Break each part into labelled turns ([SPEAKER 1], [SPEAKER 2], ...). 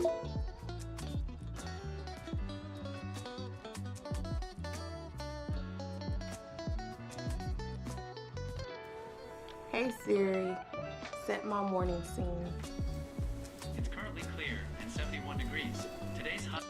[SPEAKER 1] Hey Siri, set my morning scene.
[SPEAKER 2] It's currently clear and 71 degrees. Today's high.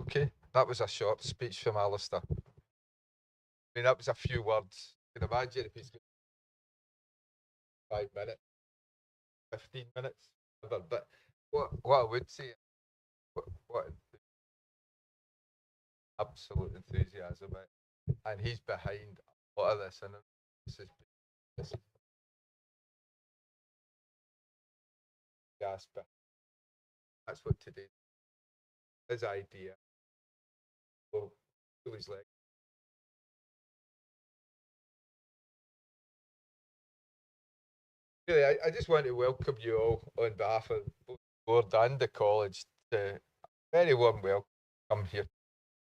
[SPEAKER 3] Okay, that was a short speech from Alistair. I mean, that was a few words. You can imagine if he's got 5 minutes, 15 minutes, whatever. But what I would say, what absolute enthusiasm, and he's behind a lot of this, and this is gas. That's what today his idea. So, his leg. Really, I just want to welcome you all on behalf of both the board and the college to a very warm welcome here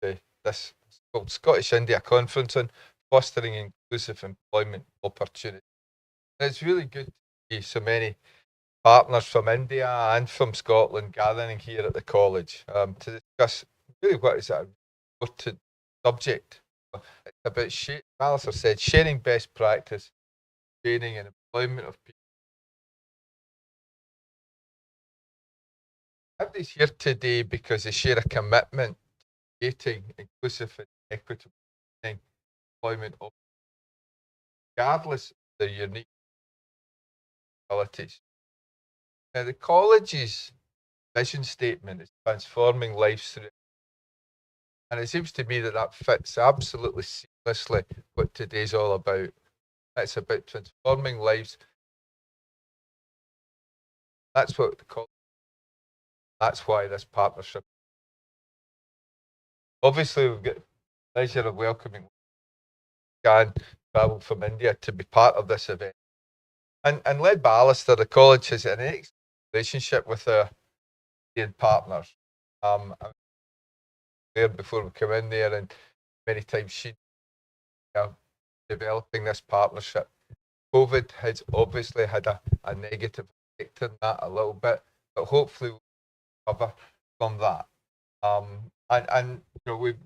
[SPEAKER 3] to this called Scottish India Conference on Fostering Inclusive Employment Opportunities. And it's really good to see so many partners from India and from Scotland gathering here at the college to discuss really what is a important subject. It's about, Alistair said, sharing best practice, training and employment of people. Everybody's here today because they share a commitment to creating inclusive and equitable employment regardless of their unique abilities. Now, the college's vision statement is transforming lives through, and it seems to me that that fits absolutely seamlessly what today's all about. It's about transforming lives. That's what the college. That's why this partnership. Obviously, we've got the pleasure of welcoming Muskaan travel from India to be part of this event. And led by Alistair, the college has an excellent relationship with our Indian partners. There before we come in there, and many times she developing this partnership. COVID has obviously had a negative effect on that a little bit, but hopefully we'll recover from that. And you know, we've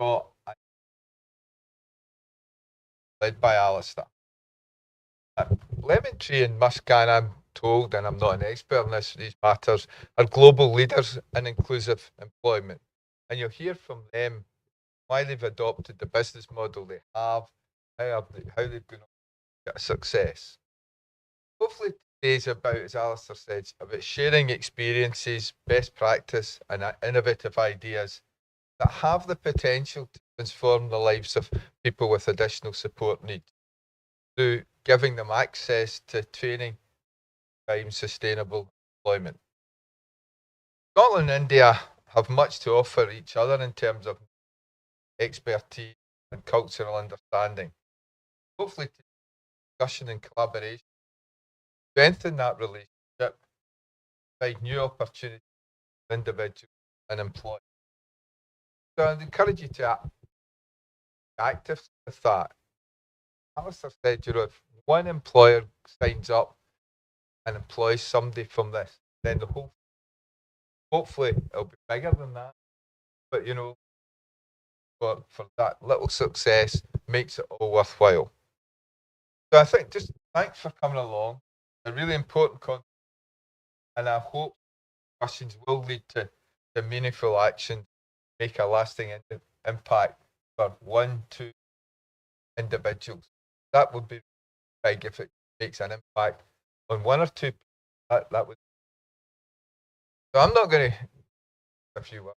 [SPEAKER 3] got led by Alistair. Lemontree and Muskaan, I'm told, and I'm not an expert in these matters, are global leaders in inclusive employment. And you'll hear from them why they've adopted the business model they have, how they've been a success. Hopefully today's about, as Alistair said, about sharing experiences, best practice and innovative ideas that have the potential to transform the lives of people with additional support needs through giving them access to training and sustainable employment. Scotland and India have much to offer each other in terms of expertise and cultural understanding. Hopefully, discussion and collaboration strengthen that relationship, provide new opportunities for individuals and employees. So I'd encourage you to be active with that. Alistair said, you know, if one employer signs up and employs somebody from this, then the whole, hopefully it'll be bigger than that. But you know, for that little success makes it all worthwhile. So I think just thanks for coming along. A really important conference, and I hope discussions will lead to meaningful action, make a lasting impact for 1-2 individuals. That would be big if it makes an impact on 1 or 2 people. That would. So I'm not going to, if you will,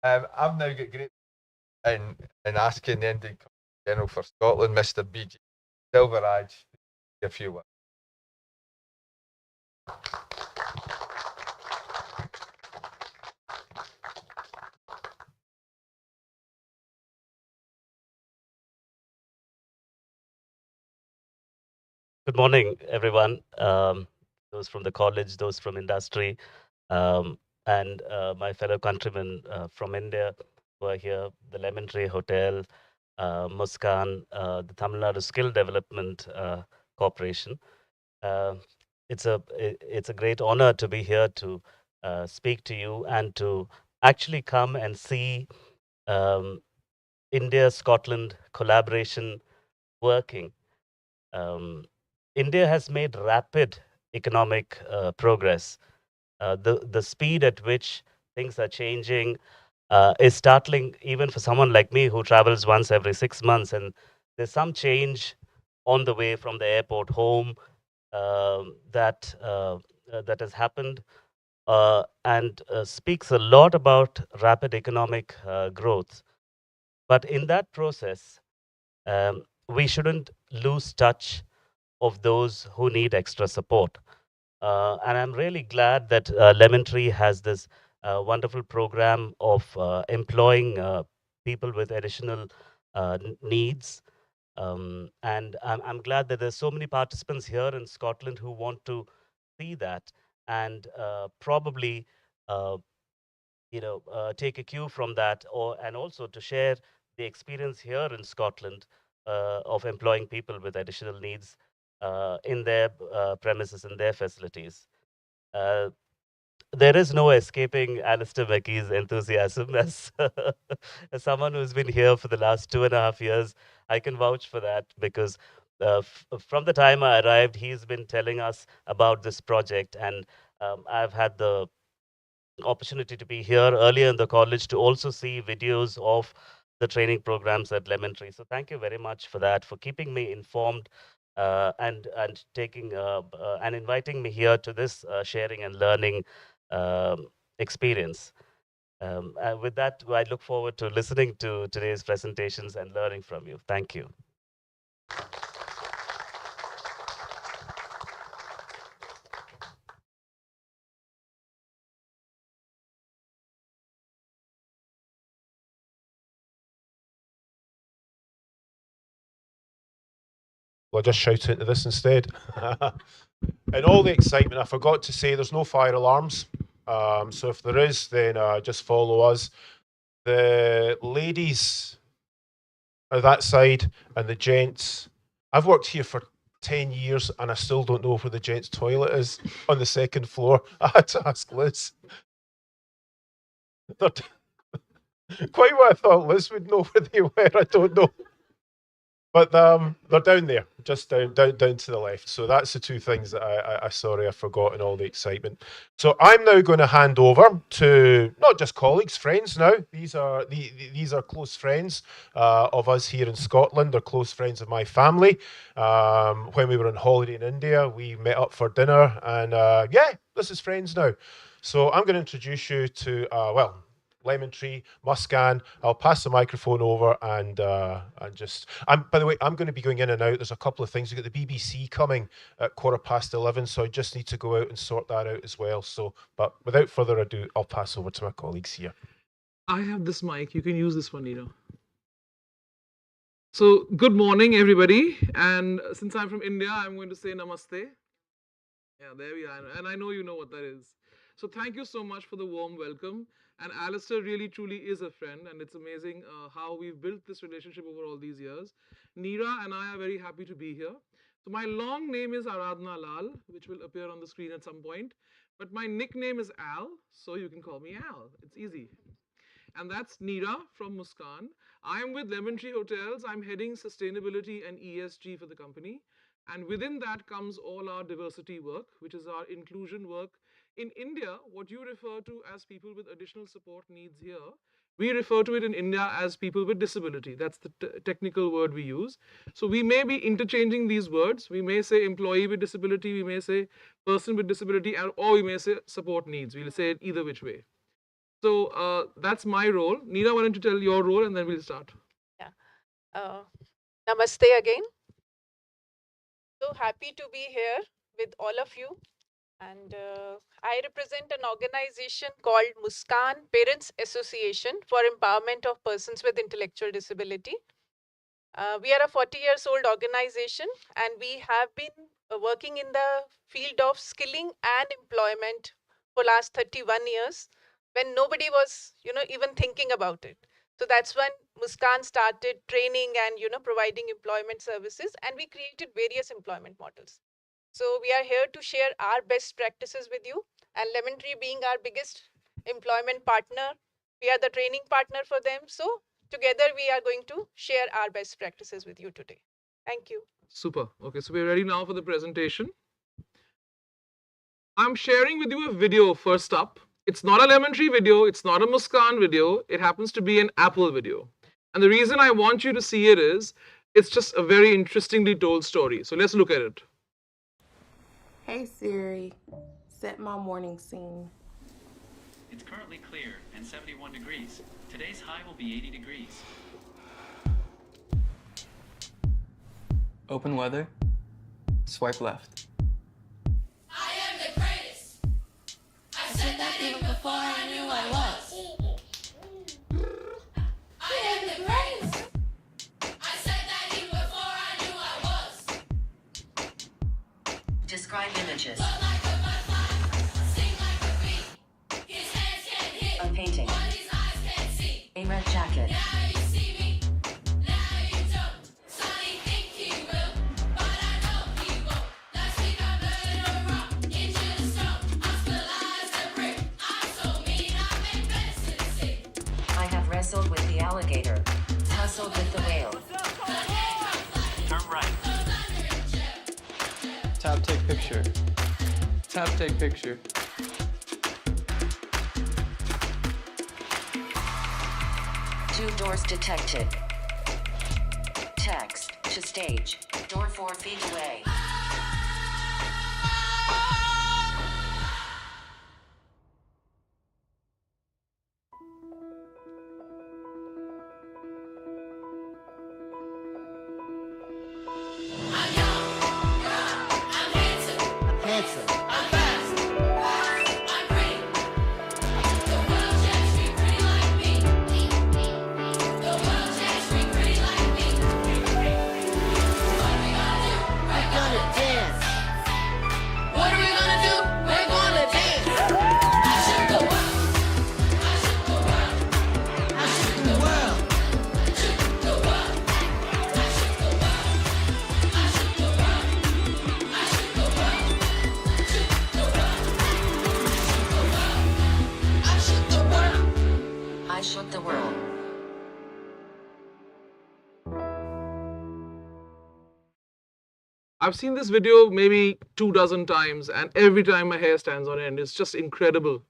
[SPEAKER 3] I've now got great in asking the Indian General for Scotland, Mr. Bijay Selvaraj, if you will.
[SPEAKER 4] Good morning, everyone. Those from the college, those from industry, and my fellow countrymen from India who are here, the Lemontree Hotel, Muskaan, the Tamil Nadu Skill Development Corporation. It's a great honor to be here to speak to you and to actually come and see India-Scotland collaboration working. India has made rapid economic progress. The speed at which things are changing is startling even for someone like me who travels once every 6 months. And there's some change on the way from the airport home that has happened and speaks a lot about rapid economic growth. But in that process, we shouldn't lose touch of those who need extra support. And I'm really glad that Lemontree has this wonderful program of employing people with additional needs. And I'm glad that there's so many participants here in Scotland who want to see that and probably uh, take a cue from that, or and also to share the experience here in Scotland of employing people with additional needs in their premises, in their facilities. Uh, there is no escaping Alistair McKee's enthusiasm as, as someone who's been here for the last 2.5 years. I can vouch for that because from the time I arrived, he's been telling us about this project, and I've had the opportunity to be here earlier in the college to also see videos of the training programs at Lemontree. So thank you very much for that, for keeping me informed and taking and inviting me here to this sharing and learning experience. And with that, I look forward to listening to today's presentations and learning from you. Thank you.
[SPEAKER 5] I'll just shout into this instead. In all the excitement, I forgot to say there's no fire alarms. So if there is, then just follow us. The ladies are that side, and the gents. I've worked here for 10 years, and I still don't know where the gents' toilet is on the second floor. I had to ask Liz. Quite what I thought Liz would know where they were. I don't know. But they're down there, just down to the left. So that's the two things that I sorry I forgot in all the excitement. So I'm now going to hand over to not just colleagues, friends. Now these are close friends of us here in Scotland. They're close friends of my family. When we were on holiday in India, we met up for dinner, and yeah, this is friends now. So I'm going to introduce you to Lemontree, Muskaan. I'll pass the microphone over and just. By the way, I'm going to be going in and out. There's a couple of things. We've got the BBC coming at 11:15, so I just need to go out and sort that out as well. So, but without further ado, I'll pass over to my colleagues here.
[SPEAKER 6] I have this mic. You can use this one, Nina. So, good morning, everybody. And since I'm from India, I'm going to say namaste. Yeah, there we are. And I know you know what that is. So, thank you so much for the warm welcome. And Alistair really truly is a friend, and it's amazing how we've built this relationship over all these years. Neera and I are very happy to be here. So my long name is Aradhana Lal, which will appear on the screen at some point. But my nickname is Al, so you can call me Al. It's easy. And that's Neera from Muskaan. I'm with Lemontree Hotels. I'm heading sustainability and ESG for the company. And within that comes all our diversity work, which is our inclusion work. In India, what you refer to as people with additional support needs here, we refer to it in India as people with disability. That's the technical word we use. So we may be interchanging these words. We may say employee with disability, we may say person with disability, or we may say support needs. We'll say it either which way. So that's my role. Neera, why don't you tell your role and then we'll start.
[SPEAKER 7] Yeah. Namaste again. So happy to be here with all of you. And I represent an organization called Muskaan Parents Association for Empowerment of Persons with Intellectual Disability. We are a 40 years old organization, and we have been working in the field of skilling and employment for last 31 years when nobody was, even thinking about it. So that's when Muskaan started training and, providing employment services, and we created various employment models. So we are here to share our best practices with you, and Lemontree being our biggest employment partner, we are the training partner for them. So together we are going to share our best practices with you today. Thank you.
[SPEAKER 6] Super. Okay, so we're ready now for the presentation. I'm sharing with you a video first up. It's not a Lemontree video, it's not a Muskaan video, it happens to be an Apple video. And the reason I want you to see it is, it's just a very interestingly told story. So let's look at it.
[SPEAKER 1] Hey Siri, set my morning scene.
[SPEAKER 2] It's currently clear and 71 degrees. Today's high will be 80 degrees.
[SPEAKER 8] Open weather. Swipe left.
[SPEAKER 9] I am the greatest. I said that even before I knew I was. I am the greatest. I said that even before I knew I was.
[SPEAKER 10] Describe images.
[SPEAKER 9] Flow like a butterfly, sing like a bee. His hands can't hit
[SPEAKER 10] A painting.
[SPEAKER 9] what his eyes can't see.
[SPEAKER 10] A red jacket.
[SPEAKER 9] Now you see me, now you don't. Sonny think he will, but I know he won't. Last week I blurred a rock into the stone. I spillized a brick. I'm so mean I make medicine sick.
[SPEAKER 10] I have wrestled with the alligator. Tussled with the whale.
[SPEAKER 2] Turn right.
[SPEAKER 8] Tap take picture. Tap take picture.
[SPEAKER 10] Two doors detected. Text to stage. Door 4 feet away.
[SPEAKER 9] I'm young, I'm handsome, I'm fast, I'm pretty. The world checks me pretty like me. The world checks me pretty like me. What are we gonna do? We're gonna dance. What are we gonna do? We're gonna dance. I shook the world. I shook the world. I shook the world. Shook the world. I shook the world. I shook the world. I shook the world. Shook the world. I shook the world.
[SPEAKER 10] I shook the world.
[SPEAKER 6] I've seen this video maybe 24 times, and every time my hair stands on end. It's just incredible.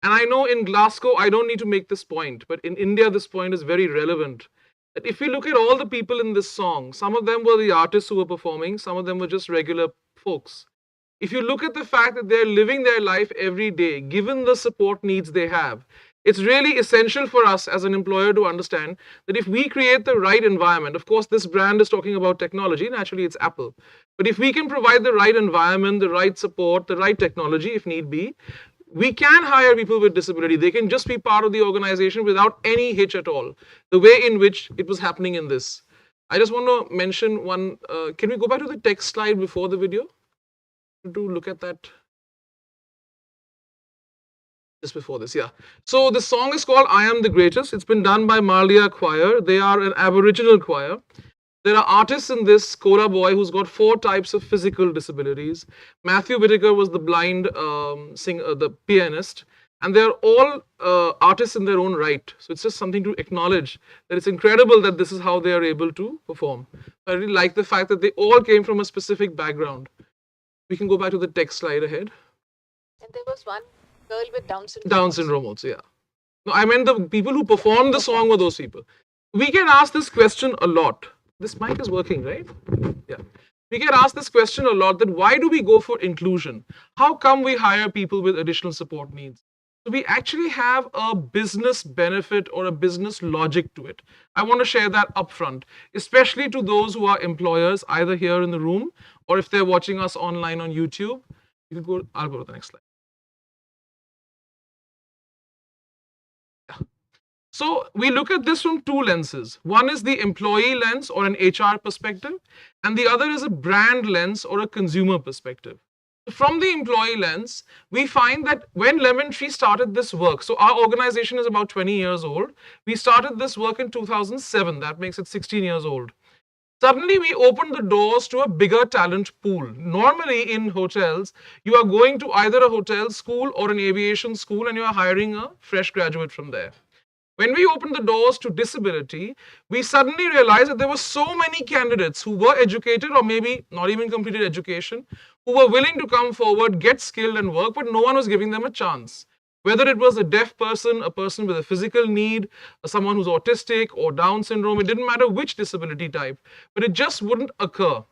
[SPEAKER 6] And I know in Glasgow, I don't need to make this point, but in India, this point is very relevant. That if you look at all the people in this song, some of them were the artists who were performing, some of them were just regular folks. If you look at the fact that they're living their life every day, given the support needs they have, it's really essential for us as an employer to understand that if we create the right environment, of course, this brand is talking about technology, naturally it's Apple. But if we can provide the right environment, the right support, the right technology, if need be, we can hire people with disability. They can just be part of the organization without any hitch at all, the way in which it was happening in this. I just want to mention one, can we go back to the text slide before the video? To look at that. Just before this, yeah. So the song is called I Am the Greatest. It's been done by Marlia Choir. They are an Aboriginal choir. There are artists in this, Cora Boy, who's got 4 types of physical disabilities. Matthew Whitaker was the blind singer, the pianist. And they're all artists in their own right. So it's just something to acknowledge that it's incredible that this is how they are able to perform. I really like the fact that they all came from a specific background. We can go back to the text slide ahead.
[SPEAKER 7] And there was one girl with Down syndrome.
[SPEAKER 6] Down syndrome also, yeah. No, I meant the people who performed the song were those people. We can ask this question a lot. This mic is working, right? Yeah. We get asked this question a lot, that why do we go for inclusion? How come we hire people with additional support needs? So we actually have a business benefit or a business logic to it. I want to share that upfront, especially to those who are employers, either here in the room or if they're watching us online on YouTube. You can go, I'll go to the next slide. So we look at this from 2 lenses. One is the employee lens or an HR perspective, and the other is a brand lens or a consumer perspective. From the employee lens, we find that when Lemontree started this work, so our organization is about 20 years old. We started this work in 2007. That makes it 16 years old. Suddenly, we opened the doors to a bigger talent pool. Normally, in hotels, you are going to either a hotel school or an aviation school, and you are hiring a fresh graduate from there. When we opened the doors to disability, we suddenly realized that there were so many candidates who were educated or maybe not even completed education, who were willing to come forward, get skilled and work, but no one was giving them a chance. Whether it was a deaf person, a person with a physical need, someone who's autistic or Down syndrome, it didn't matter which disability type, but it just wouldn't occur.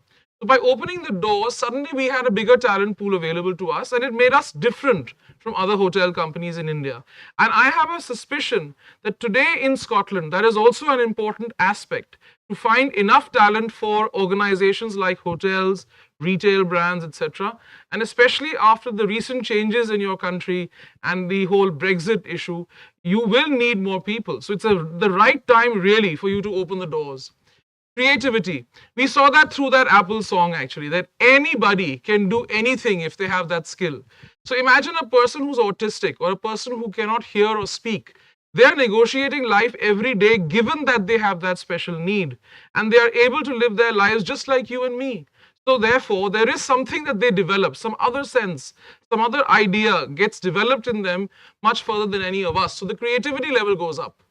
[SPEAKER 6] So by opening the doors, suddenly we had a bigger talent pool available to us, and it made us different from other hotel companies in India. And I have a suspicion that today in Scotland, that is also an important aspect to find enough talent for organizations like hotels, retail brands, etc. And especially after the recent changes in your country and the whole Brexit issue, you will need more people. So it's the right time really for you to open the doors. Creativity. We saw that through that Apple song actually, that anybody can do anything if they have that skill. So imagine a person who's autistic or a person who cannot hear or speak. They are negotiating life every day given that they have that special need, and they are able to live their lives just like you and me. So therefore, there is something that they develop, some other sense, some other idea gets developed in them much further than any of us. So the creativity level goes up.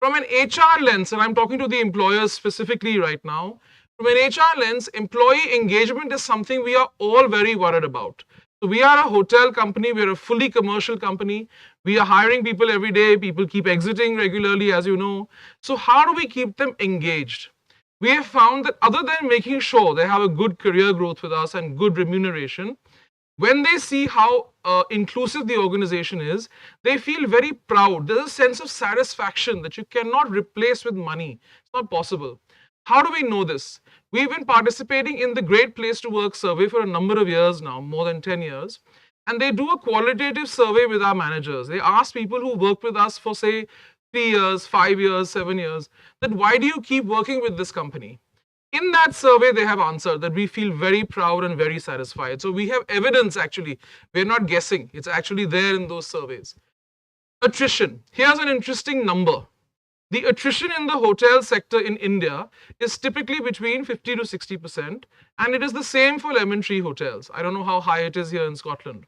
[SPEAKER 6] From an HR lens, and I'm talking to the employers specifically right now, from an HR lens, employee engagement is something we are all very worried about. So we are a hotel company, we are a fully commercial company, we are hiring people every day, people keep exiting regularly, as you know. So how do we keep them engaged? We have found that other than making sure they have a good career growth with us and good remuneration, when they see how inclusive the organization is, they feel very proud. There's a sense of satisfaction that you cannot replace with money. It's not possible. How do we know this? We've been participating in the Great Place to Work survey for a number of years now, more than 10 years. And they do a qualitative survey with our managers. They ask people who work with us for, say, 3 years, 5 years, 7 years, that why do you keep working with this company? In that survey, they have answered that we feel very proud and very satisfied. So we have evidence actually. We're not guessing. It's actually there in those surveys. Attrition. Here's an interesting number. The attrition in the hotel sector in India is typically between 50 to 60%, and it is the same for Lemontree hotels. I don't know how high it is here in Scotland.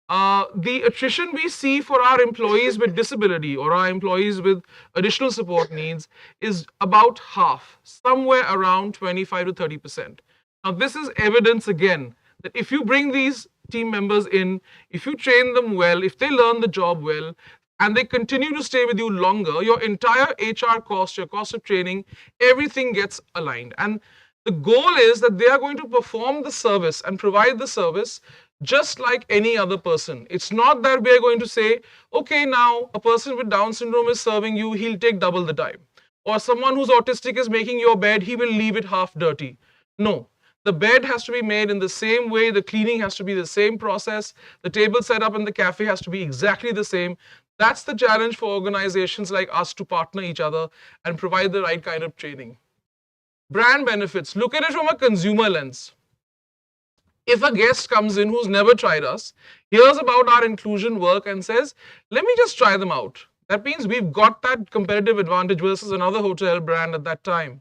[SPEAKER 6] The attrition we see for our employees with disability or our employees with additional support needs is about half, somewhere around 25 to 30%. Now, this is evidence again that if you bring these team members in, if you train them well, if they learn the job well, and they continue to stay with you longer, your entire HR cost, your cost of training, everything gets aligned. And the goal is that they are going to perform the service and provide the service just like any other person. It's not that we are going to say, okay, now a person with Down syndrome is serving you, he'll take double the time. Or someone who's autistic is making your bed, he will leave it half dirty. No. The bed has to be made in the same way, the cleaning has to be the same process, the table setup in the cafe has to be exactly the same. That's the challenge for organizations like us to partner each other and provide the right kind of training. Brand benefits. Look at it from a consumer lens. If a guest comes in who's never tried us, hears about our inclusion work and says, let me just try them out. That means we've got that competitive advantage versus another hotel brand at that time.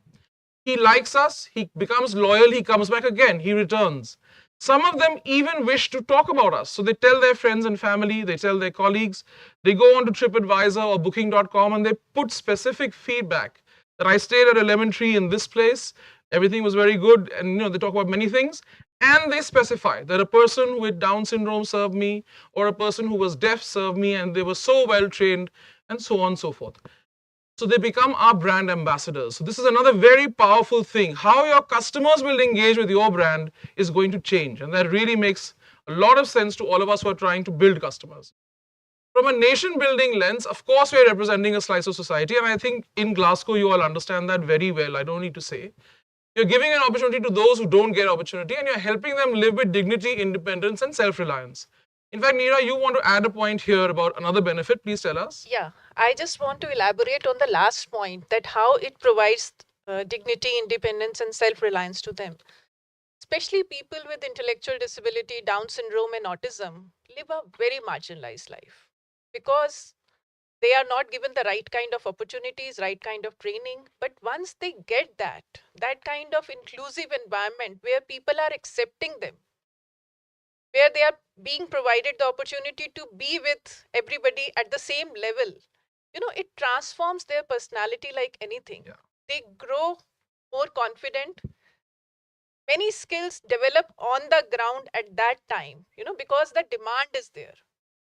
[SPEAKER 6] He likes us, he becomes loyal, he comes back again, he returns. Some of them even wish to talk about us. So they tell their friends and family, they tell their colleagues, they go on to TripAdvisor or Booking.com and they put specific feedback that I stayed at a Lemontree in this place, everything was very good, and they talk about many things. And they specify that a person with Down syndrome served me, or a person who was deaf served me, and they were so well trained, and so on and so forth. So they become our brand ambassadors. So this is another very powerful thing. How your customers will engage with your brand is going to change. And that really makes a lot of sense to all of us who are trying to build customers. From a nation building lens, of course, we're representing a slice of society. And I think in Glasgow, you all understand that very well. I don't need to say. You're giving an opportunity to those who don't get opportunity, and you're helping them live with dignity, independence, and self-reliance. In fact, Neera, you want to add a point here about another benefit. Please tell us.
[SPEAKER 7] Yeah, I just want to elaborate on the last point, that how it provides dignity, independence, and self-reliance to them. Especially people with intellectual disability, Down syndrome, and autism live a very marginalized life because they are not given the right kind of opportunities, right kind of training. But once they get that kind of inclusive environment where people are accepting them, where they are being provided the opportunity to be with everybody at the same level, it transforms their personality like anything.
[SPEAKER 6] Yeah.
[SPEAKER 7] They grow more confident. Many skills develop on the ground at that time, because the demand is there.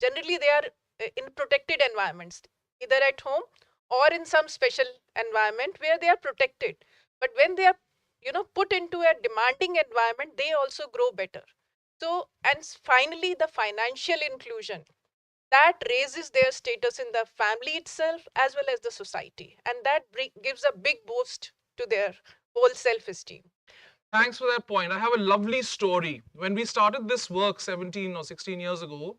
[SPEAKER 7] Generally, they are in protected environments, either at home or in some special environment where they are protected. But when they are, put into a demanding environment, they also grow better. So, and finally, the financial inclusion that raises their status in the family itself as well as the society, and that gives a big boost to their whole self-esteem.
[SPEAKER 6] Thanks for that point. I have a lovely story. When we started this work 17 or 16 years ago,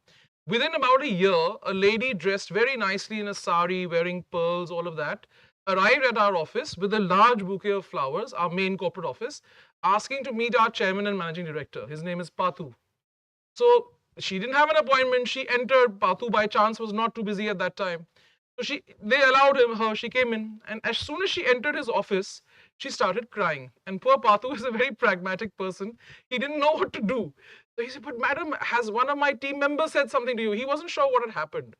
[SPEAKER 6] within about a year, a lady dressed very nicely in a sari, wearing pearls, all of that, arrived at our office with a large bouquet of flowers, our main corporate office, asking to meet our chairman and managing director. His name is Patu. So she didn't have an appointment. She entered. Patu by chance was not too busy at that time. So they allowed her, she came in, and as soon as she entered his office, she started crying. And poor Patu is a very pragmatic person. He didn't know what to do. So he said, but madam, has one of my team members said something to you? He wasn't sure what had happened.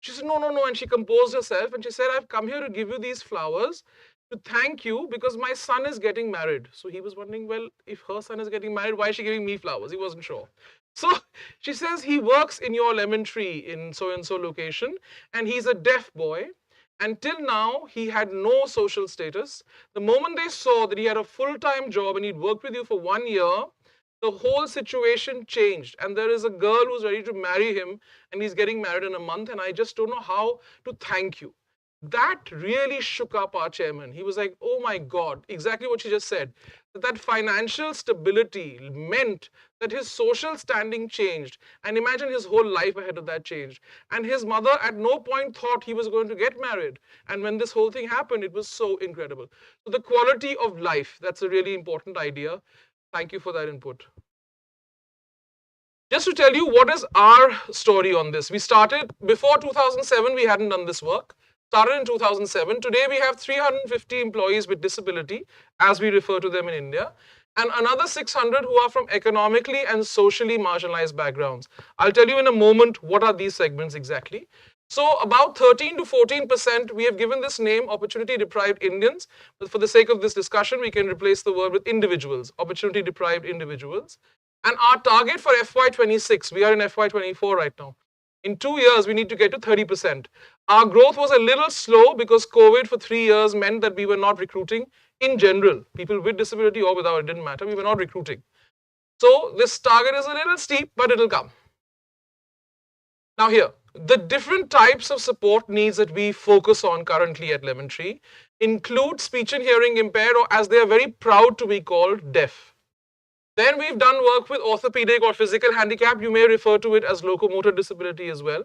[SPEAKER 6] She said, no, no, no. And she composed herself and she said, I've come here to give you these flowers to thank you because my son is getting married. So he was wondering, well, if her son is getting married, why is she giving me flowers? He wasn't sure. So she says he works in your Lemontree in so-and-so location, and he's a deaf boy. Until now, he had no social status. The moment they saw that he had a full-time job and he'd worked with you for 1 year, the whole situation changed. And there is a girl who's ready to marry him, and he's getting married in a month, and I just don't know how to thank you. That really shook up our chairman. He was like, oh my God, exactly what she just said. That financial stability meant that his social standing changed. And imagine his whole life ahead of that changed. And his mother at no point thought he was going to get married. And when this whole thing happened, it was so incredible. So the quality of life, that's a really important idea. Thank you for that input. Just to tell you what is our story on this. We started, before 2007, we hadn't done this work. Started in 2007. Today we have 350 employees with disability, as we refer to them in India, and another 600 who are from economically and socially marginalized backgrounds. I'll tell you in a moment what are these segments exactly. So about 13 to 14%, we have given this name opportunity deprived Indians, but for the sake of this discussion, we can replace the word with individuals, opportunity deprived individuals. And our target for FY26, we are in FY24 right now. In 2 years, we need to get to 30%. Our growth was a little slow because COVID for 3 years meant that we were not recruiting in general. People with disability or without, it didn't matter. We were not recruiting. So this target is a little steep, but it'll come. Now here, the different types of support needs that we focus on currently at Lemontree include speech and hearing impaired, or as they are very proud to be called, deaf. Then we've done work with orthopedic or physical handicap. You may refer to it as locomotor disability as well.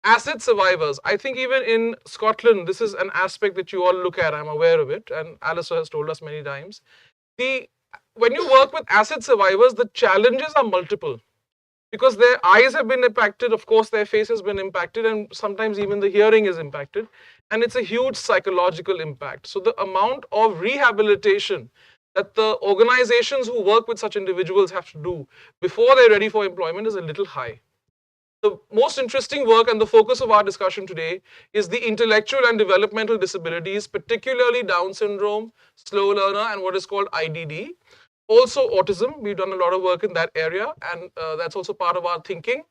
[SPEAKER 6] Acid survivors. I think even in Scotland, this is an aspect that you all look at. I'm aware of it, and Alistair has told us many times. When you work with acid survivors, the challenges are multiple because their eyes have been impacted. Of course, their face has been impacted, and sometimes even the hearing is impacted. And it's a huge psychological impact. So the amount of rehabilitation that the organizations who work with such individuals have to do before they're ready for employment is a little high. The most interesting work and the focus of our discussion today is the intellectual and developmental disabilities, particularly Down syndrome, slow learner, and what is called IDD. Also autism, we've done a lot of work in that area, and that's also part of our thinking.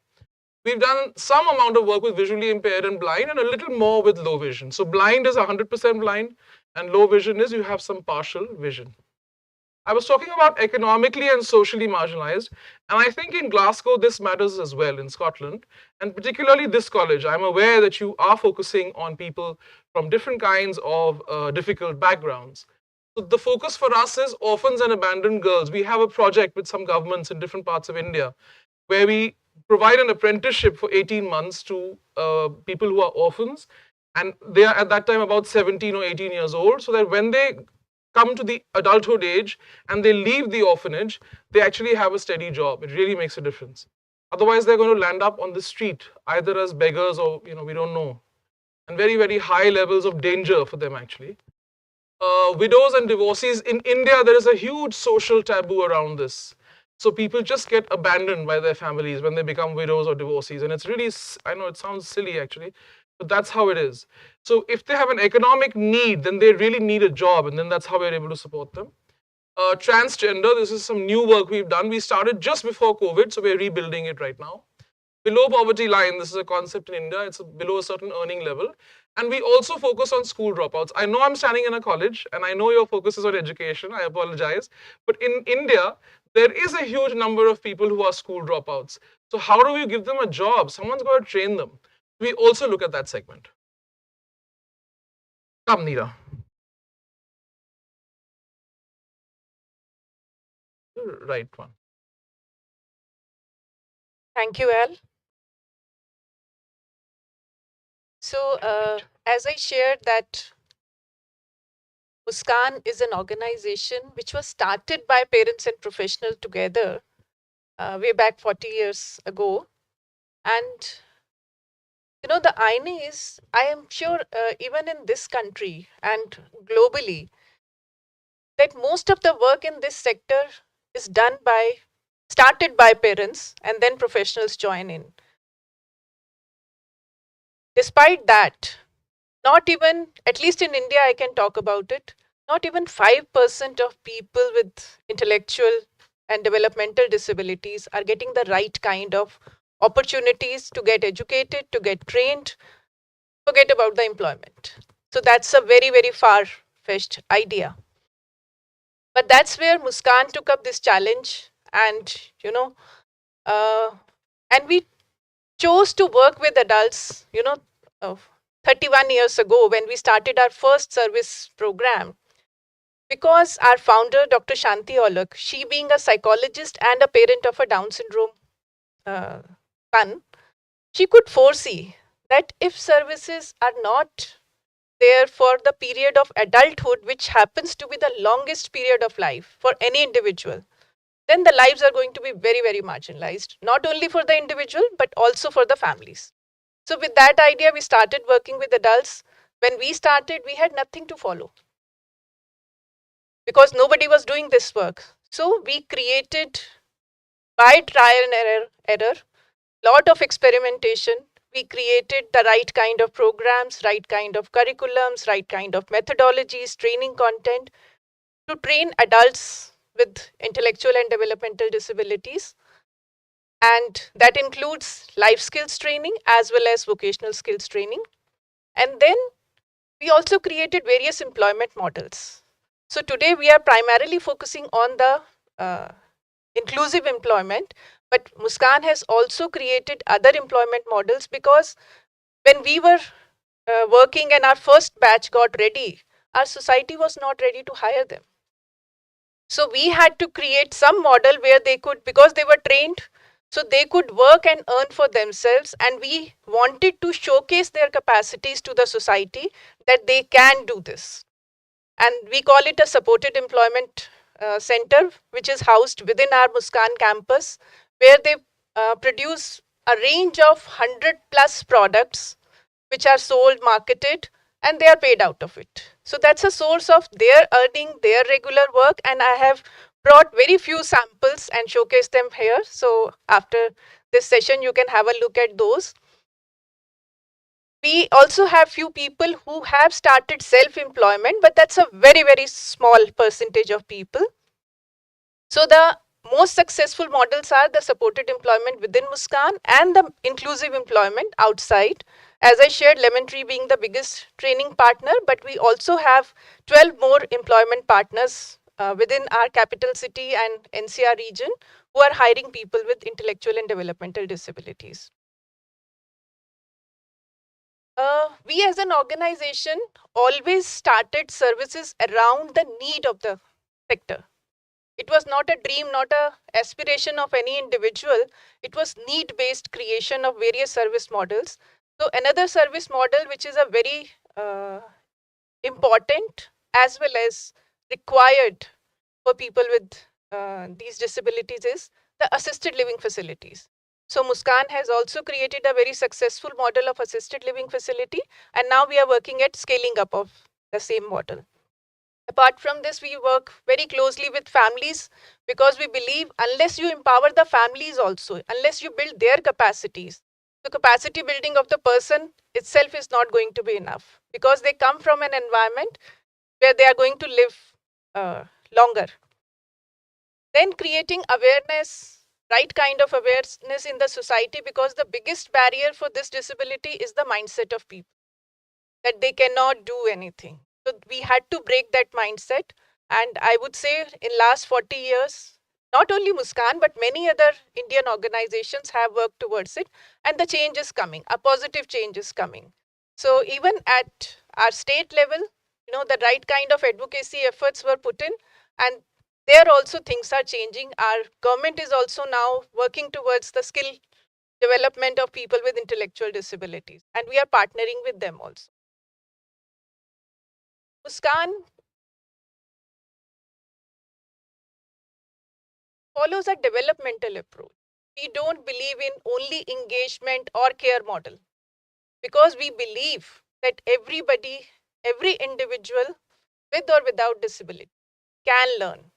[SPEAKER 6] We've done some amount of work with visually impaired and blind, and a little more with low vision. So blind is 100% blind, and low vision is you have some partial vision. I was talking about economically and socially marginalized, and I think in Glasgow this matters as well, in Scotland, and particularly this college. I'm aware that you are focusing on people from different kinds of difficult backgrounds. So the focus for us is orphans and abandoned girls. We have a project with some governments in different parts of India where we provide an apprenticeship for 18 months to people who are orphans, and they are at that time about 17 or 18 years old, so that when they come to the adulthood age and they leave the orphanage, they actually have a steady job. It really makes a difference. Otherwise, they're going to land up on the street, either as beggars or, we don't know. And very, very high levels of danger for them, actually. Widows and divorcees. In India, there is a huge social taboo around this. So people just get abandoned by their families when they become widows or divorcees. And it's really, I know it sounds silly, actually, but that's how it is. So if they have an economic need, then they really need a job, and then that's how we're able to support them. Transgender, this is some new work we've done. We started just before COVID, so we're rebuilding it right now. below poverty line. This is a concept in India. It's below a certain earning level. And we also focus on school dropouts. I know I'm standing in a college and I know your focus is on education. I apologize. But in India, there is a huge number of people who are school dropouts. So how do we give them a job? Someone's got to train them. We also look at that segment. Come, Neera. Right one.
[SPEAKER 7] Thank you, Al. So, as I shared that Muskaan is an organization which was started by parents and professionals together way back 40 years ago. And, you know, the irony is, I am sure even in this country and globally, that most of the work in this sector is started by parents and then professionals join in. Despite that, not even, at least in India, I can talk about it, not even 5% of people with intellectual and developmental disabilities are getting the right kind of opportunities to get educated, to get trained, forget about the employment. So that's a very, very far-fetched idea. But that's where Muskaan took up this challenge and, you know, and we chose to work with adults, 31 years ago when we started our first service program, because our founder, Dr. Shanti Olak, she being a psychologist and a parent of a Down syndrome son, she could foresee that if services are not there for the period of adulthood, which happens to be the longest period of life for any individual, then the lives are going to be very, very marginalized, not only for the individual, but also for the families. So with that idea, we started working with adults. When we started, we had nothing to follow because nobody was doing this work. So we created, by trial and error, lot of experimentation. We created the right kind of programs, right kind of curriculums, right kind of methodologies, training content to train adults with intellectual and developmental disabilities. And that includes life skills training as well as vocational skills training. And then we also created various employment models. So today we are primarily focusing on the inclusive employment, but Muskaan has also created other employment models because when we were working and our first batch got ready, our society was not ready to hire them. So we had to create some model where they could, because they were trained, so they could work and earn for themselves. And we wanted to showcase their capacities to the society that they can do this. And we call it a supported employment center, which is housed within our Muskaan campus, where they produce a range of 100 plus products, which are sold, marketed, and they are paid out of it. So that's a source of their earning, their regular work, and I have brought very few samples and showcased them here. So after this session, you can have a look at those. We also have few people who have started self-employment, but that's a very, very small percentage of people. So the most successful models are the supported employment within Muskaan and the inclusive employment outside. As I shared, Lemontree being the biggest training partner, but we also have 12 more employment partners within our capital city and NCR region who are hiring people with intellectual and developmental disabilities. We as an organization always started services around the need of the sector. It was not a dream, not an aspiration of any individual. It was need-based creation of various service models. So another service model which is a very important as well as required for people with these disabilities is the assisted living facilities. So Muskaan has also created a very successful model of assisted living facility, and now we are working at scaling up of the same model. Apart from this, we work very closely with families because we believe unless you empower the families also, unless you build their capacities, the capacity building of the person itself is not going to be enough because they come from an environment where they are going to live longer. Then creating awareness right kind of awareness in the society, because the biggest barrier for this disability is the mindset of people that they cannot do anything. So we had to break that mindset. And I would say in last 40 years, not only Muskaan, but many other Indian organizations have worked towards it. And the change is coming, a positive change is coming. So even at our state level, the right kind of advocacy efforts were put in. And there also things are changing. Our government is also now working towards the skill development of people with intellectual disabilities. And we are partnering with them also. Muskaan follows a developmental approach. We don't believe in only engagement or care model, because we believe that everybody, every individual with or without disability can learn.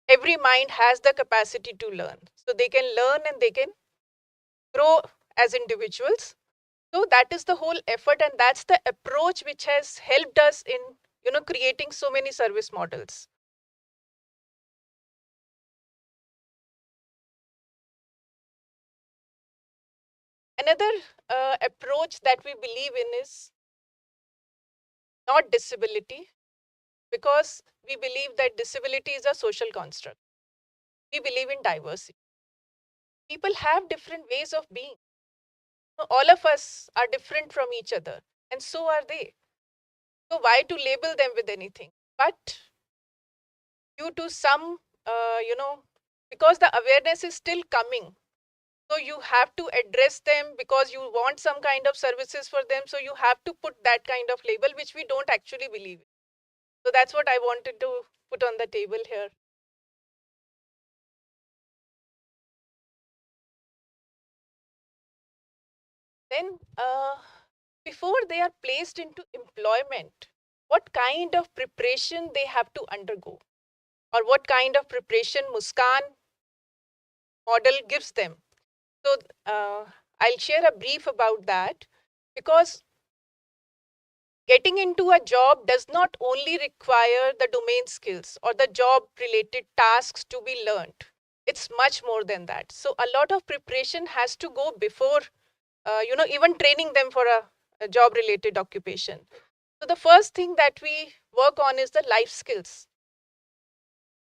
[SPEAKER 7] Every mind has the capacity to learn. So they can learn and they can grow as individuals. So that is the whole effort, and that's the approach which has helped us in creating so many service models. Another approach that we believe in is not disability, because we believe that disability is a social construct. We believe in diversity. People have different ways of being. All of us are different from each other, and so are they. So why to label them with anything? But due to some, because the awareness is still coming, so you have to address them because you want some kind of services for them. So you have to put that kind of label, which we don't actually believe in. So that's what I wanted to put on the table here. Then, before they are placed into employment, what kind of preparation they have to undergo, or what kind of preparation Muskaan model gives them. So I'll share a brief about that, because getting into a job does not only require the domain skills or the job related tasks to be learned. It's much more than that. So a lot of preparation has to go before, even training them for a job related occupation. So the first thing that we work on is the life skills,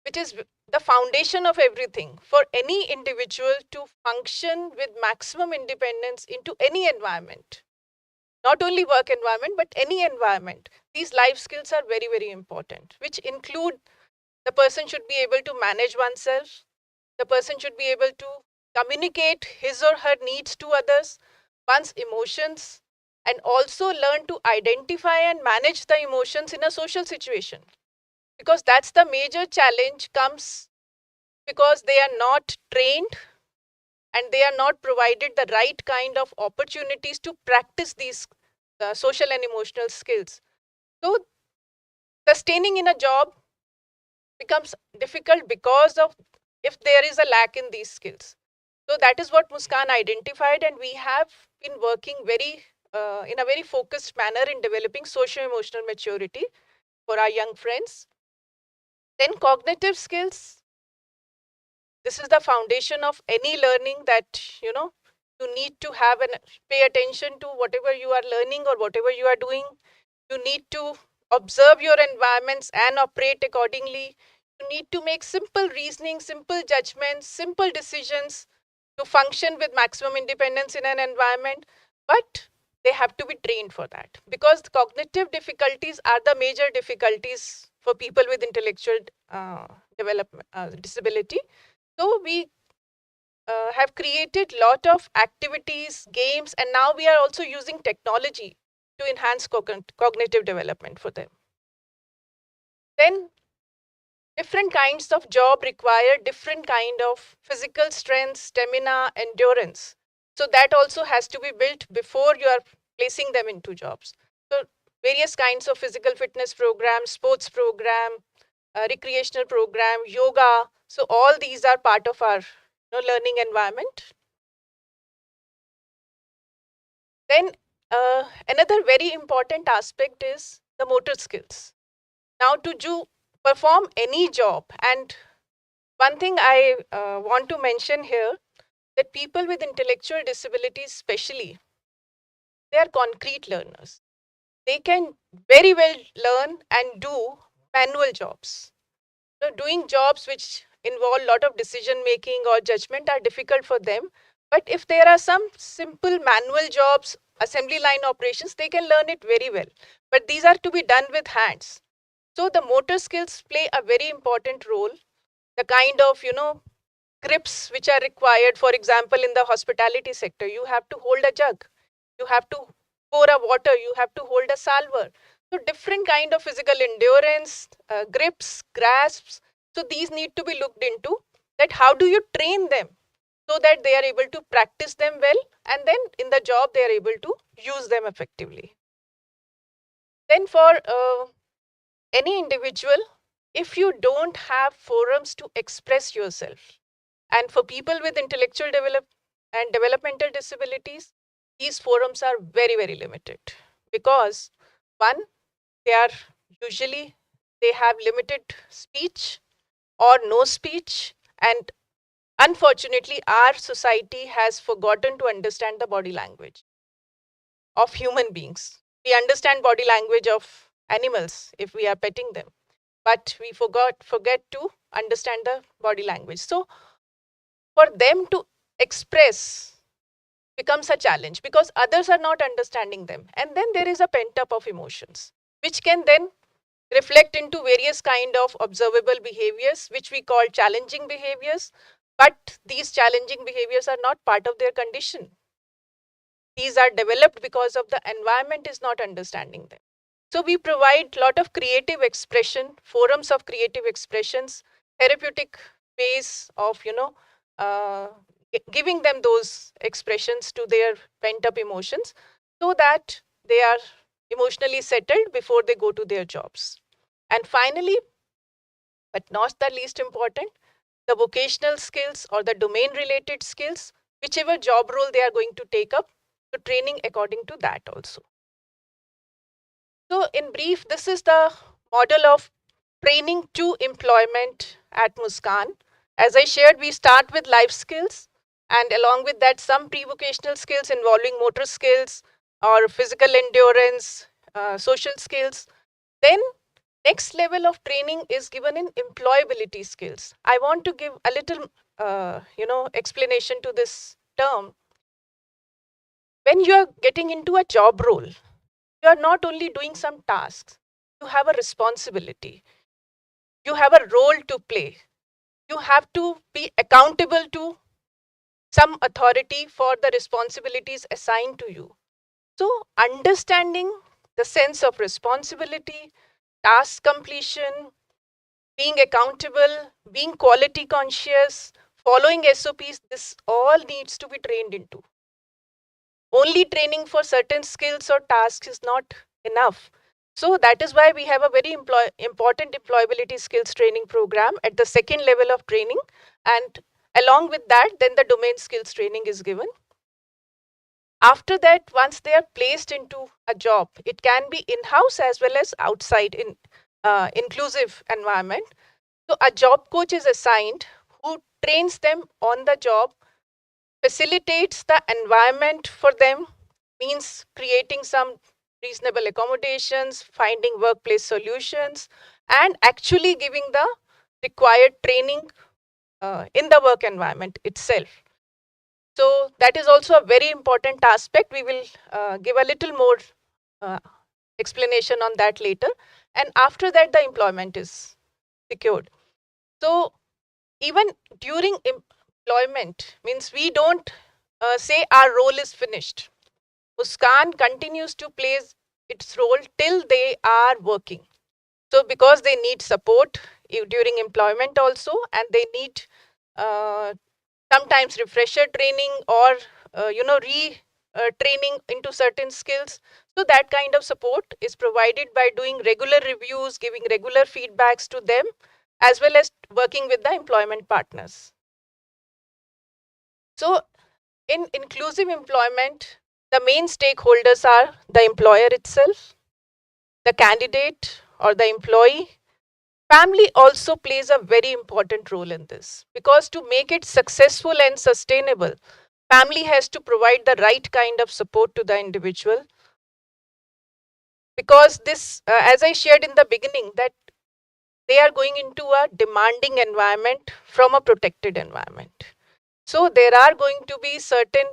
[SPEAKER 7] which is the foundation of everything for any individual to function with maximum independence into any environment. Not only work environment, but any environment. These life skills are very, very important, which include the person should be able to manage oneself. The person should be able to communicate his or her needs to others, one's emotions, and also learn to identify and manage the emotions in a social situation. Because that's the major challenge comes because they are not trained and they are not provided the right kind of opportunities to practice these social and emotional skills. So sustaining in a job becomes difficult because of if there is a lack in these skills. So that is what Muskaan identified, and we have been working very in a very focused manner in developing socio-emotional maturity for our young friends. Then cognitive skills. This is the foundation of any learning that, you need to have and pay attention to whatever you are learning or whatever you are doing. You need to observe your environments and operate accordingly. You need to make simple reasoning, simple judgments, simple decisions to function with maximum independence in an environment. But they have to be trained for that, because cognitive difficulties are the major difficulties for people with intellectual development disability. So we have created lot of activities, games, and now we are also using technology to enhance cognitive development for them. Then different kinds of job require different kind of physical strength, stamina, endurance. So that also has to be built before you are placing them into jobs. So various kinds of physical fitness program, sports program, recreational program, yoga. So all these are part of our learning environment. Then another very important aspect is the motor skills. Now to perform any job, and one thing I want to mention here, that people with intellectual disabilities especially, they are concrete learners. They can very well learn and do manual jobs. So doing jobs which involve a lot of decision making or judgment are difficult for them. But if there are some simple manual jobs, assembly line operations, they can learn it very well. But these are to be done with hands. So the motor skills play a very important role. The kind of, grips which are required, for example, in the hospitality sector, you have to hold a jug, you have to pour a water, you have to hold a salver. So different kind of physical endurance, grips, grasps. So these need to be looked into, that how do you train them so that they are able to practice them well, and then in the job they are able to use them effectively. Then for any individual, if you don't have forums to express yourself, and for people with intellectual and developmental disabilities, these forums are very, very limited, because one, they are usually, they have limited speech or no speech, and unfortunately our society has forgotten to understand the body language of human beings. We understand body language of animals if we are petting them, but we forget to understand the body language. So for them to express becomes a challenge, because others are not understanding them, and then there is a pent up of emotions which can then reflect into various kind of observable behaviors which we call challenging behaviors. But these challenging behaviors are not part of their condition. These are developed because of the environment is not understanding them. So we provide a lot of creative expression, forums of creative expressions, therapeutic ways of, giving them those expressions to their pent up emotions, so that they are emotionally settled before they go to their jobs. And finally, but not the least important, the vocational skills or the domain related skills, whichever job role they are going to take up, so training according to that also. So in brief, this is the model of training to employment at Muskaan. As I shared, we start with life skills, and along with that, some pre-vocational skills involving motor skills or physical endurance, social skills. Then next level of training is given in employability skills. I want to give a little, explanation to this term. When you are getting into a job role, you are not only doing some tasks, you have a responsibility, you have a role to play, you have to be accountable to some authority for the responsibilities assigned to you. So understanding the sense of responsibility, task completion, being accountable, being quality conscious, following SOPs, this all needs to be trained into. Only training for certain skills or tasks is not enough. So that is why we have a very important employability skills training program at the second level of training. And along with that, then the domain skills training is given. After that, once they are placed into a job, it can be in-house as well as outside in inclusive environment. So a job coach is assigned who trains them on the job, facilitates the environment for them, means creating some reasonable accommodations, finding workplace solutions, and actually giving the required training in the work environment itself. So that is also a very important aspect. We will give a little more explanation on that later. And after that, the employment is secured. So even during employment, means we don't say our role is finished. Muskaan continues to play its role till they are working. So because they need support during employment also, and they need sometimes refresher training or training into certain skills. So that kind of support is provided by doing regular reviews, giving regular feedbacks to them, as well as working with the employment partners. So in inclusive employment, the main stakeholders are the employer itself, the candidate or the employee, Family also plays a very important role in this, because to make it successful and sustainable, family has to provide the right kind of support to the individual, because this, as I shared in the beginning, that they are going into a demanding environment from a protected environment. So there are going to be certain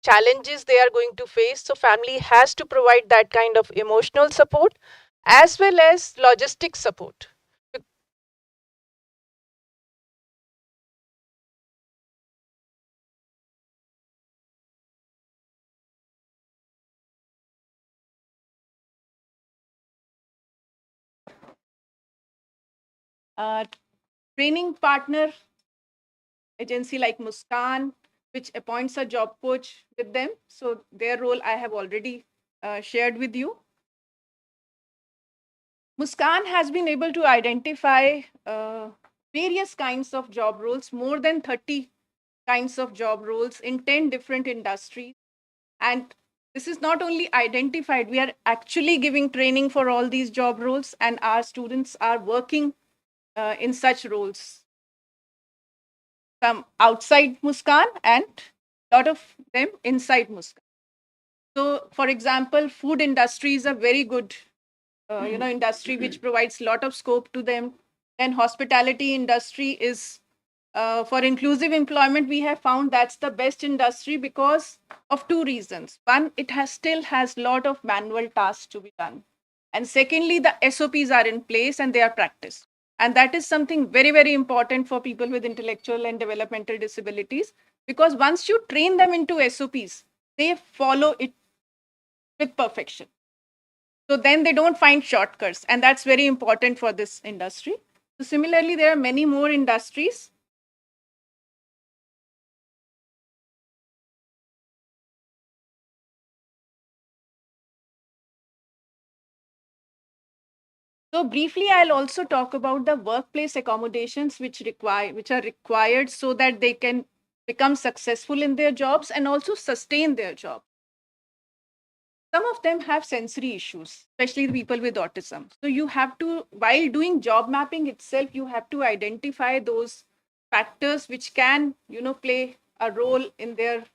[SPEAKER 7] challenges they are going to face. So family has to provide that kind of emotional support as well as logistic support. Training partner agency like Muskaan, which appoints a job coach with them. So their role I have already shared with you. Muskaan has been able to identify various kinds of job roles, more than 30 kinds of job roles in 10 different industries. And this is not only identified, we are actually giving training for all these job roles, and our students are working in such roles. Some outside Muskaan and a lot of them inside Muskaan. So, for example, food industry is a very good industry which provides a lot of scope to them. Then hospitality industry is for inclusive employment. We have found that's the best industry because of two reasons. One, it still has a lot of manual tasks to be done, and secondly, the SOPs are in place and they are practiced. And that is something very, very important for people with intellectual and developmental disabilities, because once you train them into SOPs, they follow it with perfection. So then they don't find shortcuts, and that's very important for this industry. So similarly, there are many more industries. So briefly, I'll also talk about the workplace accommodations which are required so that they can become successful in their jobs and also sustain their job. Some of them have sensory issues, especially the people with autism. So you have to, while doing job mapping itself, you have to identify those factors which can, play a role in their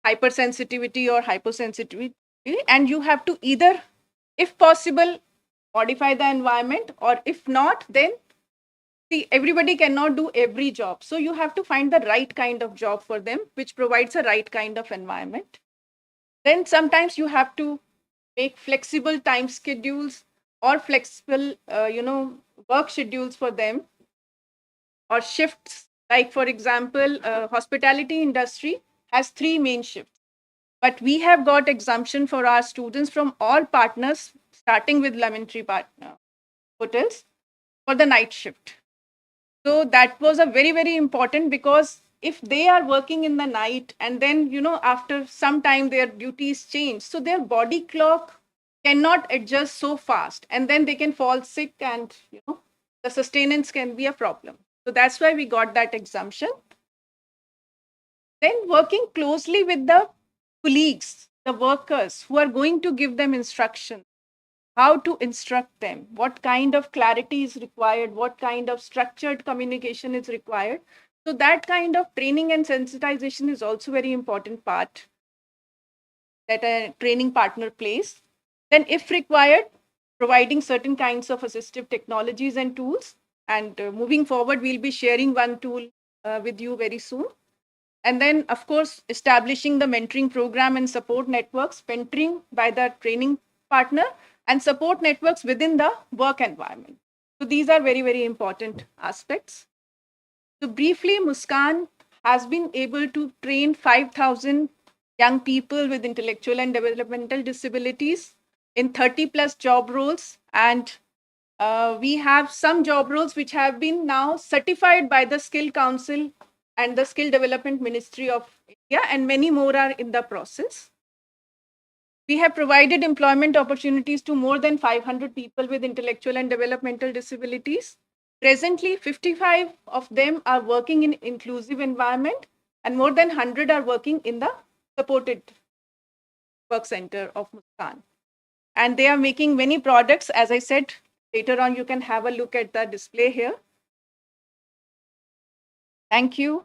[SPEAKER 7] hypersensitivity or hyposensitivity, and you have to either, if possible, modify the environment, or if not, then see, everybody cannot do every job. So you have to find the right kind of job for them, which provides a right kind of environment. Then sometimes you have to make flexible time schedules or flexible, work schedules for them, or shifts. Like, for example, hospitality industry has 3 main shifts, but we have got exemption for our students from all partners, starting with Lemontree partner hotels, for the night shift. So that was a very, very important, because if they are working in the night and then, after some time their duties change, so their body clock cannot adjust so fast, and then they can fall sick, and, the sustenance can be a problem. So that's why we got that exemption. Then working closely with the colleagues, the workers who are going to give them instruction, how to instruct them, what kind of clarity is required, what kind of structured communication is required. So that kind of training and sensitization is also very important part that a training partner plays. Then, if required, providing certain kinds of assistive technologies and tools. And moving forward, we'll be sharing one tool with you very soon. And then, of course, establishing the mentoring program and support networks, mentoring by the training partner, and support networks within the work environment. So these are very, very important aspects. So briefly, Muskaan has been able to train 5,000 young people with intellectual and developmental disabilities in 30 plus job roles. And we have some job roles which have been now certified by the Skill Council and the Skill Development Ministry of India, and many more are in the process. We have provided employment opportunities to more than 500 people with intellectual and developmental disabilities. Presently, 55 of them are working in inclusive environment, and more than 100 are working in the supported work center of Muskaan. And they are making many products, as I said, Later on, you can have a look at the display here. Thank you.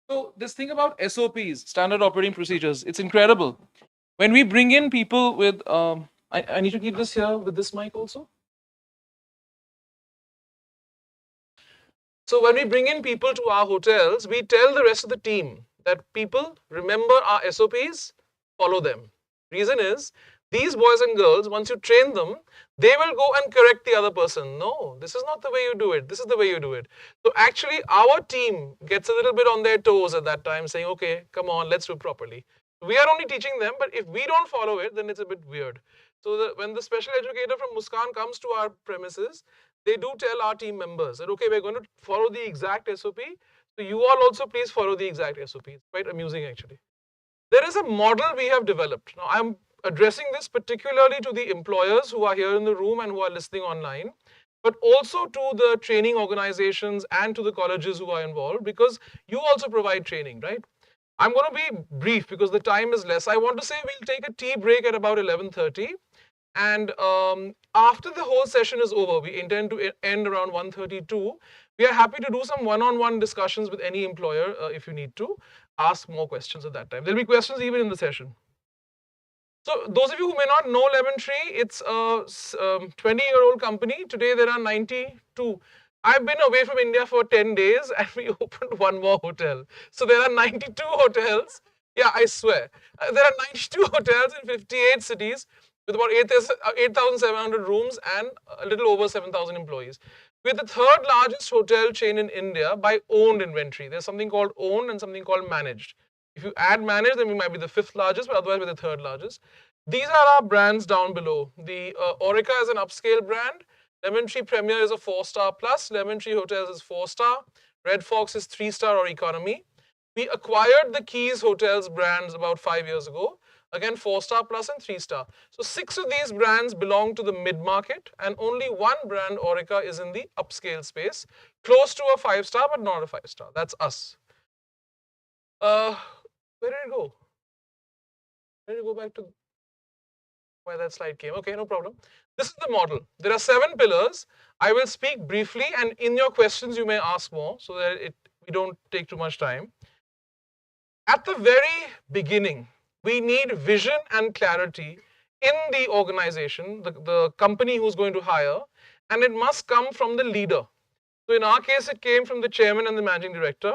[SPEAKER 6] So this thing about SOPs, standard operating procedures, it's incredible. When we bring in people with, I need to keep this here with this mic also. So when we bring in people to our hotels, we tell the rest of the team that people remember our SOPs, follow them. Reason is, these boys and girls, once you train them, they will go and correct the other person. No, this is not the way you do it. This is the way you do it. So actually, our team gets a little bit on their toes at that time, saying, okay, come on, let's do it properly. We are only teaching them, but if we don't follow it, then it's a bit weird. So when the special educator from Muskaan comes to our premises, they do tell our team members that, okay, we're going to follow the exact SOP. So you all also please follow the exact SOP. It's quite amusing, actually. There is a model we have developed. Now, I'm addressing this particularly to the employers who are here in the room and who are listening online, but also to the training organizations and to the colleges who are involved, because you also provide training, right? I'm going to be brief because the time is less. I want to say we'll take a tea break at about 11:30. And after the whole session is over, we intend to end around 1:32. We are happy to do some one-on-one discussions with any employer if you need to ask more questions at that time. There'll be questions even in the session. So those of you who may not know Lemontree, it's a 20-year-old company. Today there are 92. I've been away from India for 10 days and we opened one more hotel. So there are 92 hotels. Yeah, I swear. There are 92 hotels in 58 cities with about 8,700 rooms and a little over 7,000 employees. We're the third largest hotel chain in India by owned inventory. There's something called owned and something called managed. If you add managed, then we might be the fifth largest, but otherwise we're the third largest. These are our brands down below. The Aurica is an upscale brand. Lemontree Premier is a 4-star plus. Lemontree Hotels is 4-star. Red Fox is 3-star or economy. We acquired the Keys Hotels brands about 5 years ago. Again, 4-star plus and 3-star. So 6 of these brands belong to the mid-market and only one brand, Aurica, is in the upscale space. Close to a 5-star, but not a 5-star. That's us. Where did it go? Where did it go back to why that slide came? Okay, no problem. This is the model. There are 7 pillars. I will speak briefly, and in your questions, you may ask more so that we don't take too much time. At the very beginning, we need vision and clarity in the organization, the company who's going to hire, and it must come from the leader. So in our case, it came from the chairman and the managing director.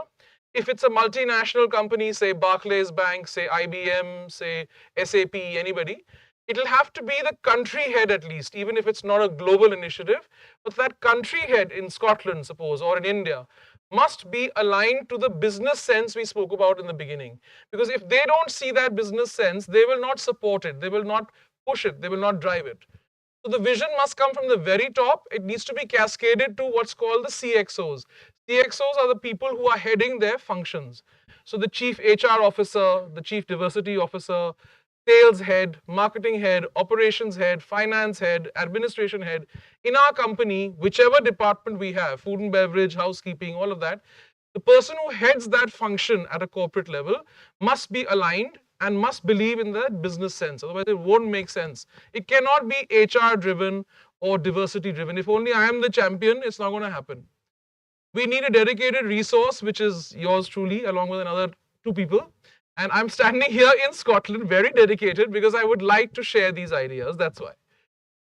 [SPEAKER 6] If it's a multinational company, say Barclays Bank, say IBM, say SAP, anybody, it'll have to be the country head at least, even if it's not a global initiative. But that country head in Scotland, suppose, or in India, must be aligned to the business sense we spoke about in the beginning. Because if they don't see that business sense, they will not support it, they will not push it, they will not drive it. So the vision must come from the very top. It needs to be cascaded to what's called the CXOs. CXOs are the people who are heading their functions. So the chief HR officer, the chief diversity officer, sales head, marketing head, operations head, finance head, administration head. In our company, whichever department we have, food and beverage, housekeeping, all of that, the person who heads that function at a corporate level must be aligned and must believe in that business sense. Otherwise, it won't make sense. It cannot be HR driven or diversity driven. If only I am the champion, it's not going to happen. We need a dedicated resource, which is yours truly, along with another 2 people. And I'm standing here in Scotland, very dedicated, because I would like to share these ideas. That's why.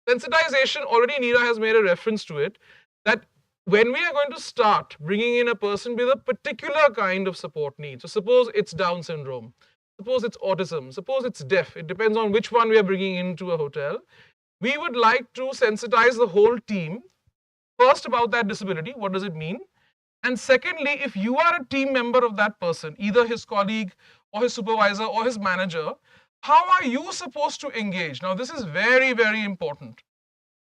[SPEAKER 6] Sensitization, already Neera has made a reference to it, that when we are going to start bringing in a person with a particular kind of support need, so suppose it's Down syndrome, suppose it's autism, suppose it's deaf, it depends on which one we are bringing into a hotel, we would like to sensitize the whole team, first about that disability, what does it mean? And secondly, if you are a team member of that person, either his colleague or his supervisor or his manager, how are you supposed to engage? Now, this is very, very important.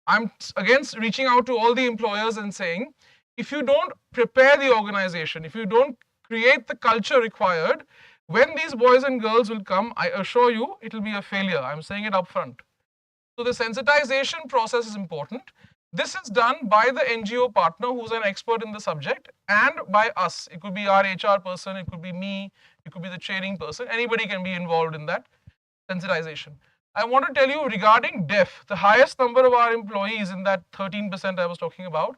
[SPEAKER 6] I'm again reaching out to all the employers and saying, if you don't prepare the organization, if you don't create the culture required, when these boys and girls will come, I assure you, it will be a failure. I'm saying it up front. So the sensitization process is important. This is done by the NGO partner who's an expert in the subject and by us. It could be our HR person, it could be me, it could be the training person. Anybody can be involved in that sensitization. I want to tell you regarding deaf, the highest number of our employees in that 13% I was talking about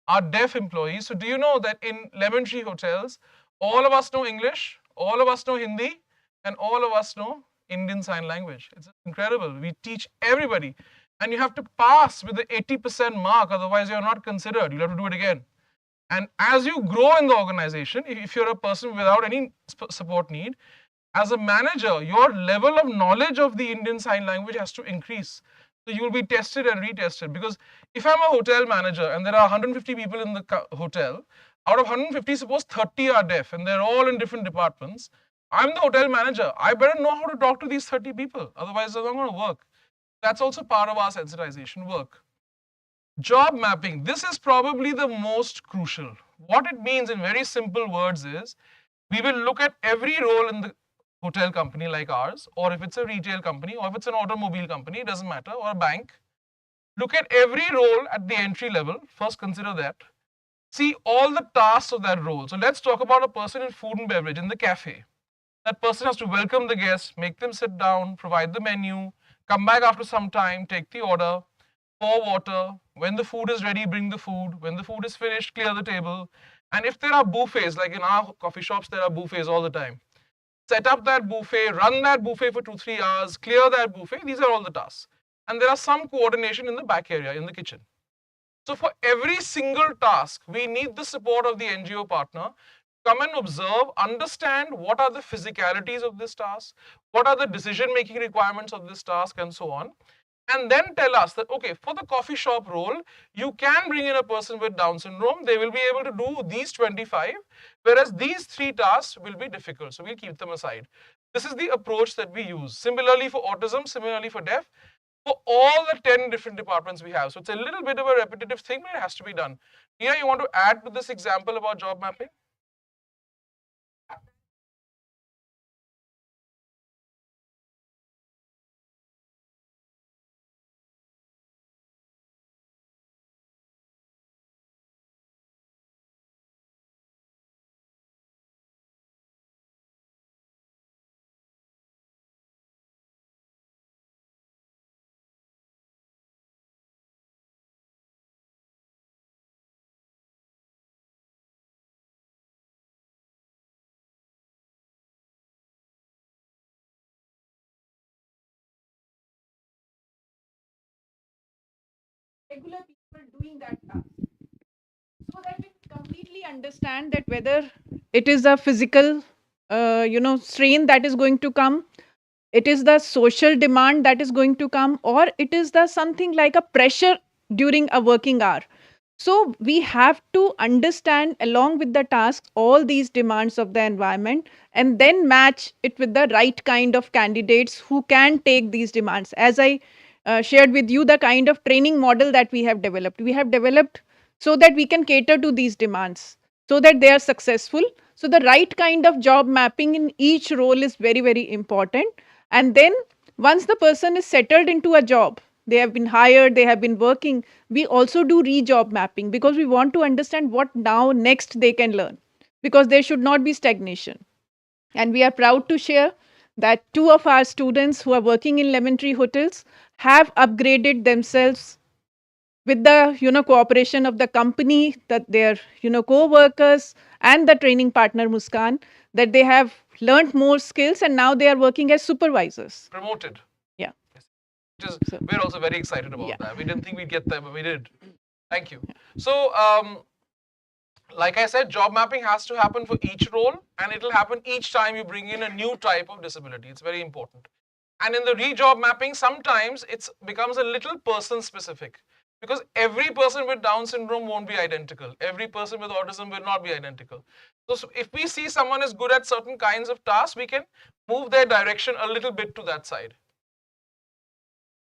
[SPEAKER 6] are deaf employees. So do you know that in Lemontree hotels, all of us know English, all of us know Hindi, and all of us know Indian Sign Language. It's incredible. We teach everybody. And you have to pass with the 80% mark, otherwise you're not considered. You'll have to do it again. And as you grow in the organization, if you're a person without any support need, as a manager, your level of knowledge of the Indian Sign Language has to increase. So you will be tested and retested, because if I'm a hotel manager and there are 150 people in the hotel, out of 150, suppose 30 are deaf and they're all in different departments. I'm the hotel manager. I better know how to talk to these 30 people. Otherwise, it's not going to work. That's also part of our sensitization work. Job mapping. This is probably the most crucial. What it means in very simple words is, we will look at every role in the hotel company like ours, or if it's a retail company, or if it's an automobile company, it doesn't matter, or a bank. Look at every role at the entry level. First, consider that. See all the tasks of that role. So let's talk about a person in food and beverage in the cafe. That person has to welcome the guests, make them sit down, provide the menu, come back after some time, take the order, pour water. When the food is ready, bring the food. When the food is finished, clear the table. And if there are buffets, like in our coffee shops, there are buffets all the time. Set up that buffet, run that buffet for 2-3 hours, clear that buffet. These are all the tasks. And there are some coordination in the back area, in the kitchen. So for every single task, we need the support of the NGO partner. Come and observe, understand what are the physicalities of this task, what are the decision-making requirements of this task, and so on. And then tell us that, okay, for the coffee shop role, you can bring in a person with Down syndrome. They will be able to do these 25, whereas these 3 tasks will be difficult. So we'll keep them aside. This is the approach that we use. Similarly for autism, similarly for deaf, for all the 10 different departments we have. So it's a little bit of a repetitive thing, but it has to be done. Nia, you want to add to this example about job mapping?
[SPEAKER 7] Regular people doing that task, so that we completely understand that whether it is a physical strain that is going to come, it is the social demand that is going to come, or it is the something like a pressure during a working hour. So we have to understand along with the tasks all these demands of the environment, and then match it with the right kind of candidates who can take these demands. As I shared with you, the kind of training model that we have developed so that we can cater to these demands, so that they are successful. So the right kind of job mapping in each role is very, very important. And then once the person is settled into a job, they have been hired, they have been working, we also do re-job mapping, because we want to understand what now next they can learn, because there should not be stagnation. And we are proud to share that 2 of our students who are working in Lemontree hotels have upgraded themselves with the cooperation of the company, that their co-workers and the training partner Muskaan, that they have learned more skills and now they are working as supervisors.
[SPEAKER 6] Promoted.
[SPEAKER 7] Yeah.
[SPEAKER 6] We're also very excited about
[SPEAKER 7] Yeah.
[SPEAKER 6] that. We didn't think we'd get there, but we did. Thank you. So, like I said, job mapping has to happen for each role, and it'll happen each time you bring in a new type of disability. It's very important. And in the re-job mapping, sometimes it becomes a little person specific, because every person with Down syndrome won't be identical. Every person with autism will not be identical. So if we see someone is good at certain kinds of tasks, we can move their direction a little bit to that side.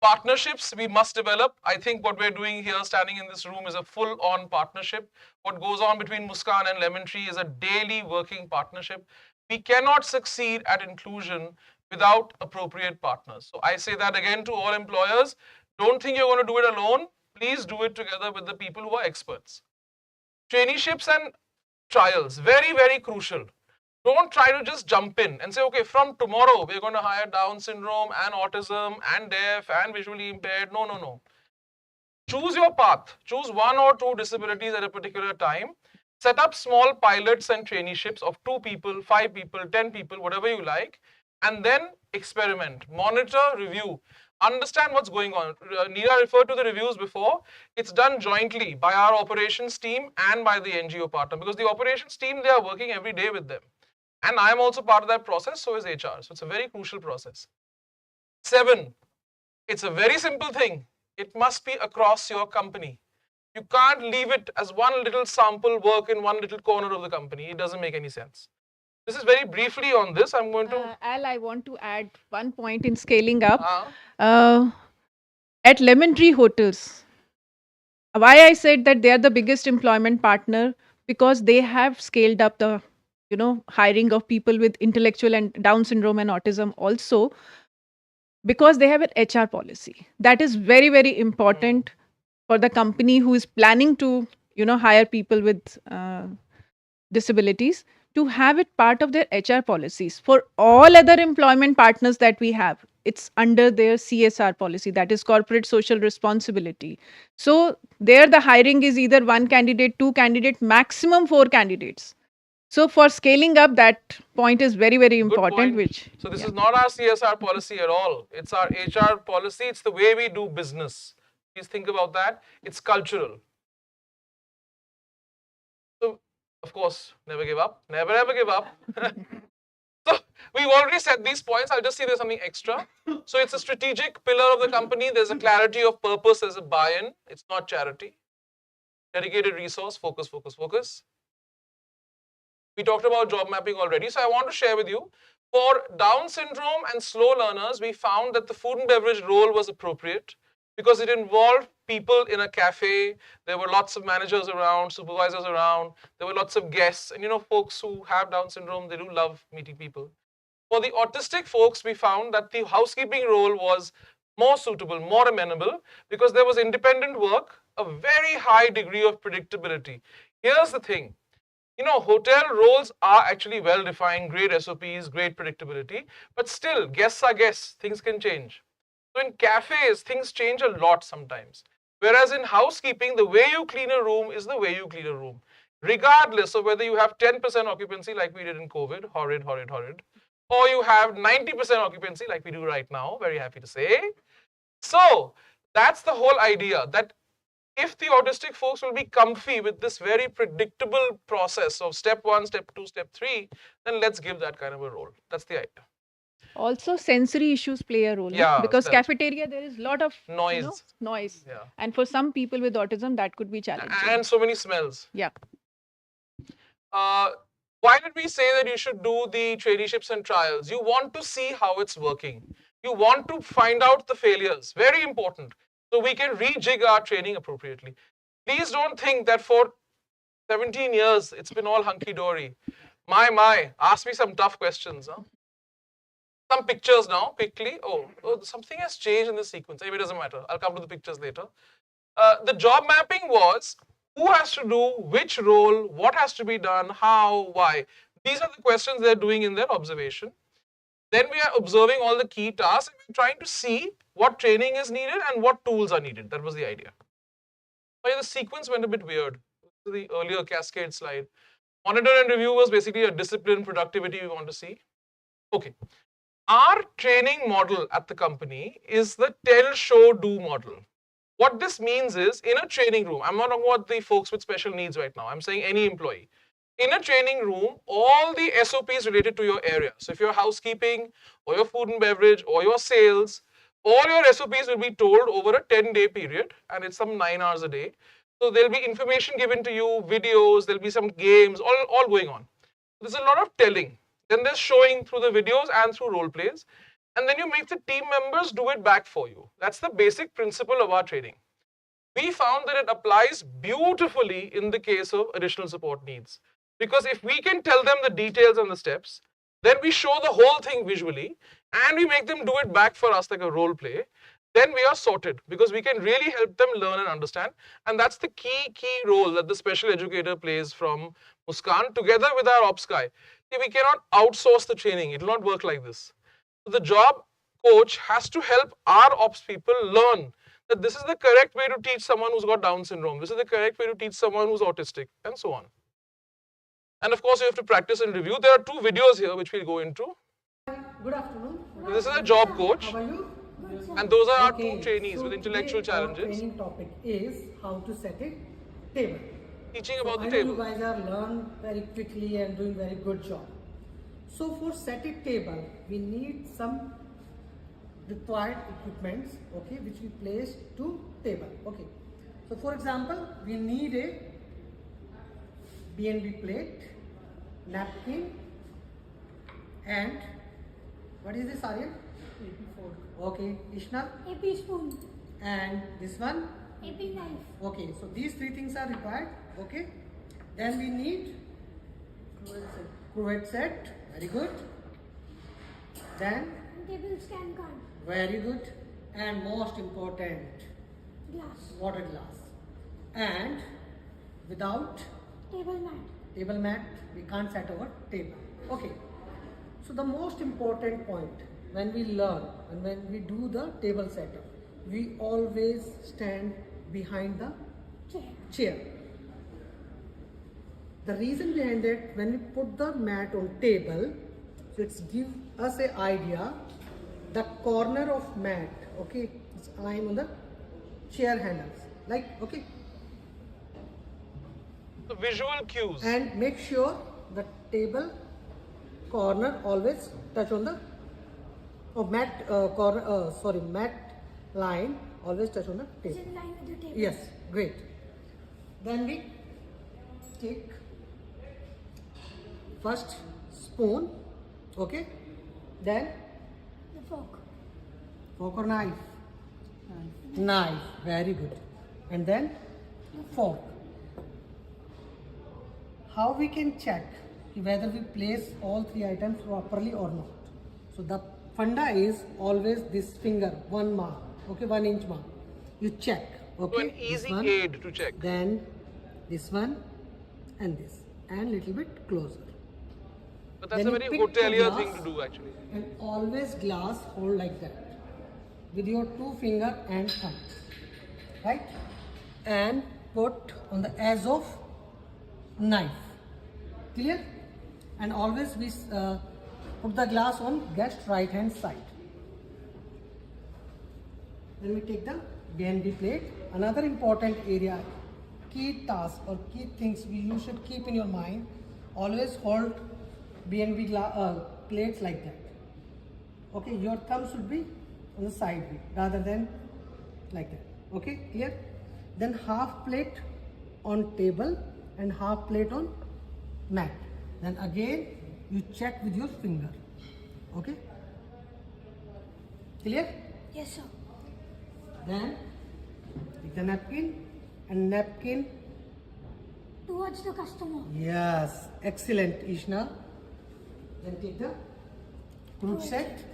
[SPEAKER 6] Partnerships we must develop. I think what we're doing here, standing in this room, is a full-on partnership. What goes on between Muskaan and Lemontree is a daily working partnership. We cannot succeed at inclusion without appropriate partners. So I say that again to all employers. Don't think you're going to do it alone. please do it together with the people who are experts. Traineeships and trials, very, very crucial. Don't try to just jump in and say, okay, from tomorrow, we're going to hire Down syndrome and autism and deaf and visually impaired. No, no, no. Choose your path. Choose 1 or 2 disabilities at a particular time. Set up small pilots and traineeships of 2 people, 5 people, 10 people, whatever you like, and then experiment, monitor, review. Understand what's going on. Neera referred to the reviews before. It's done jointly by our operations team and by the NGO partner, because the operations team, they are working every day with them. And I'm also part of that process, so is HR. So it's a very crucial process. 7, it's a very simple thing. It must be across your company. You can't leave it as one little sample work in one little corner of the company. It doesn't make any sense. This is very briefly on this. I'm going to...
[SPEAKER 7] Al, I want to add one point in scaling up. At Lemontree Hotels, why I said that they are the biggest employment partner, because they have scaled up the hiring of people with intellectual and Down syndrome and autism also, because they have an HR policy. That is very, very important for the company who is planning to hire people with disabilities, to have it part of their HR policies. For all other employment partners that we have, it's under their CSR policy, that is corporate social responsibility. So there the hiring is either 1 candidate, 2 candidates, maximum 4 candidates. So for scaling up, that point is very, very important.
[SPEAKER 6] So this is not our CSR policy at all. It's our HR policy. It's the way we do business. Please think about that. It's cultural. So, of course, never give up. Never ever give up. So we've already said these points. I'll just see there's something extra. So it's a strategic pillar of the company. There's a clarity of purpose. There's a buy-in. It's not charity. Dedicated resource. Focus, focus, focus. We talked about job mapping already. So I want to share with you, for Down syndrome and slow learners, we found that the food and beverage role was appropriate because it involved people in a cafe. There were lots of managers around, supervisors around. There were lots of guests. And folks who have Down syndrome, they do love meeting people. For the autistic folks, we found that the housekeeping role was more suitable, more amenable, because there was independent work, a very high degree of predictability. Here's the thing. Hotel roles are actually well defined, great SOPs, great predictability, but still, guests are guests, things can change. So in cafes, things change a lot sometimes. Whereas in housekeeping, the way you clean a room is the way you clean a room, regardless of whether you have 10% occupancy like we did in COVID, horrid, horrid, horrid, or you have 90% occupancy like we do right now, very happy to say. So that's the whole idea, that if the autistic folks will be comfy with this very predictable process of step 1, step 2, step 3, then let's give that kind of a role. That's the idea.
[SPEAKER 7] Also, sensory issues play a role.
[SPEAKER 6] Yeah,
[SPEAKER 7] because cafeteria, there is a lot of
[SPEAKER 6] noise.
[SPEAKER 7] Yeah. And for some people with autism, that could be challenging.
[SPEAKER 6] And so many smells.
[SPEAKER 7] Yeah.
[SPEAKER 6] Why did we say that you should do the traineeships and trials? You want to see how it's working. You want to find out the failures. Very important. So we can rejig our training appropriately. Please don't think that for 17 years, it's been all hunky-dory. My, ask me some tough questions. Huh? Some pictures now, quickly. Oh, something has changed in the sequence. Anyway, it doesn't matter. I'll come to the pictures later. The job mapping was who has to do which role, what has to be done, how, why. These are the questions they're doing in their observation. Then we are observing all the key tasks and we're trying to see what training is needed and what tools are needed. That was the idea. But the sequence went a bit weird. The earlier cascade slide. Monitor and review was basically a discipline, productivity we want to see. Okay. Our training model at the company is the tell, show, do model. What this means is, in a training room, I'm not talking about the folks with special needs right now, I'm saying any employee. In a training room, all the SOPs related to your area. So if you're housekeeping, or your food and beverage, or your sales, all your SOPs will be told over a 10-day period, and it's some 9 hours a day. So there'll be information given to you, videos, there'll be some games, all going on. There's a lot of telling. Then there's showing through the videos and through role plays. And then you make the team members do it back for you. That's the basic principle of our training. We found that it applies beautifully in the case of additional support needs. Because if we can tell them the details and the steps, then we show the whole thing visually and we make them do it back for us like a role play. then we are sorted, because we can really help them learn and understand. And that's the key role that the special educator plays from Muskaan together with our ops guy. See, we cannot outsource the training. It will not work like this. So the job coach has to help our ops people learn that this is the correct way to teach someone who's got Down syndrome. This is the correct way to teach someone who's autistic, and so on. And of course, you have to practice and review. There are 2 videos here which we'll go into.
[SPEAKER 11] Good afternoon.
[SPEAKER 6] This is a job coach.
[SPEAKER 11] How are you?
[SPEAKER 6] And those are our
[SPEAKER 11] Okay,
[SPEAKER 6] 2 trainees
[SPEAKER 11] so
[SPEAKER 6] with intellectual
[SPEAKER 11] today our
[SPEAKER 6] challenges.
[SPEAKER 11] Training topic is how to set a table.
[SPEAKER 6] Teaching
[SPEAKER 11] So
[SPEAKER 6] about the
[SPEAKER 11] I know
[SPEAKER 6] table.
[SPEAKER 11] you guys are learn very quickly and doing very good job. So for set a table, we need some required equipments, okay, which we place to table. Okay. So for example, we need a BNB plate, napkin, and what is this, Aryan? Okay, Ishna,
[SPEAKER 9] AP spoon,
[SPEAKER 11] and this one.
[SPEAKER 9] AP knife,
[SPEAKER 11] Okay, so these 3 things are required. Okay, then we need cruet set. Very good. Then
[SPEAKER 9] table scan card,
[SPEAKER 11] very good, and most important,
[SPEAKER 9] glass,
[SPEAKER 11] water glass. And without table mat, we can't set our table. Okay. So the most important point when we learn and when we do the table setup, we always stand behind the chair. The reason behind it, when we put the mat on table, so it's give us an idea, the corner of mat, okay, it's lying on the chair handles, like, okay.
[SPEAKER 6] The visual cues.
[SPEAKER 11] And make sure the table corner always touch on the mat line always touch on the table.
[SPEAKER 9] is in line with the table.
[SPEAKER 11] Yes, great. Then we take first spoon, okay, then
[SPEAKER 9] The fork,
[SPEAKER 11] or knife. Knife, very good. And then fork. How we can check whether we place all 3 items properly or not? So the funda is always this finger, 1 mark, okay, 1 inch mark. You check, okay.
[SPEAKER 6] So an
[SPEAKER 11] this
[SPEAKER 6] easy
[SPEAKER 11] one,
[SPEAKER 6] aid to check.
[SPEAKER 11] Then this one and this, and little bit closer.
[SPEAKER 6] But that's
[SPEAKER 11] Then
[SPEAKER 6] a
[SPEAKER 11] you
[SPEAKER 6] very
[SPEAKER 11] pick the
[SPEAKER 6] hotelier
[SPEAKER 11] glass
[SPEAKER 6] thing to do actually.
[SPEAKER 11] And always glass hold like that with your 2 finger and thumb, right? And put on the edge of knife. Clear? And always we put the glass on guest right hand side. Then we take the BNB plate. Another important area, key task or key things you should keep in your mind. Always hold BNB plates like that. Okay, your thumb should be on the side way rather than like that. Okay, clear? Then half plate on table and half plate on mat. Then again you check with your finger. Okay, clear?
[SPEAKER 9] Yes, sir.
[SPEAKER 11] Then take the napkin and napkin.
[SPEAKER 9] Towards the customer.
[SPEAKER 11] Yes, excellent, Ishna. Then take the fruit set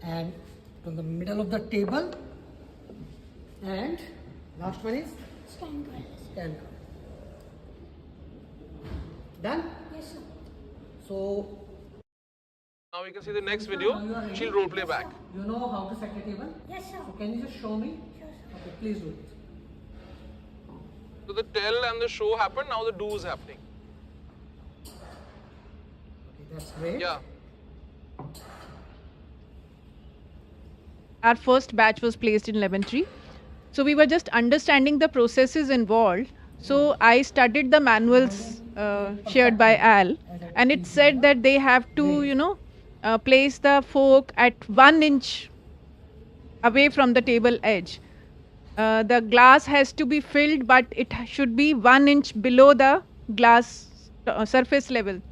[SPEAKER 11] and from the middle of the table. And last one is
[SPEAKER 9] Scan card.
[SPEAKER 11] scan card. Done?
[SPEAKER 9] Yes, sir.
[SPEAKER 11] So
[SPEAKER 6] Now we can see the next video. She'll role play back.
[SPEAKER 11] you know how to set a table?
[SPEAKER 9] Yes, sir.
[SPEAKER 11] So can you just show me?
[SPEAKER 9] Sure, sir.
[SPEAKER 11] Okay, please do it.
[SPEAKER 6] So the tell and the show happened. Now the do is happening.
[SPEAKER 11] Okay, that's great.
[SPEAKER 6] Yeah.
[SPEAKER 7] Our first batch was placed in Lemontree. So we were just understanding the processes involved. So I studied the manuals shared by Al, and it said that they have to, place the fork at 1 inch away from the table edge. The glass has to be filled, but it should be 1 inch below the glass surface level.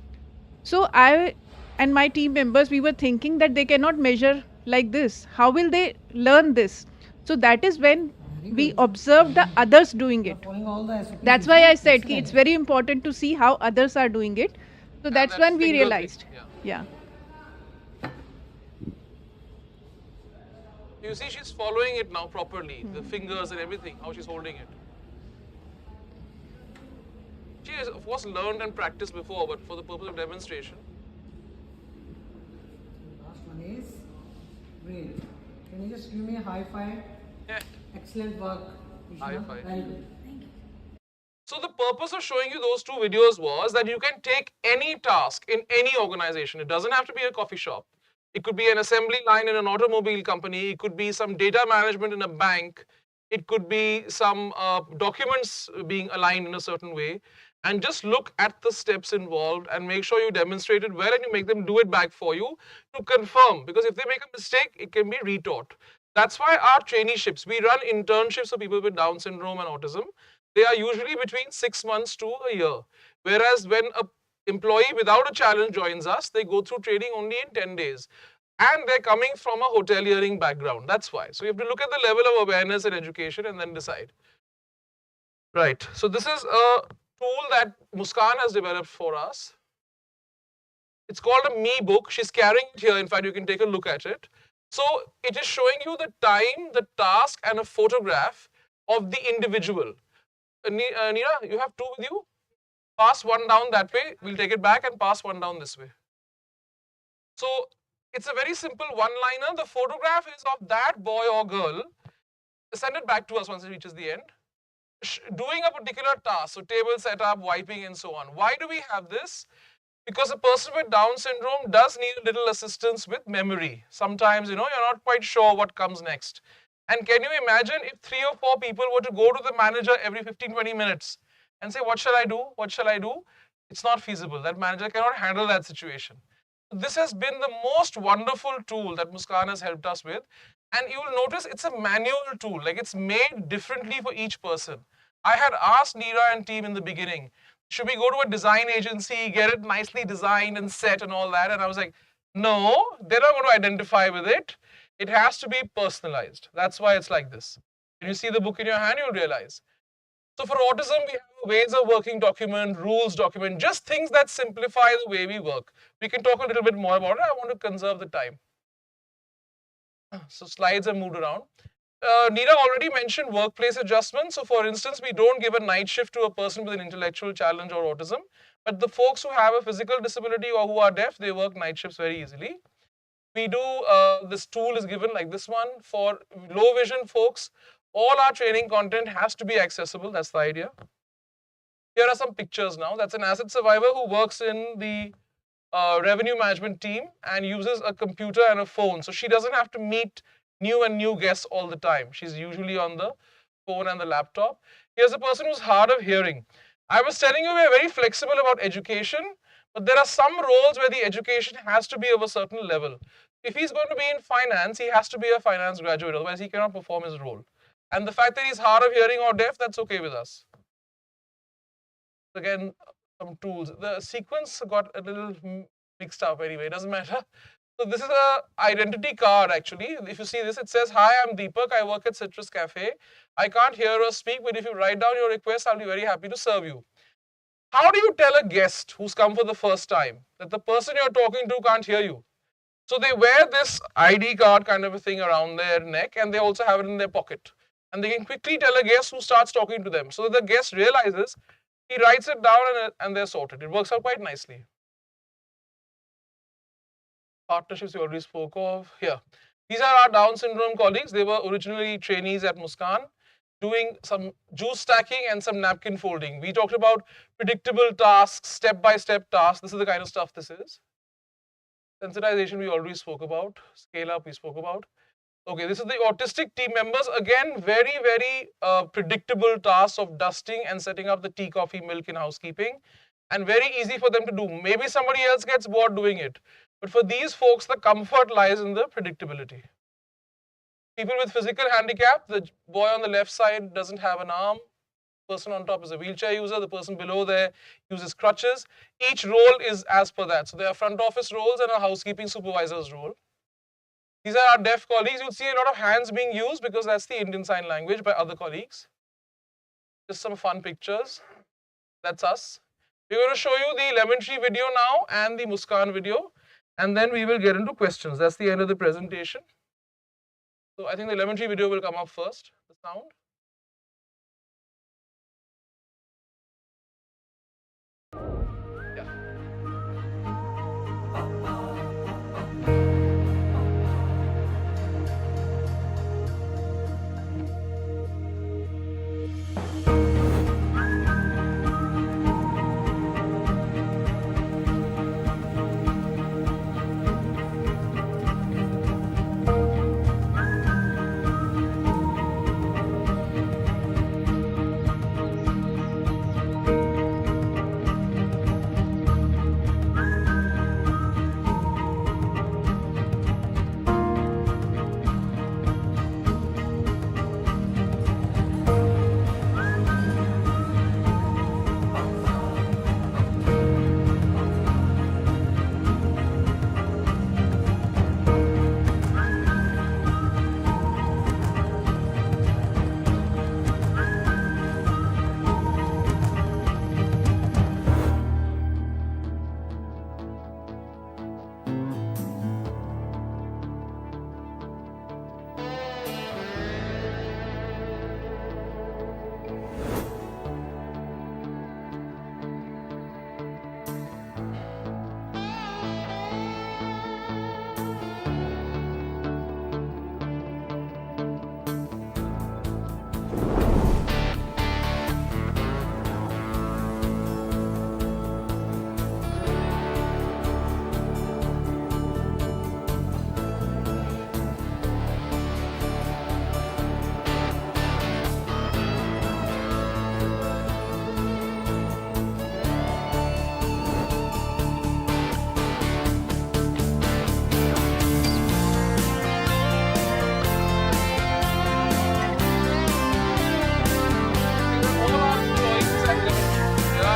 [SPEAKER 7] So I and my team members, we were thinking that they cannot measure like this. How will they learn this? So that is when we observed the others doing it.
[SPEAKER 11] Following all the SOPs.
[SPEAKER 7] That's why I said ki it's very important to see how others are doing it. So that's
[SPEAKER 6] that
[SPEAKER 7] when we
[SPEAKER 6] finger thing,
[SPEAKER 7] realized.
[SPEAKER 6] yeah.
[SPEAKER 7] Yeah.
[SPEAKER 6] You see, she's following it now properly, the fingers and everything, how she's holding it. She has, of course, learned and practiced before, but for the purpose of demonstration.
[SPEAKER 11] Last one is great. Can you just give me a high five?
[SPEAKER 6] Yeah.
[SPEAKER 11] Excellent work,
[SPEAKER 6] High
[SPEAKER 11] Ishna.
[SPEAKER 6] five.
[SPEAKER 11] Very good.
[SPEAKER 6] So the purpose of showing you those two videos was that you can take any task in any organization. It doesn't have to be a coffee shop. It could be an assembly line in an automobile company. It could be some data management in a bank. It could be some documents being aligned in a certain way. And just look at the steps involved and make sure you demonstrate it well and you make them do it back for you to confirm. Because if they make a mistake, it can be retaught. That's why our traineeships, we run internships for people with Down syndrome and autism. They are usually between 6 months to a year. Whereas when an employee without a challenge joins us, they go through training only in 10 days. And they're coming from a hoteliering background. That's why. So you have to look at the level of awareness and education and then decide. Right. So this is a tool that Muskaan has developed for us. It's called a Me book. She's carrying it here. In fact, you can take a look at it. So it is showing you the time, the task, and a photograph of the individual. Neera, you have two with you? Pass one down that way. We'll take it back and pass one down this way. So it's a very simple one-liner. The photograph is of that boy or girl. Send it back to us once it reaches the end. Doing a particular task, so table setup, wiping, and so on. Why do we have this? Because a person with Down syndrome does need a little assistance with memory. Sometimes, you're not quite sure what comes next. And can you imagine if 3 or 4 people were to go to the manager every 15-20 minutes and say, what shall I do? What shall I do? It's not feasible. That manager cannot handle that situation. This has been the most wonderful tool that Muskaan has helped us with. And you will notice it's a manual tool, like it's made differently for each person. I had asked Neera and team in the beginning, should we go to a design agency, get it nicely designed and set and all that? And I was like, no, they're not going to identify with it. It has to be personalized. That's why it's like this. When you see the book in your hand, you'll realize. So for autism, we have a ways of working document, rules document, just things that simplify the way we work. We can talk a little bit more about it. I want to conserve the time. So slides have moved around. Neera already mentioned workplace adjustment. So for instance, we don't give a night shift to a person with an intellectual challenge or autism. But the folks who have a physical disability or who are deaf, they work night shifts very easily. We do, this tool is given like this one. For low vision folks, all our training content has to be accessible. That's the idea. Here are some pictures now. That's an asset survivor who works in the revenue management team and uses a computer and a phone. So she doesn't have to meet new guests all the time. She's usually on the phone and the laptop. Here's a person who's hard of hearing. I was telling you we're very flexible about education, but there are some roles where the education has to be of a certain level. If he's going to be in finance, he has to be a finance graduate, otherwise he cannot perform his role. And the fact that he's hard of hearing or deaf, that's okay with us. Again, some tools. The sequence got a little mixed up anyway, it doesn't matter. So this is a identity card actually. If you see this, it says, hi, I'm Deepak, I work at Citrus Cafe. I can't hear or speak, but if you write down your request, I'll be very happy to serve you. How do you tell a guest who's come for the first time that the person you're talking to can't hear you? So they wear this ID card kind of a thing around their neck and they also have it in their pocket. And they can quickly tell a guest who starts talking to them. So that the guest realizes, he writes it down and they're sorted. It works out quite nicely. Partnerships we already spoke of here. These are our Down syndrome colleagues. They were originally trainees at Muskaan, doing some juice stacking and some napkin folding. We talked about predictable tasks, step-by-step tasks. This is the kind of stuff this is. Sensitization we already spoke about. Scale up we spoke about. Okay, this is the autistic team members. Again, very, very predictable tasks of dusting and setting up the tea, coffee, milk in housekeeping. And very easy for them to do. Maybe somebody else gets bored doing it. But for these folks, the comfort lies in the predictability. People with physical handicap, the boy on the left side doesn't have an arm. The person on top is a wheelchair user. The person below there uses crutches. Each role is as per that. So there are front office roles and a housekeeping supervisor's role. These are our deaf colleagues. You'll see a lot of hands being used because that's the Indian Sign Language by other colleagues. Just some fun pictures. That's us. We're going to show you the Lemontree video now and the Muskaan video. And then we will get into questions. That's the end of the presentation. So I think the Lemontree video will come up first, the sound. Yeah.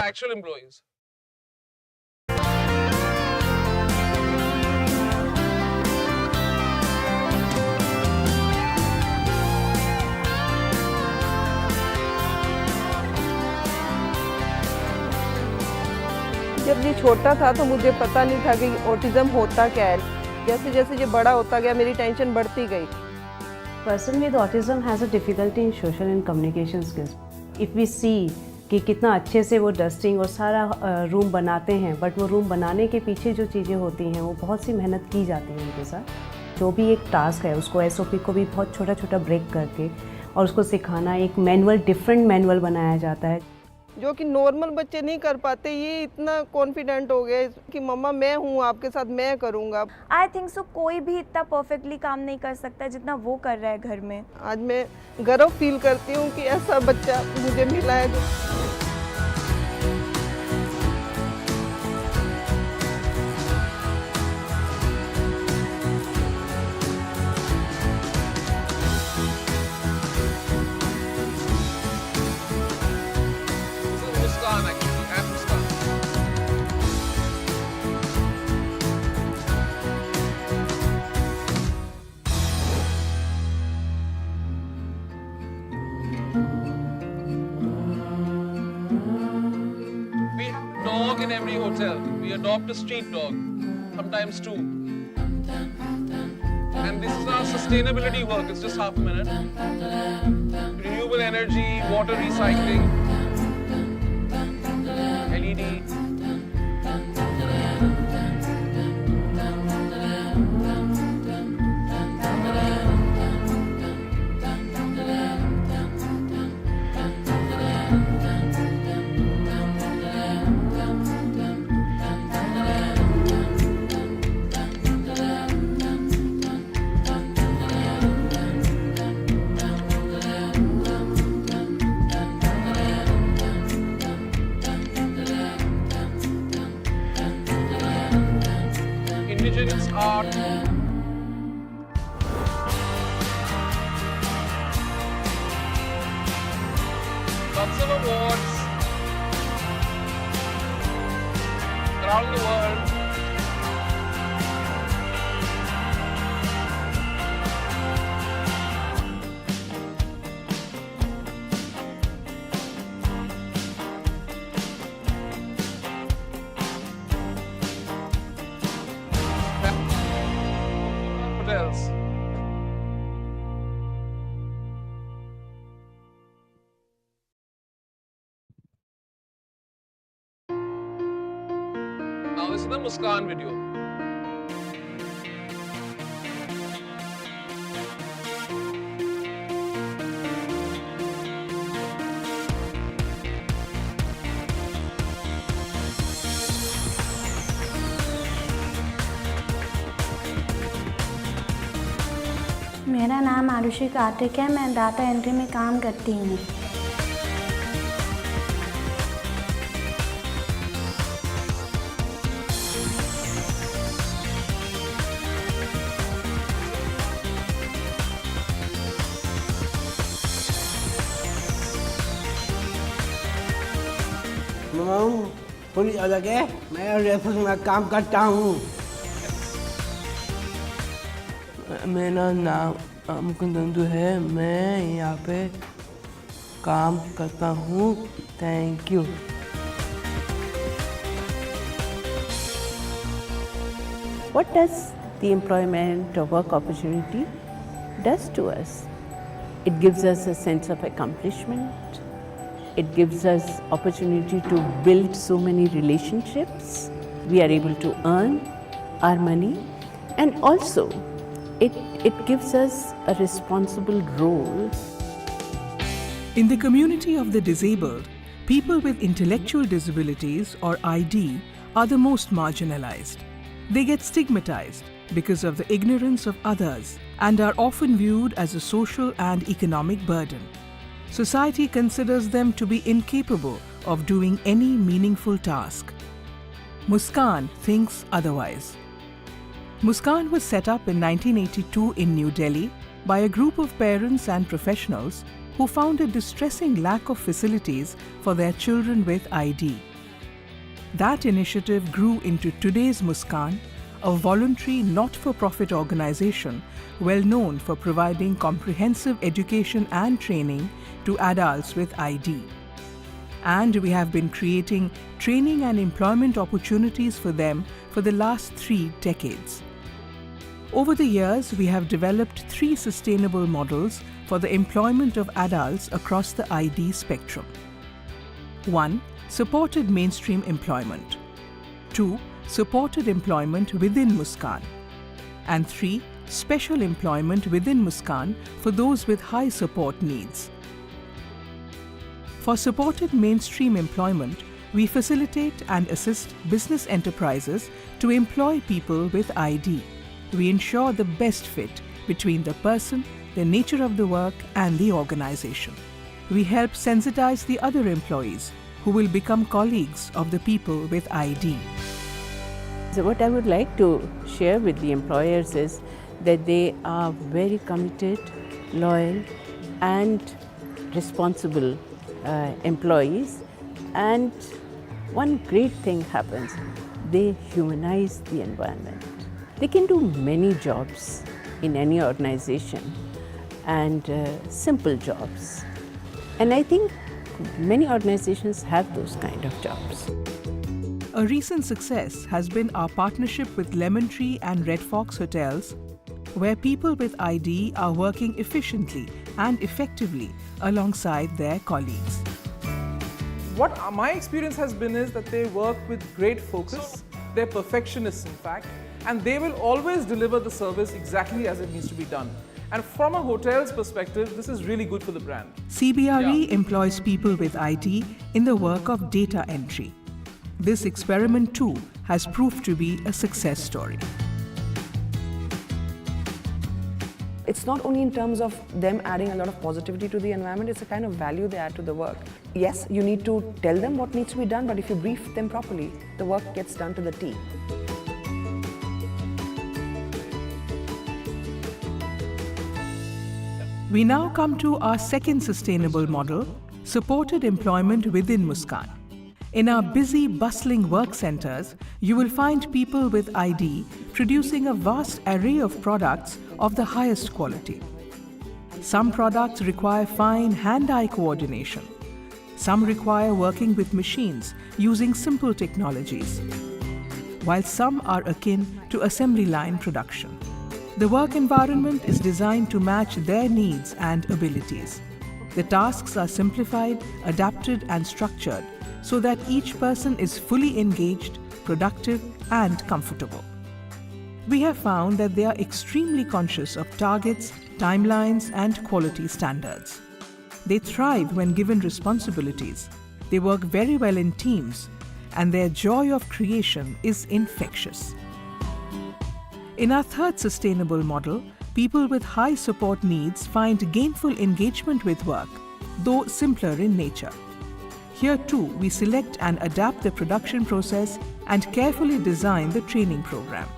[SPEAKER 6] Actual employees.
[SPEAKER 1] जब ये छोटा था तो मुझे पता नहीं था कि ऑटिज्म होता क्या है. जैसे जैसे ये बड़ा होता गया मेरी टेंशन बढ़ती गई.
[SPEAKER 12] Person with autism has a difficulty in social and communication skills. If we see कि कितना अच्छे से वो डस्टिंग और सारा रूम बनाते हैं, बट वो रूम बनाने के पीछे जो चीज़ें होती हैं वो बहुत सी मेहनत की जाती है उनके साथ. जो भी एक टास्क है उसको SOP को भी बहुत छोटा छोटा ब्रेक करके और उसको सिखाना, एक मैनुअल, डिफरेंट मैनुअल बनाया जाता है
[SPEAKER 1] जो कि नॉर्मल बच्चे नहीं कर पाते. ये इतना कॉन्फिडेंट हो गए कि मम्मा मैं हूँ आपके साथ, मैं करूँगा.
[SPEAKER 13] आई थिंक सो कोई भी इतना परफेक्टली काम नहीं कर सकता जितना वो कर रहा है घर में.
[SPEAKER 1] आज मैं गर्व फील करती हूँ कि ऐसा बच्चा मुझे मिला है.
[SPEAKER 6] Muskaan actually, and Muskaan. We have a dog in every hotel. We adopt a street dog, sometimes two. And this is our sustainability work. It's just half a minute. Renewable energy, water recycling, LED. Indigenous art. Lots of awards around the world. Hotels. this is the Muskaan video.
[SPEAKER 14] मेरा नाम आरुषि कार्तिक है। मैं data entry में काम करती हूँ।
[SPEAKER 15] थोड़ी अलग है। मैं रेफर में काम करता हूँ। मेरा नाम मुकुंद है। मैं यहाँ पे काम करता हूँ। Thank you.
[SPEAKER 12] What does the employment or work opportunity does to us? It gives us a sense of accomplishment. It gives us opportunity to build so many relationships. We are able to earn our money, and also it gives us a responsible role.
[SPEAKER 16] In the community of the disabled, people with intellectual disabilities or ID are the most marginalized. They get stigmatized because of the ignorance of others and are often viewed as a social and economic burden. Society considers them to be incapable of doing any meaningful task. Muskaan thinks otherwise. Muskaan was set up in 1982 in New Delhi by a group of parents and professionals who found a distressing lack of facilities for their children with ID. That initiative grew into today's Muskaan, a voluntary not-for-profit organization well known for providing comprehensive education and training to adults with ID. And we have been creating training and employment opportunities for them for the last 3 decades. Over the years, we have developed 3 sustainable models for the employment of adults across the ID spectrum. 1. Supported mainstream employment. 2. Supported employment within Muskaan. And 3. Special employment within Muskaan for those with high support needs. For supported mainstream employment, we facilitate and assist business enterprises to employ people with ID. We ensure the best fit between the person, the nature of the work, and the organization. We help sensitize the other employees who will become colleagues of the people with ID.
[SPEAKER 12] So what I would like to share with the employers is that they are very committed, loyal, and responsible employees. And one great thing happens: they humanize the environment. They can do many jobs in any organization, and simple jobs. And I think many organizations have those kind of jobs.
[SPEAKER 16] A recent success has been our partnership with Lemontree and Red Fox Hotels, where people with ID are working efficiently and effectively alongside their colleagues.
[SPEAKER 6] What my experience has been is that they work with great focus. They're perfectionists, in fact, and they will always deliver the service exactly as it needs to be done. And from a hotel's perspective, this is really good for the brand.
[SPEAKER 16] CBRE employs people with ID in the work of data entry. This experiment too has proved to be a success story.
[SPEAKER 17] It's not only in terms of them adding a lot of positivity to the environment, it's a kind of value they add to the work. Yes, you need to tell them what needs to be done, but if you brief them properly, the work gets done to the T.
[SPEAKER 16] We now come to our second sustainable model, supported employment within Muskaan. In our busy, bustling work centers, you will find people with ID producing a vast array of products of the highest quality. Some products require fine hand-eye coordination. Some require working with machines using simple technologies, while some are akin to assembly line production. The work environment is designed to match their needs and abilities. The tasks are simplified, adapted, and structured so that each person is fully engaged, productive and comfortable. We have found that they are extremely conscious of targets, timelines, and quality standards. They thrive when given responsibilities. They work very well in teams, and their joy of creation is infectious. In our third sustainable model, people with high support needs find gainful engagement with work, though simpler in nature. Here too, we select and adapt the production process and carefully design the training program.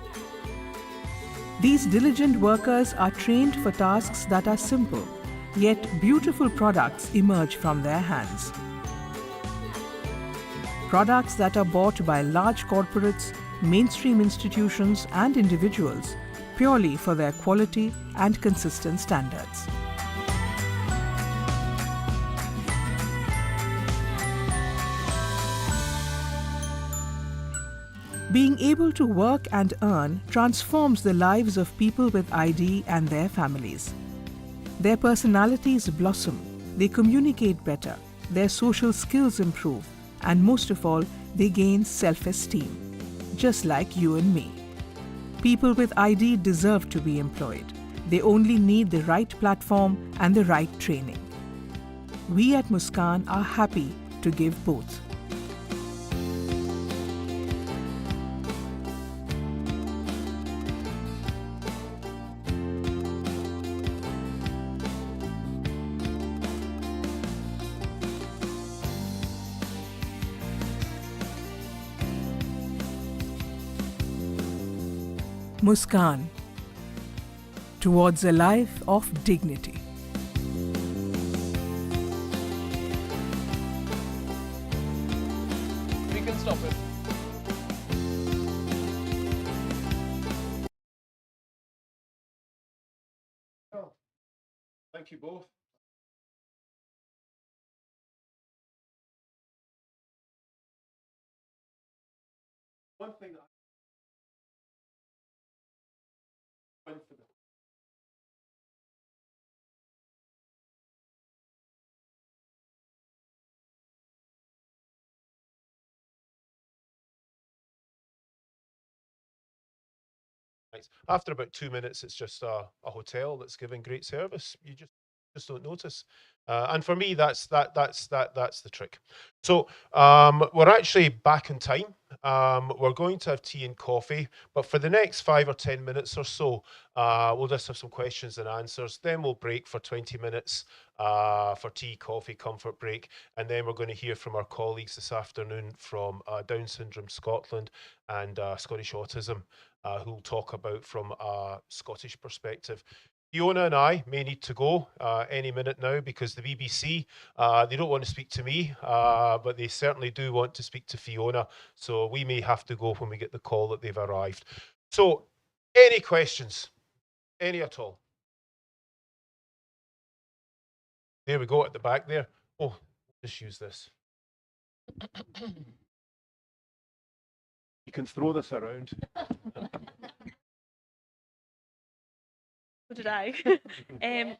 [SPEAKER 16] These diligent workers are trained for tasks that are simple, yet beautiful products emerge from their hands. Products that are bought by large corporates, mainstream institutions and individuals purely for their quality and consistent standards. Being able to work and earn transforms the lives of people with ID and their families. Their personalities blossom, they communicate better, their social skills improve, and most of all, they gain self-esteem, just like you and me. People with ID deserve to be employed. They only need the right platform and the right training. We at Muskaan are happy to give both. Muskaan, towards a life of dignity.
[SPEAKER 6] We can stop it.
[SPEAKER 5] Thank you both. One thing that after about 2 minutes, it's just a hotel that's giving great service. You just don't notice. And for me, that's the trick. So we're actually back in time. We're going to have tea and coffee, but for the next 5 or 10 minutes or so, we'll just have some questions and answers. Then we'll break for 20 minutes for tea, coffee, comfort break, and then we're going to hear from our colleagues this afternoon from Down Syndrome Scotland and Scottish Autism, who will talk about from a Scottish perspective. Fiona and I may need to go any minute now because the BBC, they don't want to speak to me, but they certainly do want to speak to Fiona. So we may have to go when we get the call that they've arrived. So any questions? Any at all? There we go at the back there. Oh, just use this. You can throw this around.
[SPEAKER 18] So did I.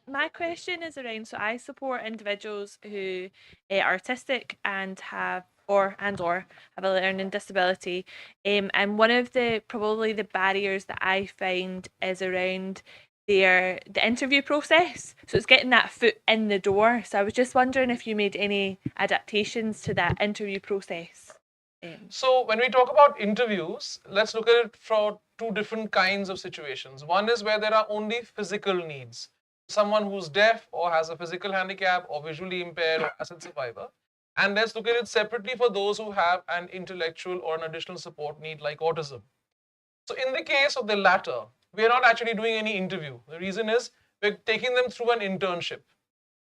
[SPEAKER 18] My question is around, so I support individuals who are autistic and have or have a learning disability. And one of the probably the barriers that I find is around the interview process. So it's getting that foot in the door. So I was just wondering if you made any adaptations to that interview process.
[SPEAKER 6] So when we talk about interviews, let's look at it from two different kinds of situations. One is where there are only physical needs. Someone who's deaf or has a physical handicap or visually impaired or asset survivor. And let's look at it separately for those who have an intellectual or an additional support need like autism. So in the case of the latter, we are not actually doing any interview. The reason is we're taking them through an internship.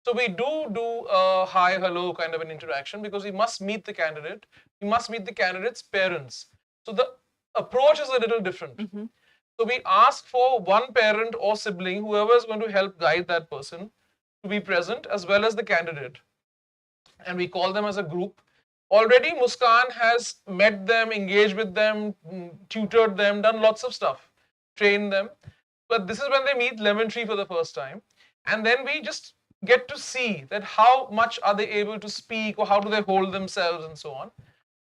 [SPEAKER 6] So we do a hi, hello kind of an interaction because we must meet the candidate. We must meet the candidate's parents. So the approach is a little different. So we ask for one parent or sibling, whoever is going to help guide that person, to be present as well as the candidate. And we call them as a group. Already Muskaan has met them, engaged with them, tutored them, done lots of stuff, trained them. But this is when they meet Lemontree for the first time. And then we just get to see that how much are they able to speak or how do they hold themselves and so on.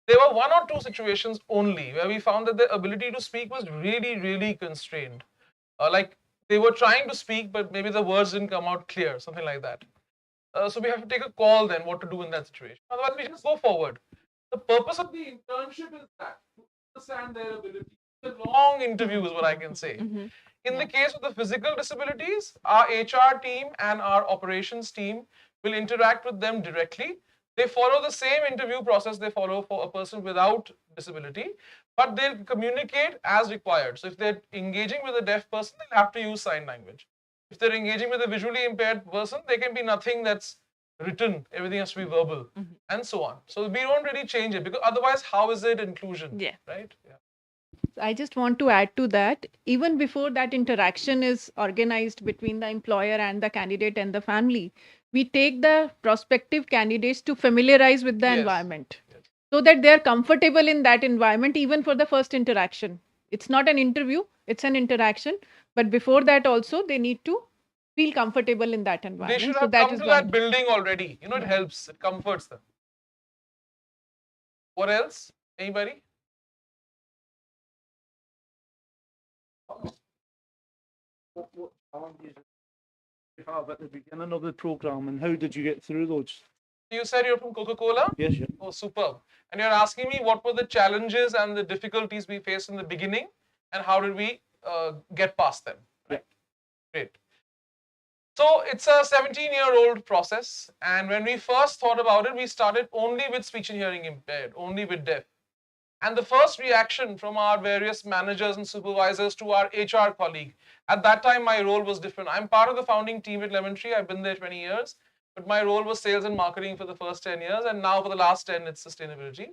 [SPEAKER 6] There were 1 or 2 situations only where we found that their ability to speak was really, really constrained. Like they were trying to speak, but maybe the words didn't come out clear, something like that. So we have to take a call then what to do in that situation. Otherwise, we just go forward. The purpose of the internship is that to understand their ability. It's a long interview is what I can say. In the case of the physical disabilities, our HR team and our operations team will interact with them directly. They follow the same interview process they follow for a person without disability, but they'll communicate as required. So if they're engaging with a deaf person, they'll have to use sign language. If they're engaging with a visually impaired person, there can be nothing that's written. Everything has to be verbal, and so on. So we don't really change it, because otherwise, how is it inclusion?
[SPEAKER 7] Yeah.
[SPEAKER 6] Right? Yeah.
[SPEAKER 7] I just want to add to that, even before that interaction is organized between the employer and the candidate and the family, we take the prospective candidates to familiarize with the
[SPEAKER 6] Yes.
[SPEAKER 7] environment so that they are comfortable in that environment even for the first interaction. It's not an interview, it's an interaction, but before that also they need to feel comfortable in that environment.
[SPEAKER 6] They should
[SPEAKER 7] So
[SPEAKER 6] have
[SPEAKER 7] that
[SPEAKER 6] come
[SPEAKER 7] is
[SPEAKER 6] to
[SPEAKER 7] one.
[SPEAKER 6] that building already. You know, it helps. It comforts them. What else? Anybody?
[SPEAKER 19] What challenges did you have at the beginning of the program, and how did you get through those?
[SPEAKER 6] You said you're from Coca-Cola?
[SPEAKER 19] Yes, yeah.
[SPEAKER 6] Oh, superb. And you're asking me what were the challenges and the difficulties we faced in the beginning, and how did we get past them? Right. Great. So it's a 17-year-old process, and when we first thought about it, we started only with speech and hearing impaired, only with deaf. And the first reaction from our various managers and supervisors to our HR colleague, at that time my role was different. I'm part of the founding team at Lemontree. I've been there 20 years, but my role was sales and marketing for the first 10 years, and now for the last 10 it's sustainability.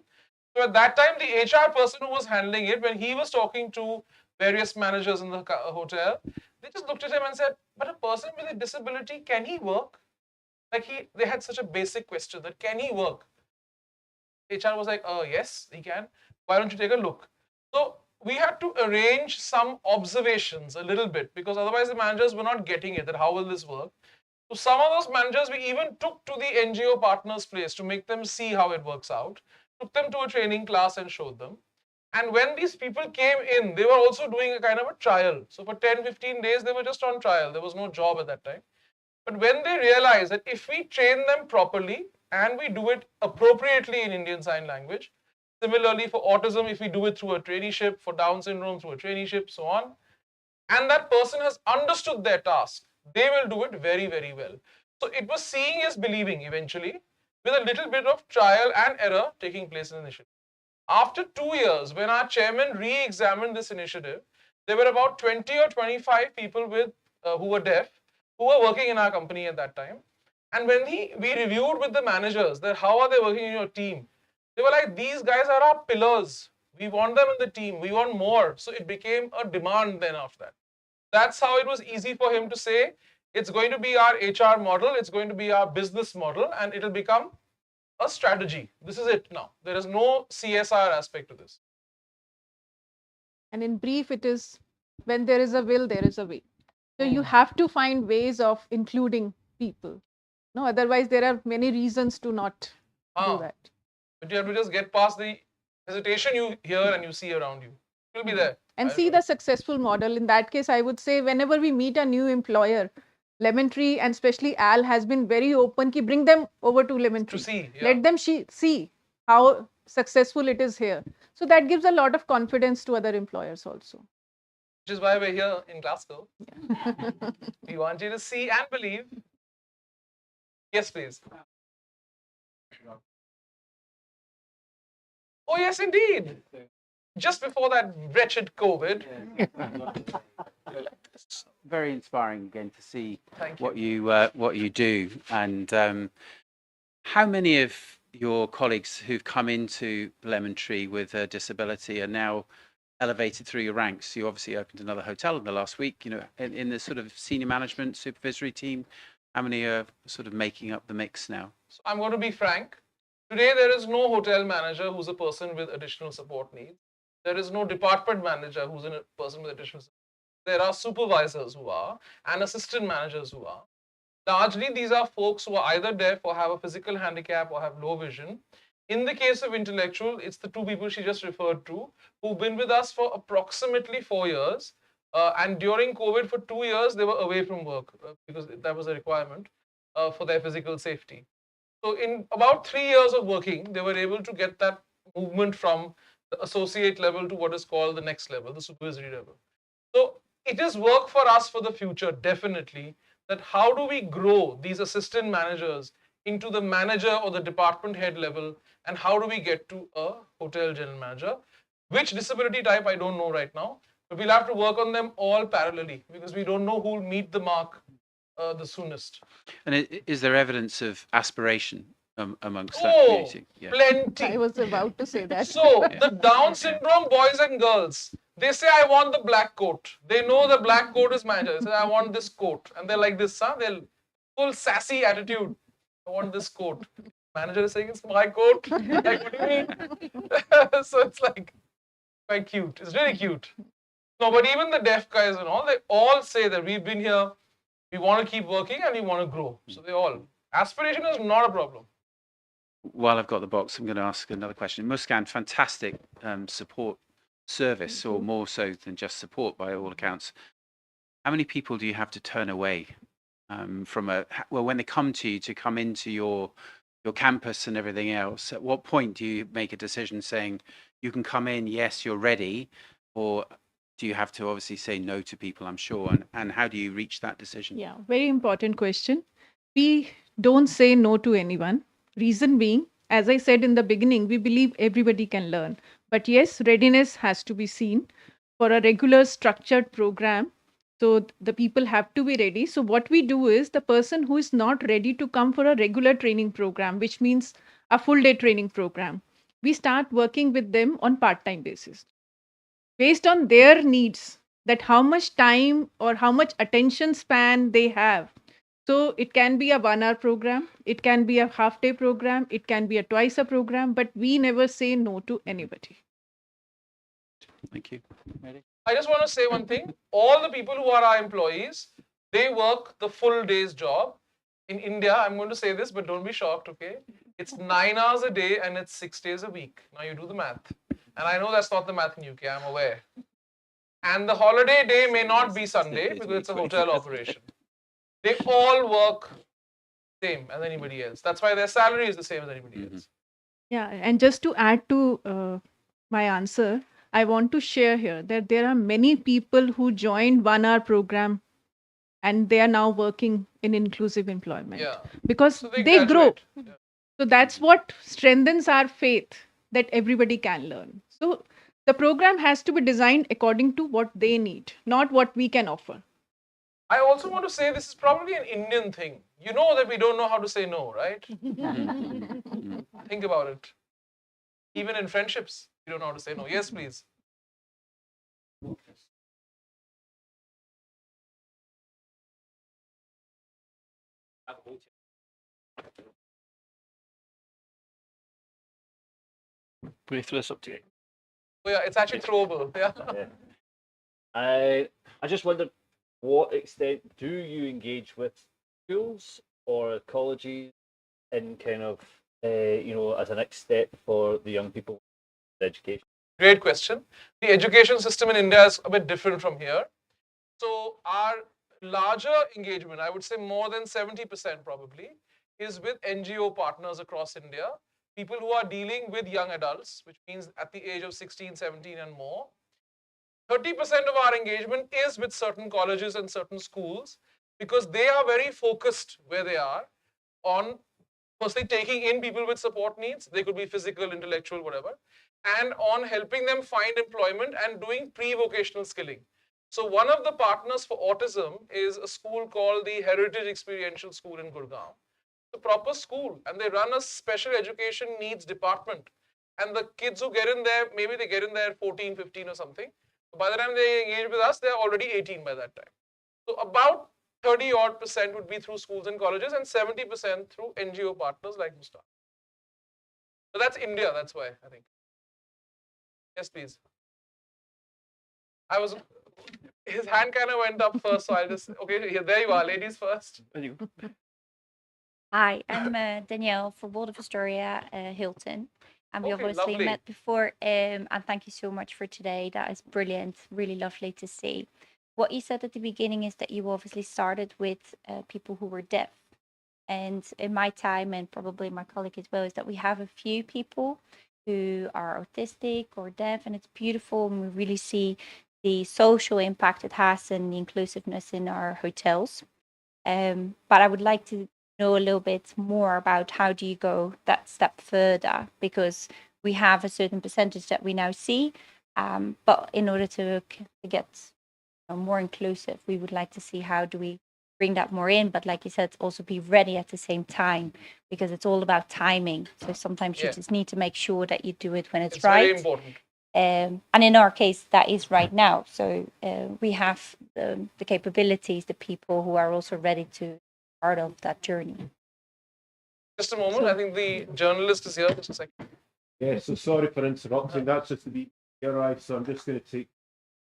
[SPEAKER 6] So at that time, the HR person who was handling it, when he was talking to various managers in the hotel, they just looked at him and said, but a person with a disability, can he work? Like they had such a basic question that, can he work? HR was like, yes, he can. Why don't you take a look? So we had to arrange some observations a little bit, because otherwise the managers were not getting it, that how will this work? So some of those managers we even took to the NGO partners' place to make them see how it works out, took them to a training class and showed them. And when these people came in, they were also doing a kind of a trial. So for 10, 15 days, they were just on trial. There was no job at that time. But when they realized that if we train them properly and we do it appropriately in Indian Sign Language, similarly for autism, if we do it through a traineeship, for Down syndrome through a traineeship, so on, and that person has understood their task, they will do it very, very well. So it was seeing is believing eventually, with a little bit of trial and error taking place in the initiative. After 2 years, when our chairman re-examined this initiative, there were about 20 or 25 people with who were deaf, who were working in our company at that time. And when we reviewed with the managers that how are they working in your team, they were like, these guys are our pillars. We want them in the team. We want more. So it became a demand then after that. That's how it was easy for him to say, it's going to be our HR model, it's going to be our business model, and it'll become a strategy. This is it now. There is no CSR aspect to this.
[SPEAKER 7] And in brief, it is when there is a will, there is a way. So you have to find ways of including people. No, otherwise there are many reasons to not do that.
[SPEAKER 6] But you have to just get past the hesitation you hear and you see around you. It will be there.
[SPEAKER 7] And see the successful model. In that case, I would say whenever we meet a new employer, Lemontree and especially Al has been very open ki bring them over to Lemontree.
[SPEAKER 6] To see, yeah.
[SPEAKER 7] Let them see how successful it is here. So that gives a lot of confidence to other employers also.
[SPEAKER 6] Which is why we're here in Glasgow. Yeah. We want you to see and believe. Yes, please. Oh, yes, indeed. Just before that wretched COVID.
[SPEAKER 20] It's very inspiring again to see
[SPEAKER 6] Thank
[SPEAKER 20] what you do, and how many of your colleagues who've come into Lemontree with a disability are now elevated through your ranks? You obviously opened another hotel in the last week. You know, in the sort of senior management supervisory team, how many are sort of making up the mix now?
[SPEAKER 6] So I'm going to be frank. Today, there is no hotel manager who's a person with additional support needs. There is no department manager who's a person with additional support. There are supervisors who are and assistant managers who are. Largely, these are folks who are either deaf or have a physical handicap or have low vision. In the case of intellectual, it's the two people she just referred to who've been with us for approximately 4 years. And during COVID, for 2 years, they were away from work because that was a requirement for their physical safety. So in about 3 years of working, they were able to get that movement from the associate level to what is called the next level, the supervisory level. So it is work for us for the future, definitely, that how do we grow these assistant managers into the manager or the department head level, and how do we get to a hotel general manager? Which disability type, I don't know right now, but we'll have to work on them all parallelly because we don't know who will meet the mark the soonest.
[SPEAKER 20] And is there evidence of aspiration amongst that
[SPEAKER 6] Oh,
[SPEAKER 20] community? Yeah.
[SPEAKER 6] plenty.
[SPEAKER 7] I was about to say that.
[SPEAKER 6] So the Down syndrome boys and girls, they say, I want the black coat. They know the black coat is manager. They say, I want this coat. And they're like this, huh? They're full sassy attitude. I want this coat. Manager is saying, it's my coat. Like, what do you mean? So it's like quite cute. It's really cute. No, but even the deaf guys and all, they all say that we've been here, we want to keep working and we want to grow. So they all, aspiration is not a problem.
[SPEAKER 20] While I've got the box, I'm going to ask another question. Muskaan, fantastic support service, or more so than just support by all accounts. How many people do you have to turn away when they come to you to come into your campus and everything else? At what point do you make a decision saying you can come in, yes, you're ready, or do you have to obviously say no to people, I'm sure, and how do you reach that decision?
[SPEAKER 7] Yeah, very important question. We don't say no to anyone. Reason being, as I said in the beginning, we believe everybody can learn. But yes, readiness has to be seen for a regular structured program. So the people have to be ready. So what we do is the person who is not ready to come for a regular training program, which means a full day training program, we start working with them on part-time basis. Based on their needs, that how much time or how much attention span they have. So it can be a 1 hour program, it can be a half day program, it can be a twice a program, but we never say no to anybody.
[SPEAKER 20] Thank you.
[SPEAKER 6] I just want to say one thing. All the people who are our employees, they work the full day's job. In India, I'm going to say this, but don't be shocked, okay? It's 9 hours a day and it's 6 days a week. Now you do the math. And I know that's not the math in UK, I'm aware. And the holiday day may not be Sunday because it's a hotel operation. They all work same as anybody else. That's why their salary is the same as anybody else.
[SPEAKER 7] Yeah, and just to add to my answer, I want to share here that there are many people who joined 1 hour program and they are now working in inclusive employment because
[SPEAKER 6] So
[SPEAKER 7] they grow.
[SPEAKER 6] graduate. Yeah.
[SPEAKER 7] So that's what strengthens our faith that everybody can learn. So the program has to be designed according to what they need, not what we can offer.
[SPEAKER 6] I also want to say this is probably an Indian thing. You know that we don't know how to say no, right? Think about it. Even in friendships, we don't know how to say no. Yes, please.
[SPEAKER 21] Can we throw this up to you?
[SPEAKER 6] Oh, yeah, it's actually throwable. Yeah.
[SPEAKER 21] I just wondered, what extent do you engage with schools or colleges in kind of as a next step for the young people in education?
[SPEAKER 6] Great question. The education system in India is a bit different from here. So our larger engagement, I would say more than 70% probably, is with NGO partners across India, people who are dealing with young adults, which means at the age of 16, 17 and more. 30% of our engagement is with certain colleges and certain schools because they are very focused where they are on firstly taking in people with support needs. They could be physical, intellectual, whatever, and on helping them find employment and doing pre-vocational skilling. So one of the partners for autism is a school called the Heritage Experiential School in Gurgaon. It's a proper school and they run a special education needs department. And the kids who get in there, maybe they get in there 14, 15 or something. By the time they engage with us, they're already 18 by that time. So about 30% would be through schools and colleges and 70% through NGO partners like Muskaan. So that's India, that's why I think. Yes, please. His hand kind of went up first, so I'll just, okay, there you are, ladies first.
[SPEAKER 3] Hi, I'm Danielle from World of Astoria, Hilton. And we
[SPEAKER 6] Okay,
[SPEAKER 3] obviously
[SPEAKER 6] lovely.
[SPEAKER 3] met before, and thank you so much for today. That is brilliant, really lovely to see. What you said at the beginning is that you obviously started with people who were deaf. And in my time, and probably my colleague as well, is that we have a few people who are autistic or deaf, and it's beautiful. And we really see the social impact it has and the inclusiveness in our hotels. But I would like to know a little bit more about how do you go that step further, because we have a certain percentage that we now see, but in order to get more inclusive, we would like to see how do we bring that more in, but like you said, also be ready at the same time, because it's all about timing. So sometimes you
[SPEAKER 6] Yeah.
[SPEAKER 3] just need to make sure that you do it when it's
[SPEAKER 6] It's
[SPEAKER 3] right.
[SPEAKER 6] very important.
[SPEAKER 3] And in our case, that is right now. So we have the capabilities, the people who are also ready to be part of that journey.
[SPEAKER 6] Just a moment. I think the journalist is here. Just a second.
[SPEAKER 5] Yeah, so sorry for interrupting. That's just to be arrived, so I'm just going to take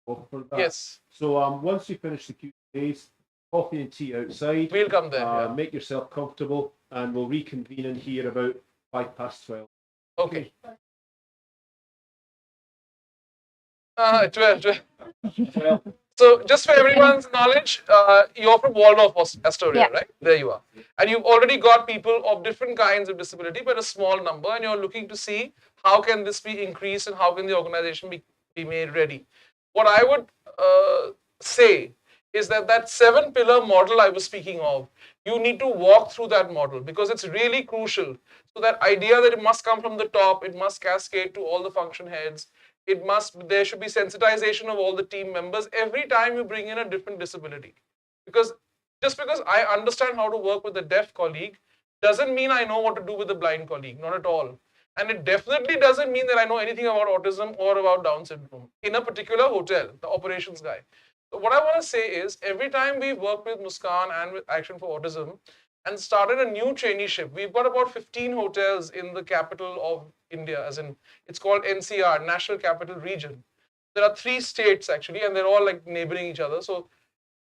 [SPEAKER 5] off for that.
[SPEAKER 6] Yes.
[SPEAKER 5] So once you finish the Q&As, coffee and tea outside.
[SPEAKER 6] We'll come there. Yeah.
[SPEAKER 5] Make yourself comfortable, and we'll reconvene in here about 12:05.
[SPEAKER 6] Okay. 12. So just for everyone's knowledge, you're from Waldorf, Astoria, right? There you are. And you've already got people of different kinds of disability, but a small number, and you're looking to see how can this be increased and how can the organization be made ready. What I would say is that 7-pillar model I was speaking of, you need to walk through that model because it's really crucial. So that idea that it must come from the top, it must cascade to all the function heads, there should be sensitization of all the team members every time you bring in a different disability. Because just because I understand how to work with a deaf colleague doesn't mean I know what to do with a blind colleague, not at all. And it definitely doesn't mean that I know anything about autism or about Down syndrome in a particular hotel, the operations guy. So what I want to say is every time we work with Muskaan and with Action for Autism and started a new traineeship, we've got about 15 hotels in the capital of India, as in it's called NCR, National Capital Region. There are 3 states actually, and they're all like neighboring each other. So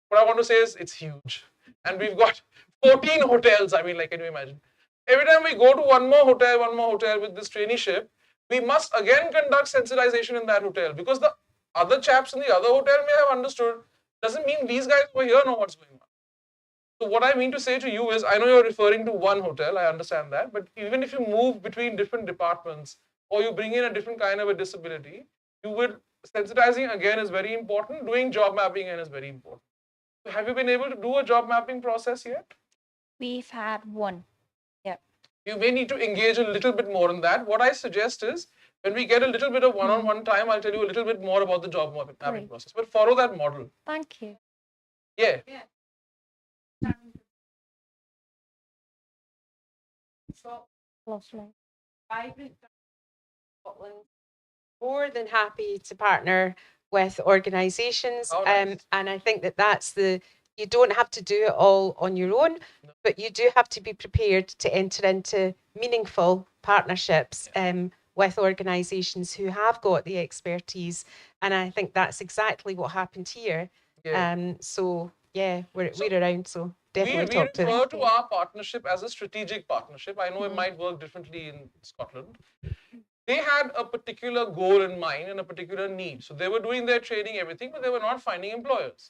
[SPEAKER 6] what I want to say is it's huge. And we've got 14 hotels. I mean, like, can you imagine? Every time we go to one more hotel with this traineeship, we must again conduct sensitization in that hotel because the other chaps in the other hotel may have understood. Doesn't mean these guys over here know what's going on. So what I mean to say to you is, I know you're referring to one hotel, I understand that, but even if you move between different departments or you bring in a different kind of a disability, sensitizing again is very important, doing job mapping again is very important. So have you been able to do a job mapping process yet?
[SPEAKER 3] We've had one. Yeah.
[SPEAKER 6] You may need to engage a little bit more in that. What I suggest is, when we get a little bit of one-on-one time, I'll tell you a little bit more about the job mapping process. But follow that model.
[SPEAKER 3] Thank you.
[SPEAKER 6] Yeah.
[SPEAKER 3] Lovely.
[SPEAKER 22] Scotland, more than happy to partner with organisations, and I think that's you don't have to do it all on your own, but you do have to be prepared to enter into meaningful partnerships with organisations who have got the expertise, and I think that's exactly what happened here. So yeah, we're around, so definitely
[SPEAKER 6] We
[SPEAKER 22] talk to
[SPEAKER 6] refer
[SPEAKER 22] them.
[SPEAKER 6] to our partnership as a strategic partnership. I know it might work differently in Scotland. They had a particular goal in mind and a particular need. So they were doing their training, everything, but they were not finding employers.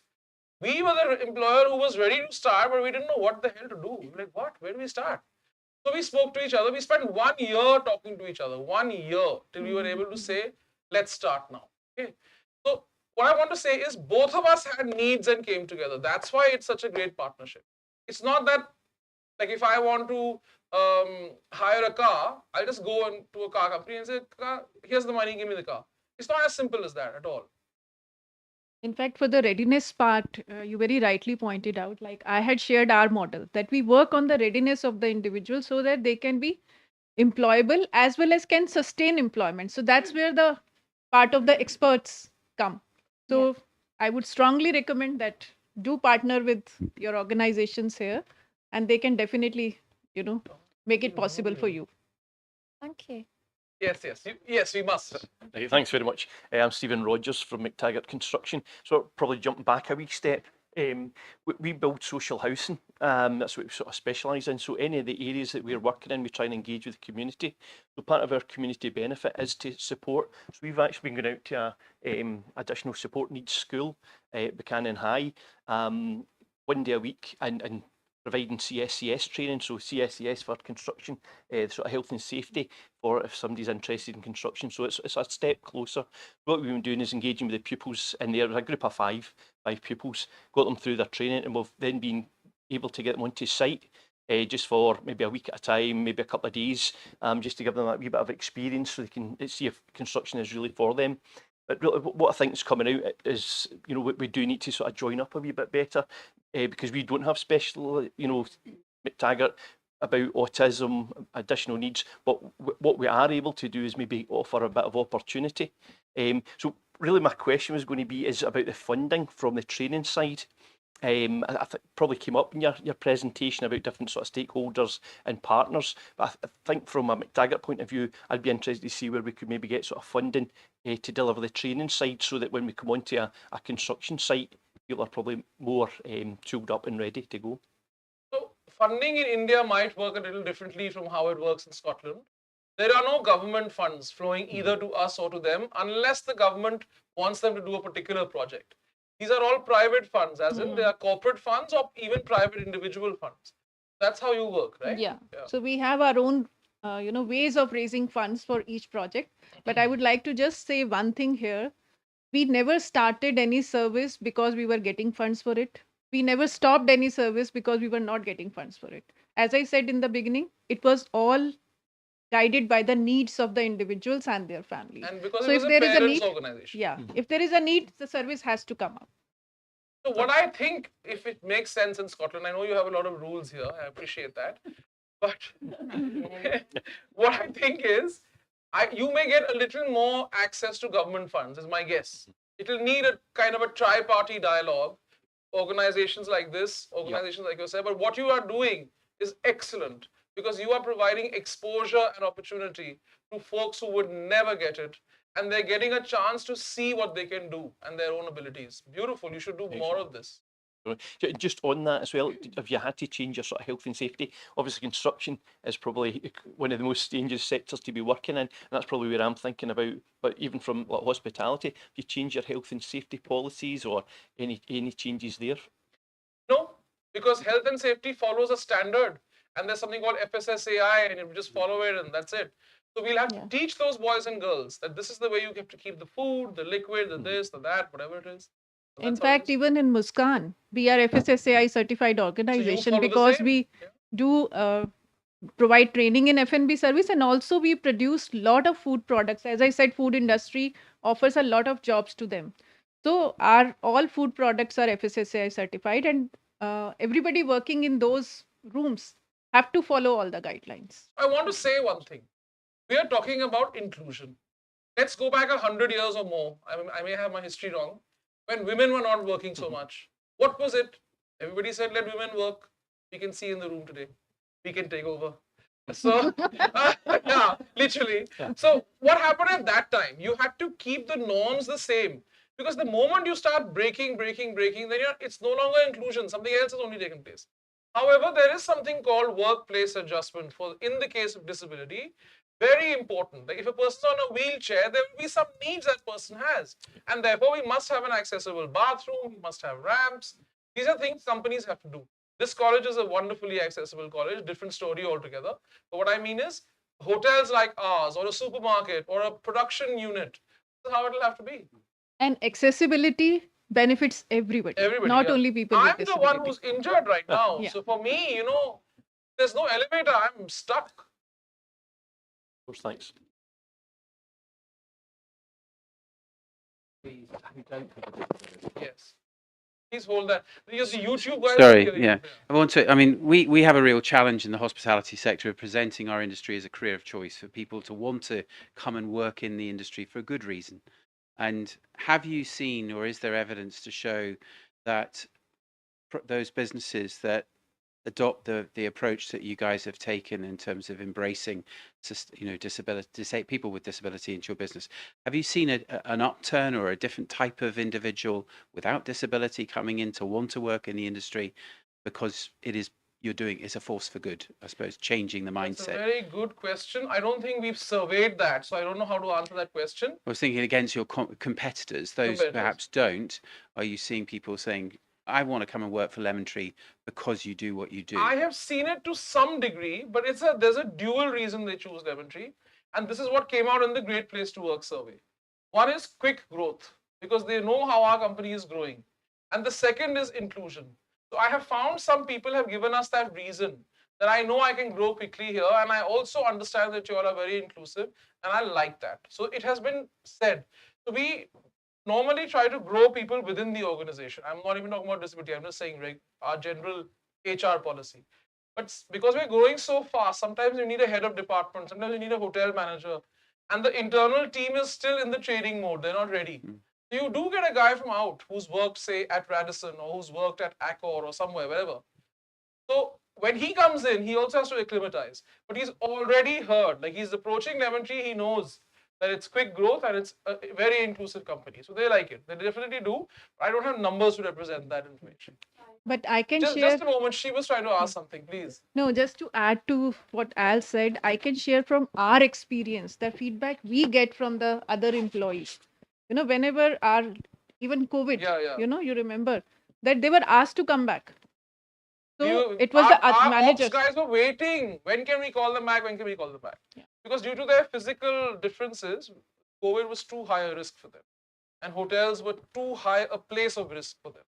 [SPEAKER 6] We were the employer who was ready to start, but we didn't know what the hell to do. We were like, what? Where do we start? So we spoke to each other. We spent 1 year talking to each other, 1 year, till we were able to say, let's start now. Okay. So what I want to say is both of us had needs and came together. That's why it's such a great partnership. It's not that, like, if I want to hire a car, I'll just go to a car company and say, here's the money, give me the car. It's not as simple as that at all.
[SPEAKER 23] In fact, for the readiness part, you very rightly pointed out, like I had shared our model, that we work on the readiness of the individual so that they can be employable as well as can sustain employment. So that's where the part of the experts come. So I would strongly recommend that do partner with your organizations here, and they can definitely, make it possible for you.
[SPEAKER 3] Thank you.
[SPEAKER 6] Yes, we must.
[SPEAKER 24] Thanks very much. I'm Stephen Rogers from McTaggart Construction. So probably jumping back a wee step,
[SPEAKER 2] We build social housing. That's what we sort of specialise in. So any of the areas that we're working in, we try and engage with the community. So part of our community benefit is to support. So we've actually been going out to a additional support needs school, Buchanan High, 1 day a week, and providing CSCS training, so CSCS for construction, sort of health and safety for if somebody's interested in construction. So it's a step closer. What we've been doing is engaging with the pupils in there. There's a group of five pupils, got them through their training, and we've then been able to get them onto site just for maybe a week at a time, maybe a couple of days, just to give them a wee bit of experience so they can see if construction is really for them. But really, what I think is coming out is, you know, we do need to sort of join up a wee bit better because we don't have special, you know, McTaggart about autism, additional needs. But what we are able to do is maybe offer a bit of opportunity. So really my question was going to be is about the funding from the training side. I think probably came up in your presentation about different sort of stakeholders and partners. But I think from a McTaggart point of view, I'd be interested to see where we could maybe get sort of funding to deliver the training side so that when we come onto a construction site, people are probably more tooled up and ready to go.
[SPEAKER 6] So funding in India might work a little differently from how it works in Scotland. There are no government funds flowing either to us or to them unless the government wants them to do a particular project. These are all private funds, as in they are corporate funds or even private individual funds. That's how you work, right?
[SPEAKER 23] Yeah. So we have our own, ways of raising funds for each project. But I would like to just say one thing here. We never started any service because we were getting funds for it. We never stopped any service because we were not getting funds for it. As I said in the beginning, it was all guided by the needs of the individuals and their families.
[SPEAKER 6] And because
[SPEAKER 23] So
[SPEAKER 6] it was
[SPEAKER 23] if
[SPEAKER 6] a
[SPEAKER 23] there is a
[SPEAKER 6] parents'
[SPEAKER 23] need,
[SPEAKER 6] organization.
[SPEAKER 23] yeah, if there is a need, the service has to come up.
[SPEAKER 6] So what I think, if it makes sense in Scotland, I know you have a lot of rules here, I appreciate that. But what I think is, you may get a little more access to government funds, is my guess. It will need a kind of a tri-party dialogue, organizations like this, organizations like yourself, but what you are doing is excellent because you are providing exposure and opportunity to folks who would never get it, and they're getting a chance to see what they can do and their own abilities. Beautiful, you should do more of this.
[SPEAKER 2] Just on that as well, have you had to change your sort of health and safety? Obviously, construction is probably one of the most dangerous sectors to be working in, and that's probably where I'm thinking about. But even from like hospitality, have you changed your health and safety policies or any changes there?
[SPEAKER 6] No, because health and safety follows a standard, and there's something called FSSAI, and you just follow it, and that's it. So we'll have to teach those boys and girls that this is the way you have to keep the food, the liquid, the this, the that, whatever it is. So
[SPEAKER 23] In fact, even in Muskaan, we are FSSAI certified organization
[SPEAKER 6] follow the
[SPEAKER 23] because
[SPEAKER 6] same?
[SPEAKER 23] we do provide training in F&B service, and also we produce lot of food products. As I said, food industry offers a lot of jobs to them. So our all food products are FSSAI certified, and everybody working in those rooms have to follow all the guidelines.
[SPEAKER 6] I want to say one thing. We are talking about inclusion. Let's go back 100 years or more. I may have my history wrong. When women were not working so much, what was it? Everybody said, let women work. We can see in the room today. We can take over. So, yeah, literally. So, what happened at that time? You had to keep the norms the same. Because the moment you start breaking, then it's no longer inclusion. Something else has only taken place. However, there is something called workplace adjustment for in the case of disability. Very important. Like if a person's on a wheelchair, there will be some needs that person has. And therefore, we must have an accessible bathroom, we must have ramps. These are things companies have to do. This college is a wonderfully accessible college, different story altogether. But what I mean is, hotels like ours, or a supermarket, or a production unit, this is how it will have to be.
[SPEAKER 23] And accessibility benefits everybody, not only people with
[SPEAKER 6] I'm the
[SPEAKER 23] disability.
[SPEAKER 6] one who's injured right now.
[SPEAKER 23] Yeah.
[SPEAKER 6] So for me, there's no elevator, I'm stuck.
[SPEAKER 2] Thanks.
[SPEAKER 6] Yes. Please hold that. Because the YouTube guys.
[SPEAKER 20] Sorry, yeah. We have a real challenge in the hospitality sector of presenting our industry as a career of choice for people to want to come and work in the industry for a good reason. And have you seen, or is there evidence to show that those businesses that adopt the approach that you guys have taken in terms of embracing, people with disability into your business. Have you seen an upturn or a different type of individual without disability coming in to want to work in the industry because it's a force for good, I suppose, changing the mindset?
[SPEAKER 6] That's a very good question. I don't think we've surveyed that, so I don't know how to answer that question.
[SPEAKER 20] I was thinking against your competitors, those perhaps don't. Are you seeing people saying, I want to come and work for Lemontree because you do what you do?
[SPEAKER 6] I have seen it to some degree, but there's a dual reason they choose Lemontree. And this is what came out in the Great Place to Work survey. One is quick growth, because they know how our company is growing. And the second is inclusion. So I have found some people have given us that reason, that I know I can grow quickly here, and I also understand that you all are very inclusive, and I like that. So it has been said. So we normally try to grow people within the organization. I'm not even talking about disability. I'm just saying our general HR policy. But because we're growing so fast, sometimes you need a head of department, sometimes you need a hotel manager, and the internal team is still in the training mode. They're not ready. So you do get a guy from out who's worked, say, at Radisson, or who's worked at Accor or somewhere, wherever. So when he comes in, he also has to acclimatize. But he's already heard, like he's approaching Lemontree, he knows that it's quick growth and it's a very inclusive company. So they like it. They definitely do. I don't have numbers to represent that information.
[SPEAKER 23] But I can
[SPEAKER 6] Just
[SPEAKER 23] share.
[SPEAKER 6] a moment. She was trying to ask something, please.
[SPEAKER 23] No, just to add to what Al said, I can share from our experience the feedback we get from the other employees. Whenever even COVID, you remember that they were asked to come back. So it was
[SPEAKER 6] our
[SPEAKER 23] managers.
[SPEAKER 6] ops guys were waiting. When can we call them back? When can we call them back? Because due to their physical differences, COVID was too high a risk for them. And hotels were too high a place of risk for them.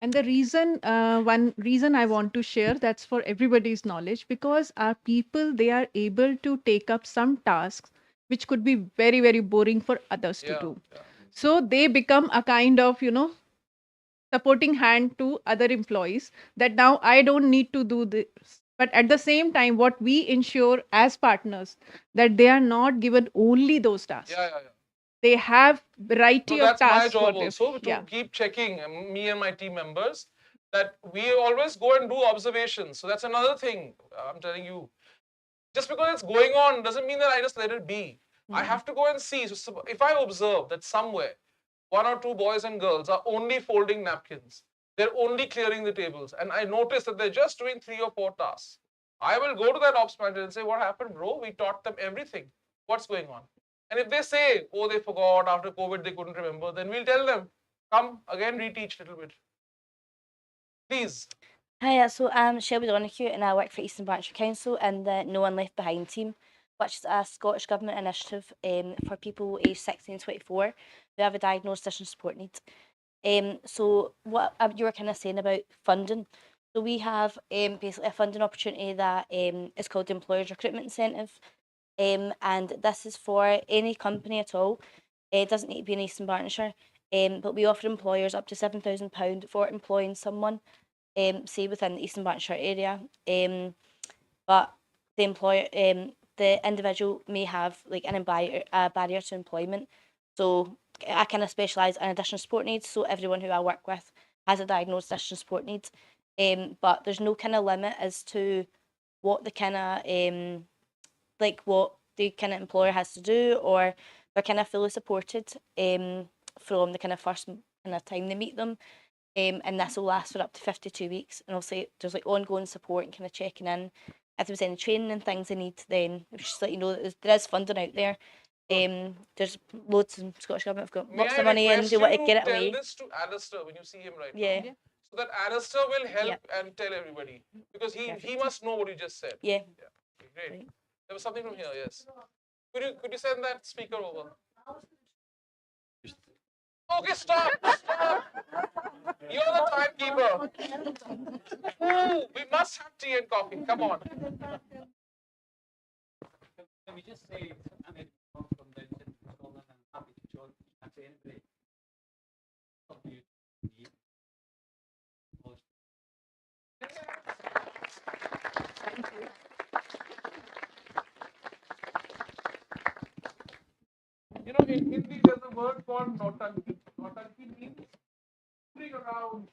[SPEAKER 23] And the reason, one reason I want to share, that's for everybody's knowledge, because our people, they are able to take up some tasks which could be very, very boring for others to do. So they become a kind of, supporting hand to other employees, that now I don't need to do this. But at the same time, what we ensure as partners, that they are not given only those tasks. They have variety of tasks.
[SPEAKER 6] That's my job
[SPEAKER 23] for them.
[SPEAKER 6] also, to keep checking, me and my team members, that we always go and do observations. So that's another thing I'm telling you. Just because it's going on doesn't mean that I just let it be. I have to go and see. So if I observe that somewhere, 1 or 2 boys and girls are only folding napkins, they're only clearing the tables, and I notice that they're just doing 3 or 4 tasks, I will go to that ops manager and say, what happened, bro? We taught them everything. What's going on? And if they say, oh, they forgot, after COVID, they couldn't remember, then we'll tell them, come again, reteach a little bit. Please.
[SPEAKER 4] Hi, so I'm Shelby Donoghue and I work for Eastern Branch Council and the No One Left Behind team, which is a Scottish Government initiative for people aged 16 to 24 who have a diagnosed additional support need. So what you were kind of saying about funding, so we have basically a funding opportunity that is called the Employers Recruitment Incentive, and this is for any company at all. It doesn't need to be in Eastern Bartonshire, but we offer employers up to £7,000 for employing someone, say within the Eastern Bartonshire area, but the employer, the individual may have like a barrier to employment. So I kind of specialise in additional support needs, so everyone who I work with has a diagnosed additional support needs, but there's no kind of limit as to what the kind of what the kind of employer has to do, or they're kind of fully supported from the kind of first kind of time they meet them. And this will last for up to 52 weeks. And also there's like ongoing support and kind of checking in. If there's any training and things they need, then just let you know that there is funding out there. There's loads of Scottish Government have got lots of money and do want to get it away.
[SPEAKER 6] Tell this to Alistair when you see him right now. So that Alistair will help and tell everybody. Because he must know what you just said.
[SPEAKER 4] Yeah.
[SPEAKER 6] Okay, great. Right. There was something from here, yes. Could you send that speaker over? Okay, stop! You're the timekeeper. Ooh, we must have tea and coffee. Come on.
[SPEAKER 8] Can we just say, I'm from down in Scotland and I'm happy to join to anybody.
[SPEAKER 23] Thank you.
[SPEAKER 6] You know, in Hindi there's a word called notanki. Notanki means moving around.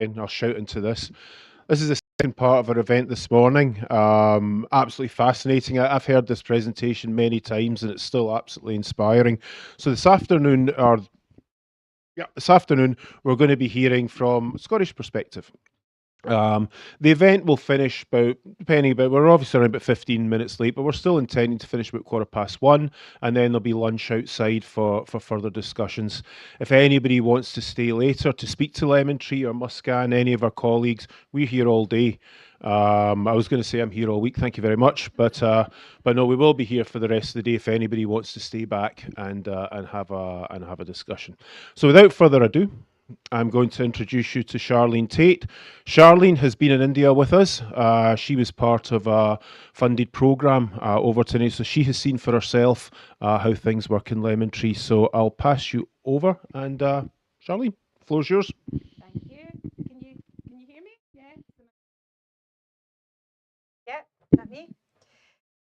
[SPEAKER 5] And I'll shout into this. This is the second part of our event this morning. Absolutely fascinating. I've heard this presentation many times and it's still absolutely inspiring. So this afternoon, we're going to be hearing from a Scottish perspective. The event will finish we're obviously around about 15 minutes late, but we're still intending to finish about 1:15, and then there'll be lunch outside for further discussions. If anybody wants to stay later to speak to Lemontree or Muskaan, any of our colleagues, we're here all day. I was going to say I'm here all week, thank you very much, but no, we will be here for the rest of the day if anybody wants to stay back and have a discussion. So without further ado, I'm going to introduce you to Charlene Tate. Charlene has been in India with us. She was part of a funded programme over to India, so she has seen for herself how things work in Lemontree. So I'll pass you over, and Charlene, the floor's yours.
[SPEAKER 22] Thank you. Can you hear me? Yeah. Yeah, that me?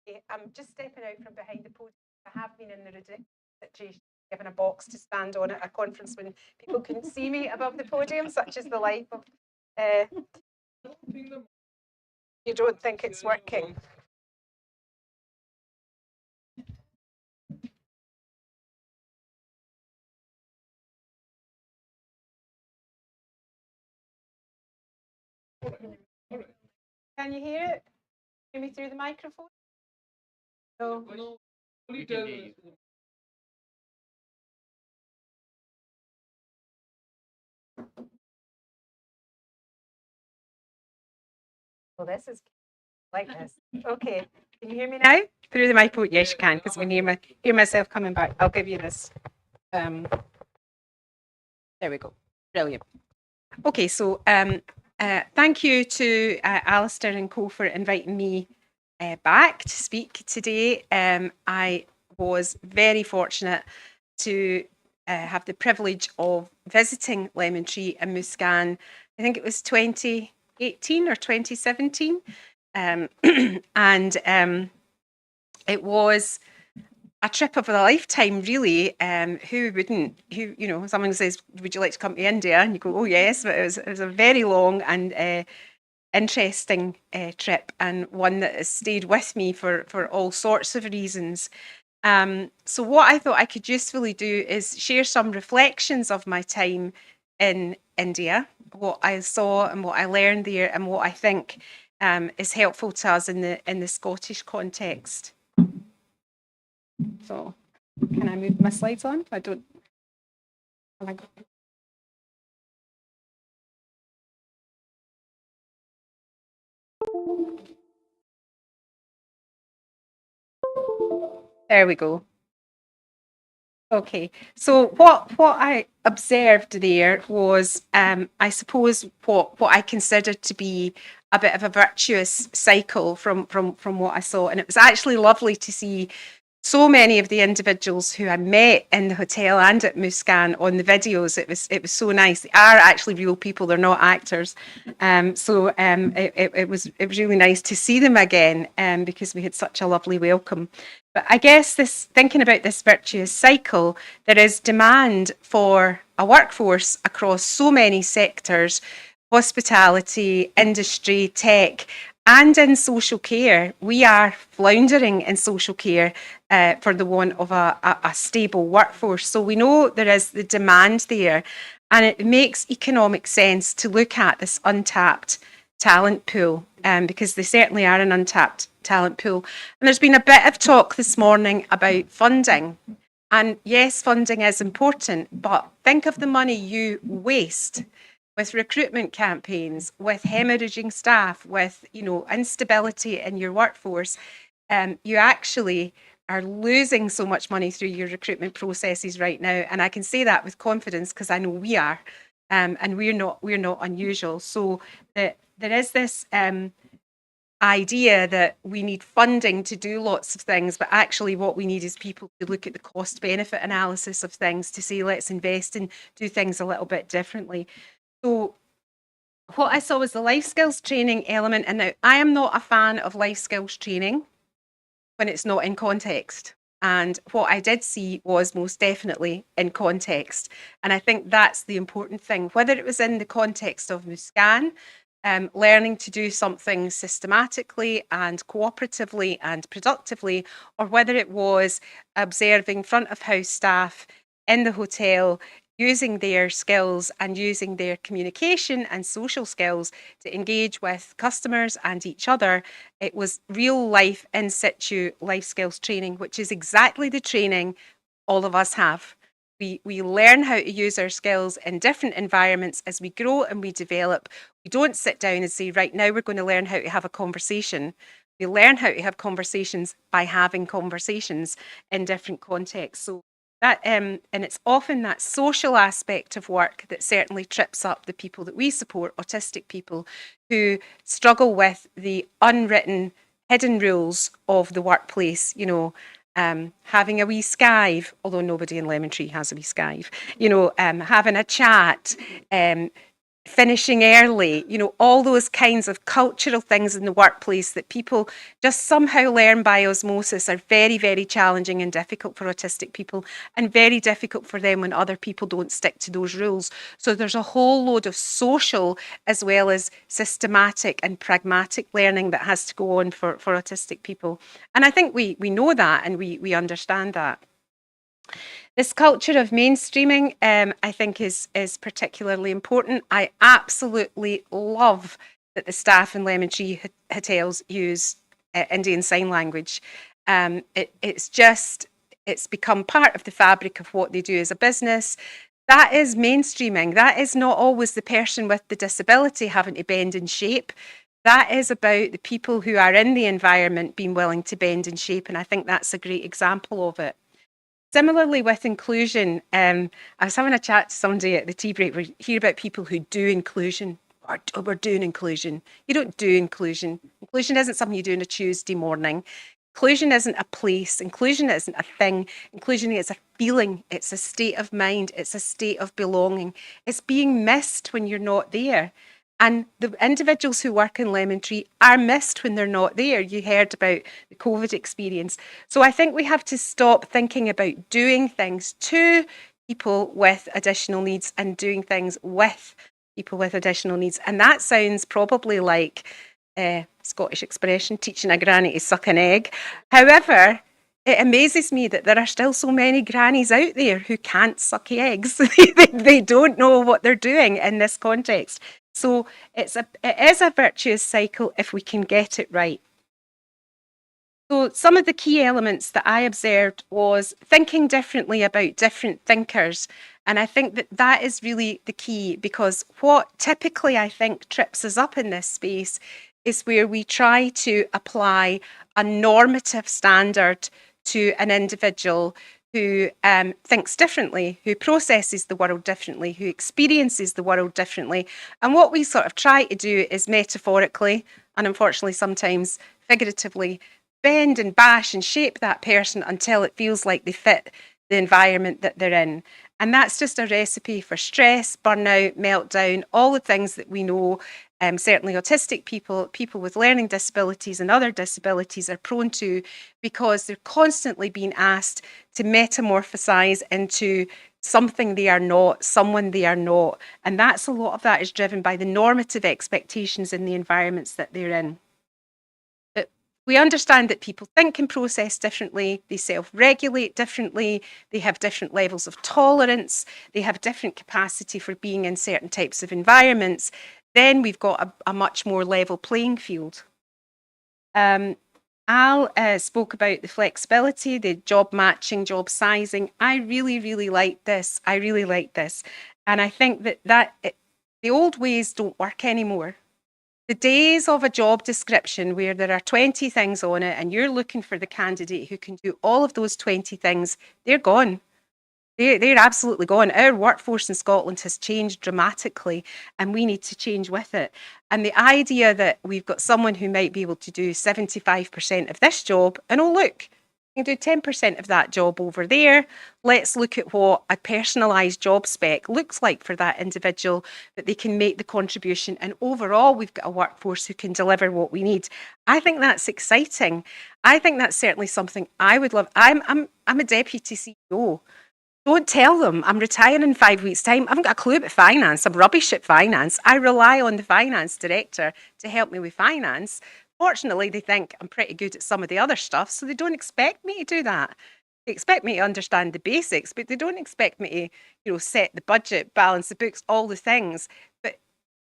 [SPEAKER 22] Yeah, I'm just stepping out from behind the podium. I have been in the ridiculous situation given a box to stand on at a conference when people couldn't see me above the podium, such is the life of. You don't think it's working? Can you hear it? Hear me through the microphone?
[SPEAKER 7] So,
[SPEAKER 6] Only tell us.
[SPEAKER 22] well, this is like this. Okay, can you hear me now? Through the microphone? Yes, you can, because I can hear myself coming back. I'll give you this. There we go. Brilliant. Okay, so thank you to Alistair and Co for inviting me back to speak today. I was very fortunate to have the privilege of visiting Lemontree and Muskaan. I think it was 2018 or 2017. And it was a trip of a lifetime, really. Who wouldn't? Who, you know, someone says, "Would you like to come to India?" And you go, "Oh yes," but it was a very long and interesting trip, and one that has stayed with me for all sorts of reasons. So what I thought I could usefully do is share some reflections of my time in India, what I saw and what I learned there, and what I think is helpful to us in the Scottish context. So, can I move my slides on? I don't. Have I got... There we go. Okay, so what I observed there was, I suppose, what I considered to be a bit of a virtuous cycle from what I saw, and it was actually lovely to see so many of the individuals who I met in the hotel and at Muskaan on the videos. It was so nice. They are actually real people; they're not actors. It was really nice to see them again, because we had such a lovely welcome. But I guess thinking about this virtuous cycle, there is demand for a workforce across so many sectors: hospitality, industry, tech, and in social care. We are floundering in social care for the want of a stable workforce. So we know there is the demand there, and it makes economic sense to look at this untapped talent pool, because they certainly are an untapped talent pool. And there's been a bit of talk this morning about funding. And yes, funding is important, but think of the money you waste with recruitment campaigns, with hemorrhaging staff, with instability in your workforce. You actually are losing so much money through your recruitment processes right now, and I can say that with confidence because I know we are, and we're not unusual. So there is this idea that we need funding to do lots of things, but actually what we need is people to look at the cost benefit analysis of things to say, let's invest and do things a little bit differently. So what I saw was the life skills training element, and now I am not a fan of life skills training when it's not in context. And what I did see was most definitely in context. And I think that's the important thing, whether it was in the context of Muskaan, learning to do something systematically and cooperatively and productively, or whether it was observing front of house staff in the hotel, using their skills and using their communication and social skills to engage with customers and each other. It was real life in situ life skills training, which is exactly the training all of us have. We learn how to use our skills in different environments as we grow and we develop. We don't sit down and say, right, now we're going to learn how to have a conversation. We learn how to have conversations by having conversations in different contexts. So that, and it's often that social aspect of work that certainly trips up the people that we support, autistic people, who struggle with the unwritten hidden rules of the workplace, having a wee skive, although nobody in Lemontree has a wee skive, having a chat, finishing early, all those kinds of cultural things in the workplace that people just somehow learn by osmosis are very, very challenging and difficult for autistic people, and very difficult for them when other people don't stick to those rules. So there's a whole load of social as well as systematic and pragmatic learning that has to go on for autistic people. And I think we know that, and we understand that. This culture of mainstreaming, I think, is particularly important. I absolutely love that the staff in Lemontree hotels use Indian Sign Language.
[SPEAKER 9] It's become part of the fabric of what they do as a business. That is mainstreaming. That is not always the person with the disability having to bend and shape. That is about the people who are in the environment being willing to bend and shape, and I think that's a great example of it. Similarly with inclusion, I was having a chat to somebody at the tea break. We hear about people who do inclusion, or we're doing inclusion. You don't do inclusion. Inclusion isn't something you do on a Tuesday morning. Inclusion isn't a place. Inclusion isn't a thing. Inclusion is a feeling. It's a state of mind. It's a state of belonging. It's being missed when you're not there. And the individuals who work in Lemontree are missed when they're not there. You heard about the COVID experience. So I think we have to stop thinking about doing things to people with additional needs and doing things with people with additional needs. And that sounds probably like Scottish expression, teaching a granny to suck an egg. However, it amazes me that there are still so many grannies out there who can't suck eggs. They don't know what they're doing in this context. So it is a virtuous cycle if we can get it right. So some of the key elements that I observed was thinking differently about different thinkers. And I think that that is really the key, because what typically I think trips us up in this space is where we try to apply a normative standard to an individual who thinks differently, who processes the world differently, who experiences the world differently. And what we sort of try to do is metaphorically, and unfortunately sometimes figuratively, bend and bash and shape that person until it feels like they fit the environment that they're in. And that's just a recipe for stress, burnout, meltdown, all the things that we know. Certainly autistic people, people with learning disabilities and other disabilities are prone to, because they're constantly being asked to metamorphosize into something they are not, someone they are not. And that's a lot of that is driven by the normative expectations in the environments that they're in. But we understand that people think and process differently, they self-regulate differently, they have different levels of tolerance, they have different capacity for being in certain types of environments. Then we've got a much more level playing field. Al spoke about the flexibility, the job matching, job sizing. I really, really like this. I really like this. And I think that the old ways don't work anymore. The days of a job description where there are 20 things on it and you're looking for the candidate who can do all of those 20 things, they're gone. They're absolutely gone. Our workforce in Scotland has changed dramatically and we need to change with it. And the idea that we've got someone who might be able to do 75% of this job, and oh look, you can do 10% of that job over there. Let's look at what a personalised job spec looks like for that individual, that they can make the contribution. And overall, we've got a workforce who can deliver what we need. I think that's exciting. I think that's certainly something I would love. I'm a deputy CEO. Don't tell them I'm retiring in 5 weeks' time. I haven't got a clue about finance. I'm rubbish at finance. I rely on the finance director to help me with finance. Fortunately, they think I'm pretty good at some of the other stuff, so they don't expect me to do that. They expect me to understand the basics, but they don't expect me to, set the budget, balance the books, all the things. But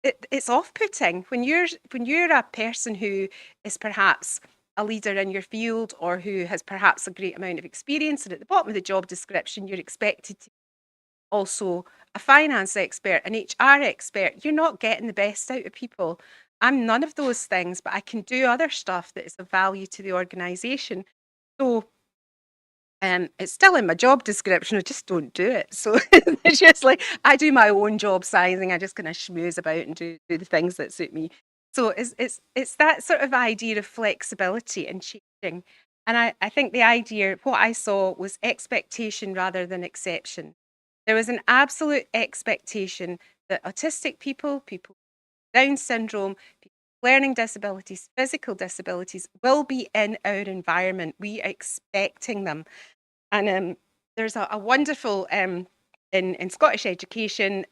[SPEAKER 9] it's off-putting when you're a person who is perhaps a leader in your field or who has perhaps a great amount of experience, and at the bottom of the job description you're expected to be also a finance expert, an HR expert. You're not getting the best out of people. I'm none of those things, but I can do other stuff that is of value to the organisation. So it's still in my job description, I just don't do it. So it's just like I do my own job sizing, I just kind of schmooze about and do the things that suit me. So it's that sort of idea of flexibility and changing. And I think the idea, what I saw was expectation rather than exception. There was an absolute expectation that autistic people, people with Down syndrome, people with learning disabilities, physical disabilities will be in our environment. We are expecting them. And there's a wonderful, in Scottish education,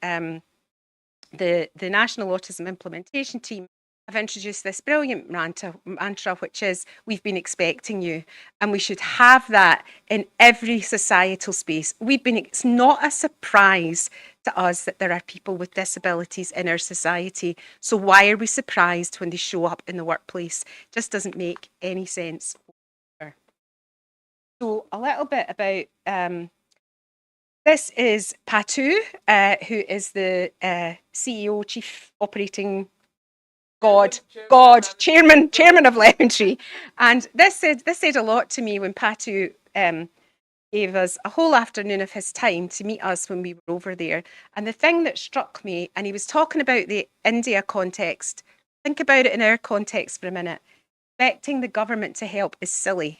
[SPEAKER 9] the National Autism Implementation Team have introduced this brilliant mantra, which is, we've been expecting you. And we should have that in every societal space. It's not a surprise to us that there are people with disabilities in our society. So why are we surprised when they show up in the workplace? Just doesn't make any sense. So a little bit about this is Patu, who is the CEO, Chief Operating Chairman of Lemontree. And this said a lot to me when Patu gave us a whole afternoon of his time to meet us when we were over there. And the thing that struck me, and he was talking about the India context, think about it in our context for a minute. Expecting the government to help is silly.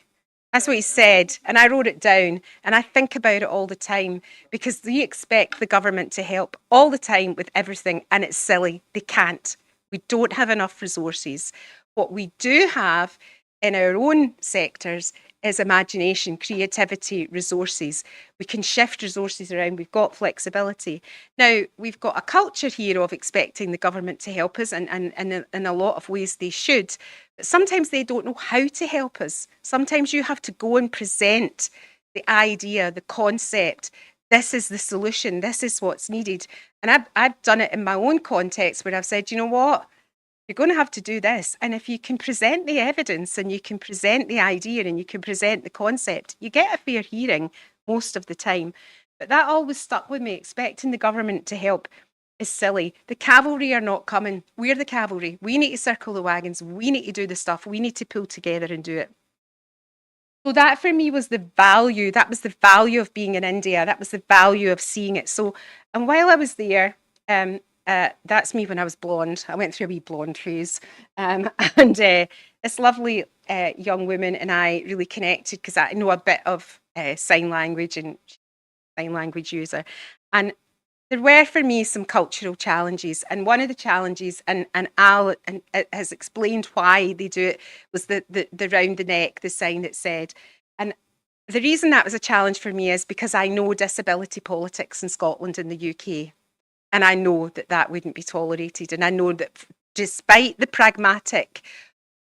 [SPEAKER 9] That's what he said, and I wrote it down, and I think about it all the time, because we expect the government to help all the time with everything, and it's silly. They can't. We don't have enough resources. What we do have in our own sectors is imagination, creativity, resources. We can shift resources around. We've got flexibility. Now, we've got a culture here of expecting the government to help us, and in a lot of ways they should. But sometimes they don't know how to help us. Sometimes you have to go and present the idea, the concept. This is the solution. This is what's needed. And I've done it in my own context where I've said, you know what? You're going to have to do this. And if you can present the evidence and you can present the idea and you can present the concept, you get a fair hearing most of the time. But that always stuck with me. Expecting the government to help is silly. The cavalry are not coming. We're the cavalry. We need to circle the wagons. We need to do the stuff. We need to pull together and do it. So that for me was the value. That was the value of being in India. That was the value of seeing it. So, and while I was there, that's me when I was blonde. I went through a wee blonde phase. And this lovely young woman and I really connected because I know a bit of sign language and sign language user. And there were for me some cultural challenges. And one of the challenges, and Al has explained why they do it, was the round the neck, the sign that said. And the reason that was a challenge for me is because I know disability politics in Scotland and the UK. And I know that that wouldn't be tolerated. And I know that despite the pragmatic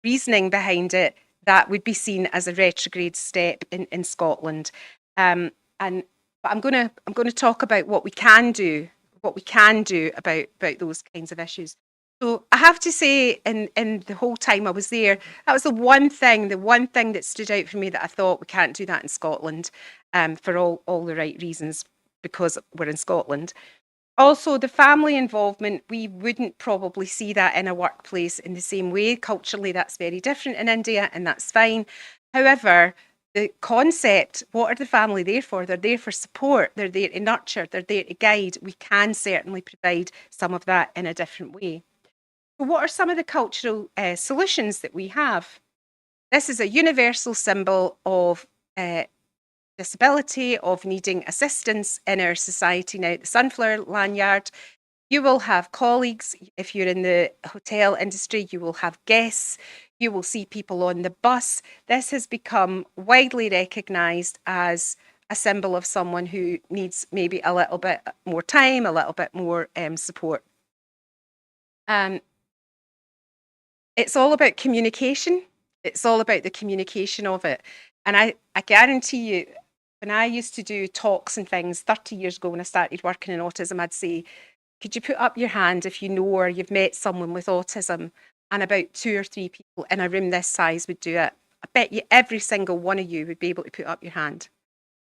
[SPEAKER 9] reasoning behind it, that would be seen as a retrograde step in Scotland. But I'm going to talk about what we can do about those kinds of issues. So I have to say, in the whole time I was there, that was the one thing that stood out for me, that I thought we can't do that in Scotland, for all the right reasons, because we're in Scotland. Also, the family involvement, we wouldn't probably see that in a workplace in the same way. Culturally, that's very different in India, and that's fine. However, the concept, what are the family there for? They're there for support, they're there to nurture, they're there to guide. We can certainly provide some of that in a different way. So what are some of the cultural solutions that we have? This is a universal symbol of disability, of needing assistance in our society now. The sunflower lanyard, you will have colleagues. If you're in the hotel industry, you will have guests. You will see people on the bus. This has become widely recognised as a symbol of someone who needs maybe a little bit more time, a little bit more support. It's all about communication. It's all about the communication of it. And I guarantee you, when I used to do talks and things 30 years ago when I started working in autism, I'd say, could you put up your hand if you know or you've met someone with autism? And about 2 or 3 people in a room this size would do it. I bet you every single one of you would be able to put up your hand,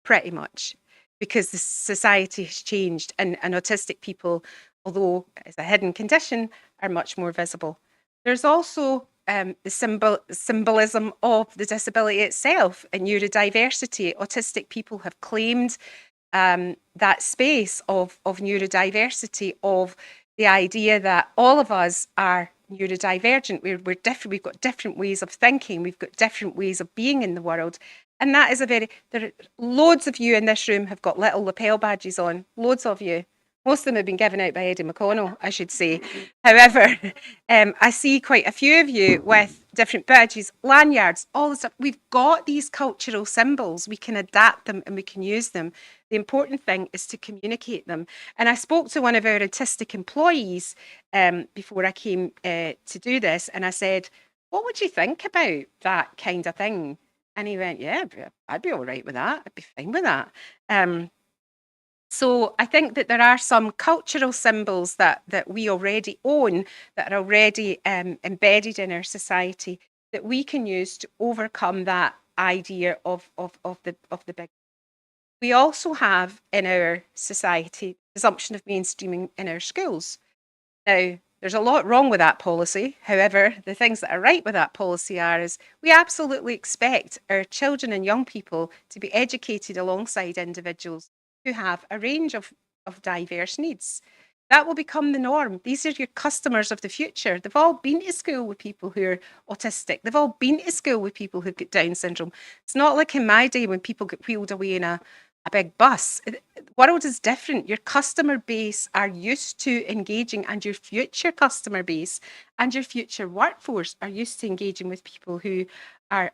[SPEAKER 9] pretty much, because the society has changed, and autistic people, although it's a hidden condition, are much more visible. There's also the symbolism of the disability itself and neurodiversity. Autistic people have claimed that space of neurodiversity, of the idea that all of us are neurodivergent. We're different. We've got different ways of thinking. We've got different ways of being in the world. And that is there are loads of you in this room have got little lapel badges on. Loads of you. Most of them have been given out by Eddie McConnell, I should say. However, I see quite a few of you with different badges, lanyards, all the stuff. We've got these cultural symbols. We can adapt them and we can use them. The important thing is to communicate them. And I spoke to one of our autistic employees before I came to do this, and I said, what would you think about that kind of thing? And he went, yeah, I'd be all right with that. I'd be fine with that. So I think that there are some cultural symbols that we already own, that are already embedded in our society, that we can use to overcome that idea of the big. We also have in our society presumption of mainstreaming in our schools. Now, there's a lot wrong with that policy. However, the things that are right with that policy is we absolutely expect our children and young people to be educated alongside individuals who have a range of diverse needs. That will become the norm. These are your customers of the future. They've all been to school with people who are autistic. They've all been to school with people who've got Down syndrome. It's not like in my day when people get wheeled away in a big bus. The world is different. Your customer base are used to engaging, and your future customer base and your future workforce are used to engaging with people who are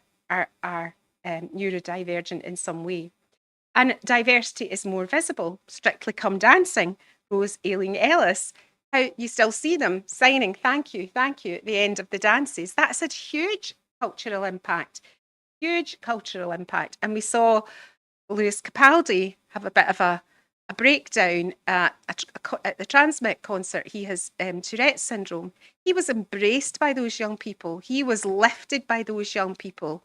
[SPEAKER 9] neurodivergent in some way. And diversity is more visible. Strictly Come Dancing, Rose Ailing Ellis, how you still see them signing thank you at the end of the dances. That's a huge cultural impact, And we saw Lewis Capaldi have a bit of a breakdown at the Transmit concert. He has Tourette's syndrome. He was embraced by those young people. He was lifted by those young people.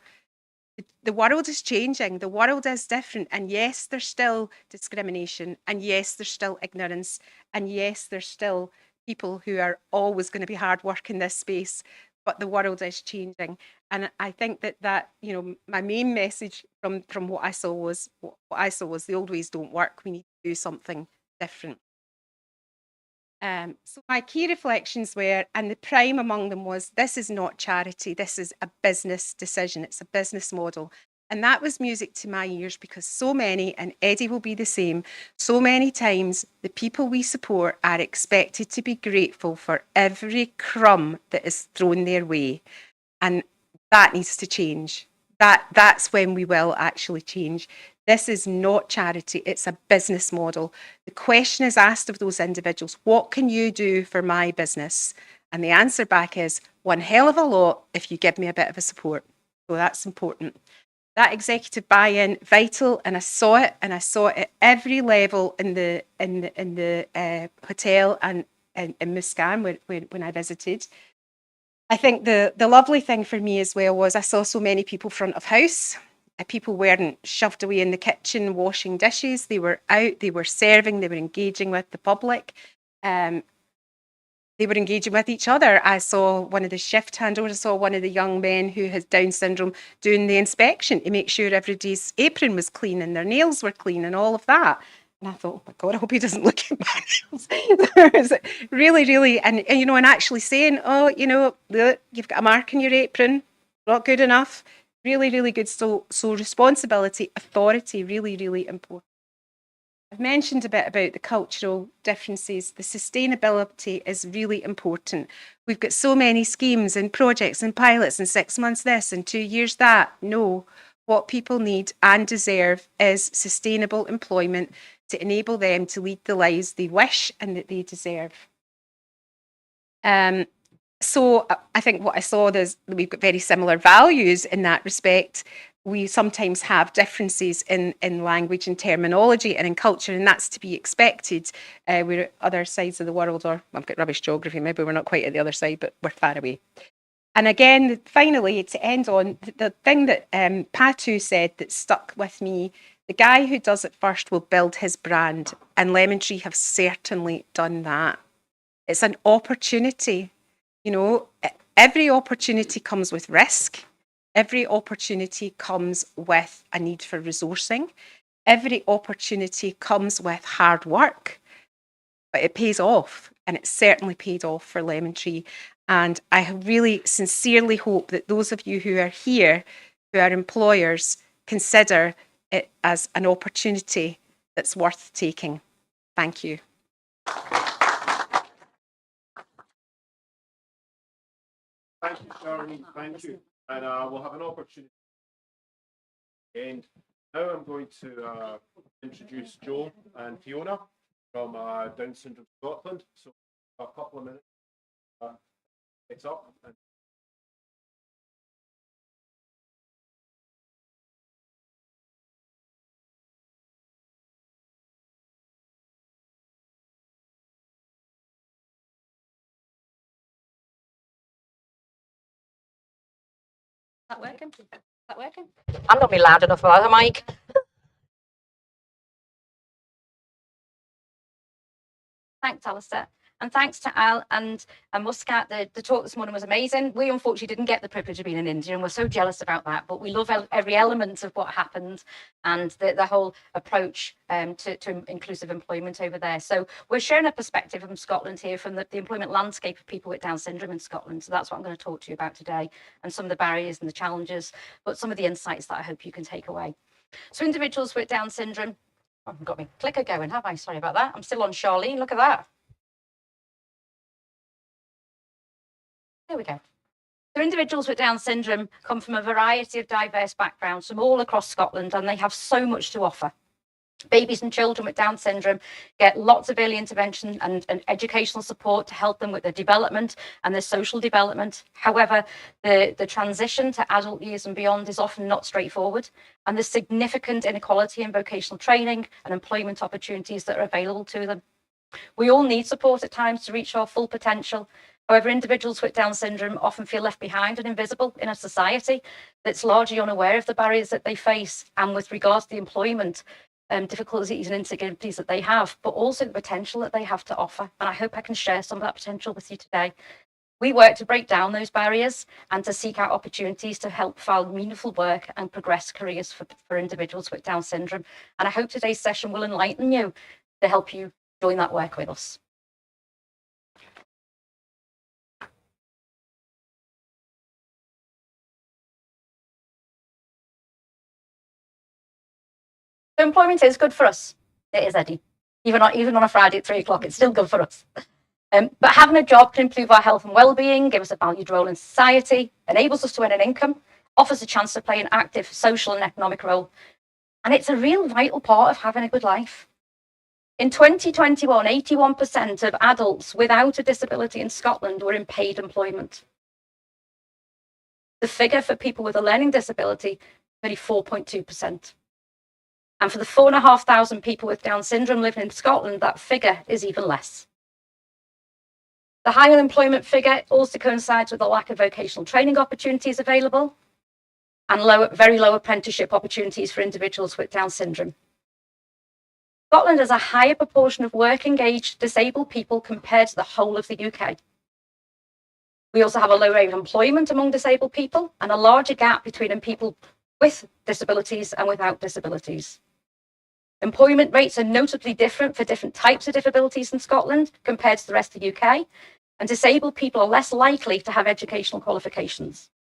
[SPEAKER 9] The world is changing. The world is different. And yes, there's still discrimination. And yes, there's still ignorance. And yes, there's still people who are always going to be hard work in this space. But the world is changing. And I think that my main message from what I saw was the old ways don't work. We need to do something different. So my key reflections were, and the prime among them was, this is not charity, this is a business decision, it's a business model. And that was music to my ears, because so many, and Eddie will be the same, so many times the people we support are expected to be grateful for every crumb that is thrown their way. And that needs to change. That's when we will actually change. This is not charity, it's a business model. The question is asked of those individuals, what can you do for my business? And the answer back is, one hell of a lot if you give me a bit of a support. So that's important. That executive buy-in, vital, and I saw it at every level in the hotel and in Muskaan when I visited. I think the lovely thing for me as well was I saw so many people front of house. People weren't shoved away in the kitchen washing dishes. They were out, they were serving, they were engaging with the public. They were engaging with each other. I saw one of the shift handlers, I saw one of the young men who has Down syndrome doing the inspection to make sure everybody's apron was clean and their nails were clean and all of that. And I thought, oh my God, I hope he doesn't look at my nails. really, and actually saying, oh, look, you've got a mark on your apron, not good enough. Really good. So responsibility, authority, really important. I've mentioned a bit about the cultural differences. The sustainability is really important. We've got so many schemes and projects and pilots and 6 months this and 2 years that. No, what people need and deserve is sustainable employment to enable them to lead the lives they wish and that they deserve. So I think what I saw is we've got very similar values in that respect. We sometimes have differences in language and terminology and in culture, and that's to be expected. We're at other sides of the world, or I've got rubbish geography, maybe we're not quite at the other side, but we're far away. And again, finally, to end on, the thing that Patu said that stuck with me, the guy who does it first will build his brand, and Lemontree have certainly done that. It's an opportunity. Every opportunity comes with risk. Every opportunity comes with a need for resourcing. Every opportunity comes with hard work, but it pays off, and it certainly paid off for Lemontree. And I really sincerely hope that those of you who are here, who are employers, consider it as an opportunity that's worth taking. Thank you.
[SPEAKER 5] Thank you, Charlene. Thank you. And we'll have an opportunity. And now I'm going to introduce Joe and Fiona from Down Syndrome Scotland. So a couple of minutes. It's up.
[SPEAKER 9] That working?
[SPEAKER 10] that working? I'm not really loud enough for the mic. Thanks, Alistair. And thanks to Al and Muscat. The talk this morning was amazing. We unfortunately didn't get the privilege of being in India, and we're so jealous about that. But we love every element of what happened and the whole approach to inclusive employment over there. So we're sharing a perspective from Scotland here, from the employment landscape of people with Down syndrome in Scotland. So that's what I'm going to talk to you about today, and some of the barriers and the challenges, but some of the insights that I hope you can take away. So individuals with Down syndrome, I haven't got my clicker going, have I? Sorry about that. I'm still on Charlene. Look at that. There we go. So individuals with Down syndrome come from a variety of diverse backgrounds from all across Scotland, and they have so much to offer. Babies and children with Down syndrome get lots of early intervention and educational support to help them with their development and their social development. However, the transition to adult years and beyond is often not straightforward, and there's significant inequality in vocational training and employment opportunities that are available to them. We all need support at times to reach our full potential. However, individuals with Down syndrome often feel left behind and invisible in a society that's largely unaware of the barriers that they face, and with regards to the employment difficulties and insecurities that they have, but also the potential that they have to offer. And I hope I can share some of that potential with you today. We work to break down those barriers and to seek out opportunities to help find meaningful work and progress careers for individuals with Down syndrome. And I hope today's session will enlighten you to help you join that work with us. So employment is good for us. It is, Eddie. Even on a Friday at 3 o'clock, it's still good for us. But having a job can improve our health and well-being, give us a valued role in society, enables us to earn an income, offers a chance to play an active social and economic role. And it's a real vital part of having a good life. In 2021, 81% of adults without a disability in Scotland were in paid employment. The figure for people with a learning disability, 34.2%. And for the 4,500 people with Down syndrome living in Scotland, that figure is even less. The high unemployment figure also coincides with the lack of vocational training opportunities available and very low apprenticeship opportunities for individuals with Down syndrome. Scotland has a higher proportion of working-age disabled people compared to the whole of the UK. We also have a low rate of employment among disabled people and a larger gap between people with disabilities and without disabilities. Employment rates are notably different for different types of disabilities in Scotland compared to the rest of the UK, and disabled people are less likely to have educational qualifications.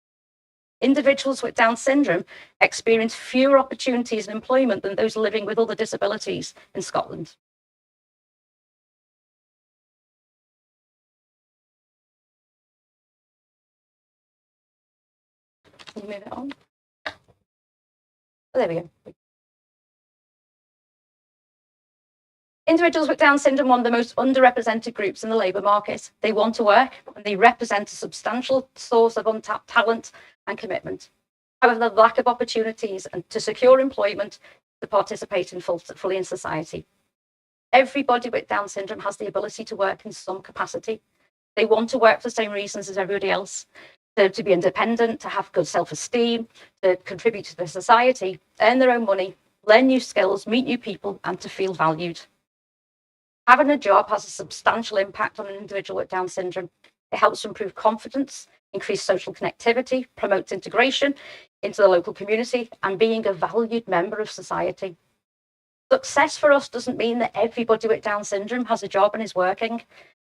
[SPEAKER 10] Individuals with Down syndrome experience fewer opportunities in employment than those living with other disabilities in Scotland. Can you move it on? Oh, there we go. Individuals with Down syndrome are one of the most underrepresented groups in the labour market. They want to work and they represent a substantial source of untapped talent and commitment. However, the lack of opportunities and to secure employment to participate fully in society. Everybody with Down syndrome has the ability to work in some capacity. They want to work for the same reasons as everybody else, to be independent, to have good self-esteem, to contribute to the society, earn their own money, learn new skills, meet new people, and to feel valued. Having a job has a substantial impact on an individual with Down syndrome. It helps to improve confidence, increase social connectivity, promotes integration into the local community, and being a valued member of society. Success for us doesn't mean that everybody with Down syndrome has a job and is working.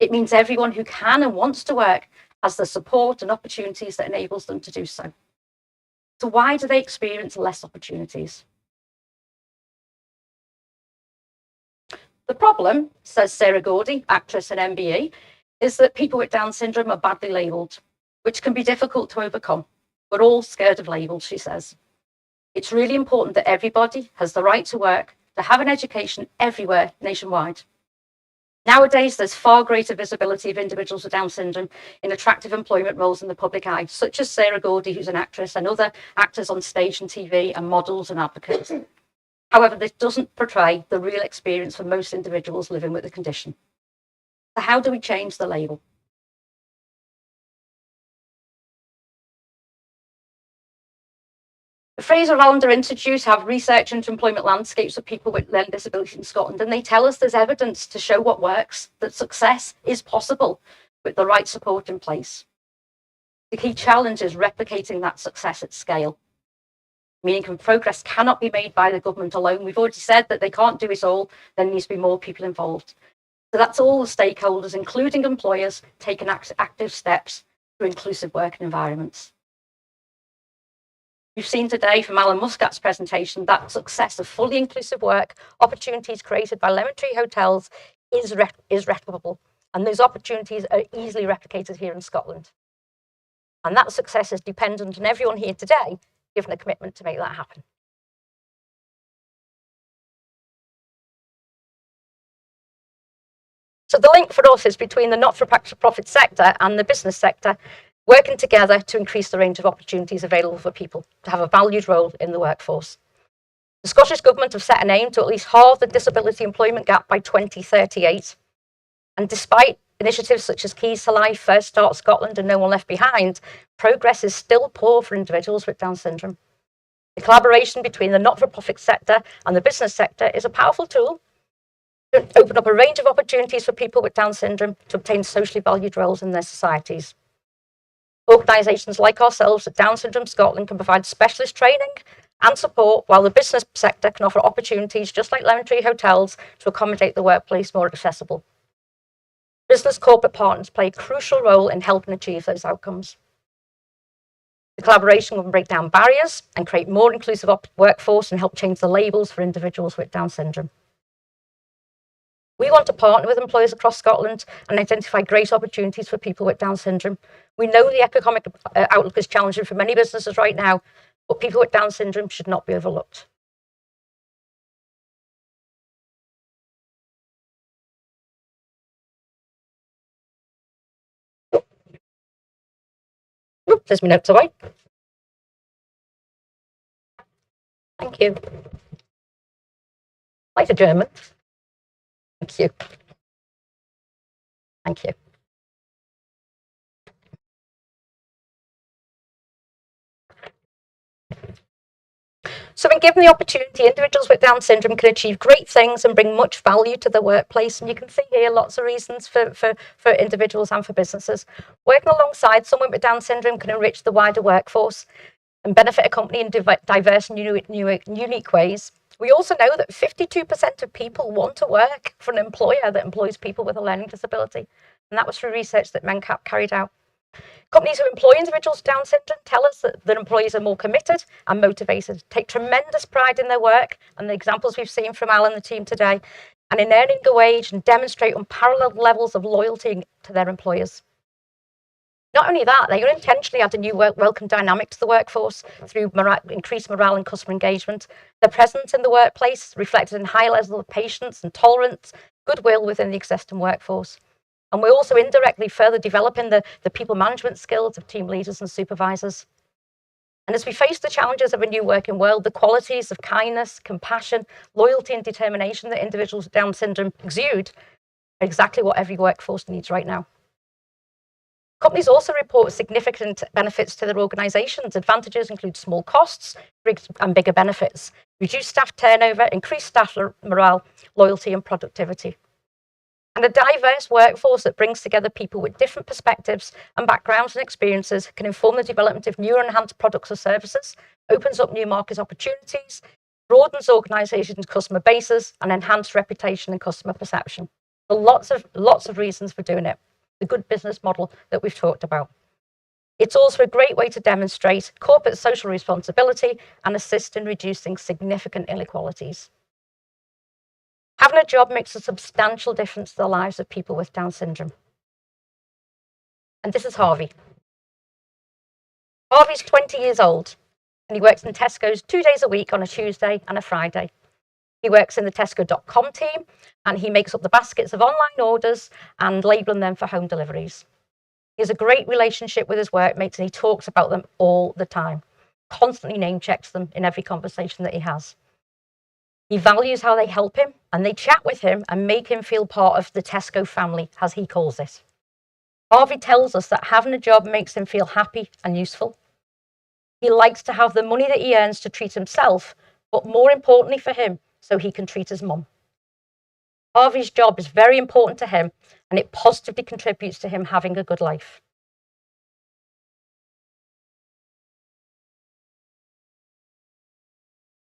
[SPEAKER 10] It means everyone who can and wants to work has the support and opportunities that enables them to do so. So why do they experience less opportunities? The problem, says Sarah Gordy, actress and MBE, is that people with Down syndrome are badly labelled, which can be difficult to overcome. We're all scared of labels, she says. It's really important that everybody has the right to work, to have an education everywhere nationwide. Nowadays, there's far greater visibility of individuals with Down syndrome in attractive employment roles in the public eye, such as Sarah Gordy, who's an actress, and other actors on stage and TV, and models and advocates. However, this doesn't portray the real experience for most individuals living with the condition. So how do we change the label? The Fraser Allender Institute have research into employment landscapes of people with learning disabilities in Scotland, and they tell us there's evidence to show what works, that success is possible with the right support in place. The key challenge is replicating that success at scale, meaning progress cannot be made by the government alone. We've already said that they can't do it all. There needs to be more people involved. So that's all the stakeholders, including employers, taking active steps through inclusive working environments. We've seen today from Alan Muscat's presentation that success of fully inclusive work opportunities created by Lemontree hotels is replicable, and those opportunities are easily replicated here in Scotland. And that success is dependent on everyone here today giving a commitment to make that happen. So the link for us is between the not-for-profit sector and the business sector, working together to increase the range of opportunities available for people to have a valued role in the workforce. The Scottish Government have set an aim to at least halve the disability employment gap by 2038. And despite initiatives such as Keys to Life, First Start Scotland and No One Left Behind, progress is still poor for individuals with Down syndrome. The collaboration between the not-for-profit sector and the business sector is a powerful tool to open up a range of opportunities for people with Down syndrome to obtain socially valued roles in their societies. Organisations like ourselves at Down Syndrome Scotland can provide specialist training and support, while the business sector can offer opportunities, just like Lemontree hotels, to accommodate the workplace more accessible. Business corporate partners play a crucial role in helping achieve those outcomes. The collaboration will break down barriers and create more inclusive workforce and help change the labels for individuals with Down syndrome. We want to partner with employers across Scotland and identify great opportunities for people with Down syndrome. We know the economic outlook is challenging for many businesses right now, but people with Down syndrome should not be overlooked. Oop, there's my notes away. Thank you. Like a German. Thank you. Thank you. So when given the opportunity, individuals with Down syndrome can achieve great things and bring much value to the workplace. And you can see here lots of reasons for individuals and for businesses. Working alongside someone with Down syndrome can enrich the wider workforce and benefit a company in diverse and unique ways. We also know that 52% of people want to work for an employer that employs people with a learning disability. And that was through research that MENCAP carried out. Companies who employ individuals with Down syndrome tell us that employees are more committed and motivated, take tremendous pride in their work, and the examples we've seen from Al and the team today, and in earning a wage and demonstrate unparalleled levels of loyalty to their employers. Not only that, they unintentionally add a new welcome dynamic to the workforce through increased morale and customer engagement. Their presence in the workplace reflected in high levels of patience and tolerance, goodwill within the existing workforce. And we're also indirectly further developing the people management skills of team leaders and supervisors. And as we face the challenges of a new working world, the qualities of kindness, compassion, loyalty and determination that individuals with Down syndrome exude are exactly what every workforce needs right now. Companies also report significant benefits to their organisations. Advantages include small costs and bigger benefits, reduced staff turnover, increased staff morale, loyalty and productivity. And a diverse workforce that brings together people with different perspectives and backgrounds and experiences can inform the development of new and enhanced products or services, opens up new market opportunities, broadens organisations' customer bases, and enhanced reputation and customer perception. There are lots of reasons for doing it. The good business model that we've talked about. It's also a great way to demonstrate corporate social responsibility and assist in reducing significant inequalities. Having a job makes a substantial difference to the lives of people with Down syndrome. And this is Harvey. Harvey's 20 years old and he works in Tesco's 2 days a week on a Tuesday and a Friday. He works in the Tesco.com team and he makes up the baskets of online orders and labelling them for home deliveries. He has a great relationship with his workmates and he talks about them all the time, constantly name checks them in every conversation that he has. He values how they help him and they chat with him and make him feel part of the Tesco family, as he calls it. Harvey tells us that having a job makes him feel happy and useful. He likes to have the money that he earns to treat himself, but more importantly for him, so he can treat his mum. Harvey's job is very important to him, and it positively contributes to him having a good life.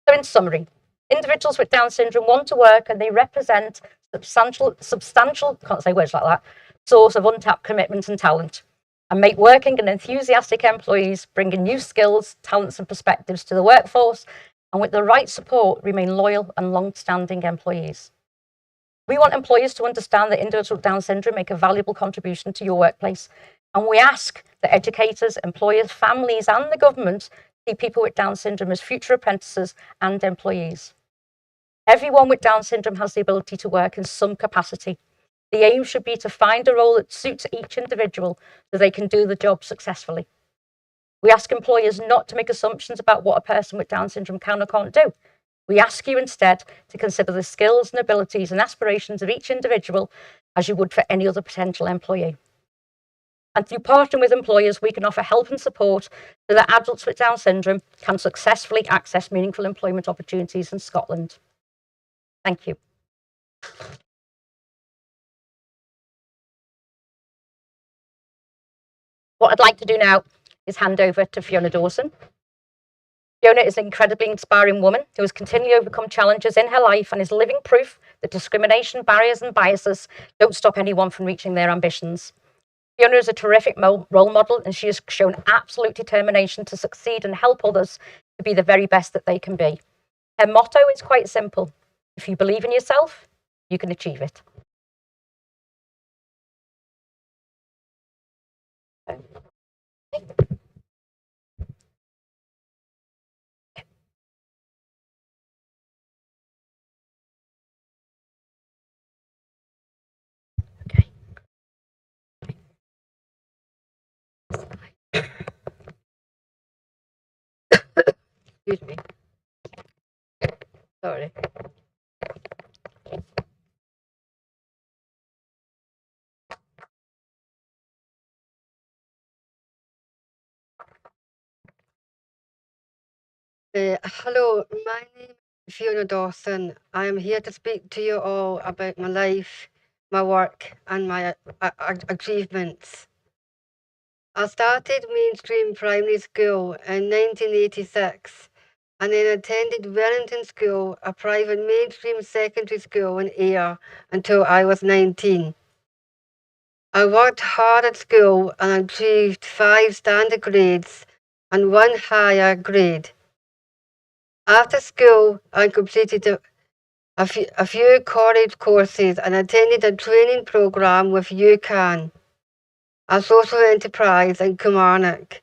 [SPEAKER 10] So in summary, individuals with Down syndrome want to work and they represent substantial, can't say words like that, source of untapped commitment and talent, and make working and enthusiastic employees, bringing new skills, talents and perspectives to the workforce, and with the right support, remain loyal and long-standing employees. We want employers to understand that individuals with Down syndrome make a valuable contribution to your workplace, and we ask that educators, employers, families and the government see people with Down syndrome as future apprentices and employees. Everyone with Down syndrome has the ability to work in some capacity. The aim should be to find a role that suits each individual so they can do the job successfully. We ask employers not to make assumptions about what a person with Down syndrome can or can't do. We ask you instead to consider the skills and abilities and aspirations of each individual as you would for any other potential employee. And through partnering with employers, we can offer help and support so that adults with Down syndrome can successfully access meaningful employment opportunities in Scotland. Thank you. What I'd like to do now is hand over to Fiona Dawson. Fiona is an incredibly inspiring woman who has continually overcome challenges in her life and is living proof that discrimination, barriers and biases don't stop anyone from reaching their ambitions. Fiona is a terrific role model, and she has shown absolute determination to succeed and help others to be the very best that they can be. Her motto is quite simple: if you believe in yourself, you can achieve it. Excuse me. Sorry.
[SPEAKER 1] Hello, my name is Fiona Dawson. I am here to speak to you all about my life, my work, and my achievements. I started mainstream primary school in 1986 and then attended Wellington School, a private mainstream secondary school in Ayr, until I was 19. I worked hard at school and achieved 5 standard grades and 1 higher grade. After school, I completed a few college courses and attended a training program with UCAN, a social enterprise in Kilmarnock.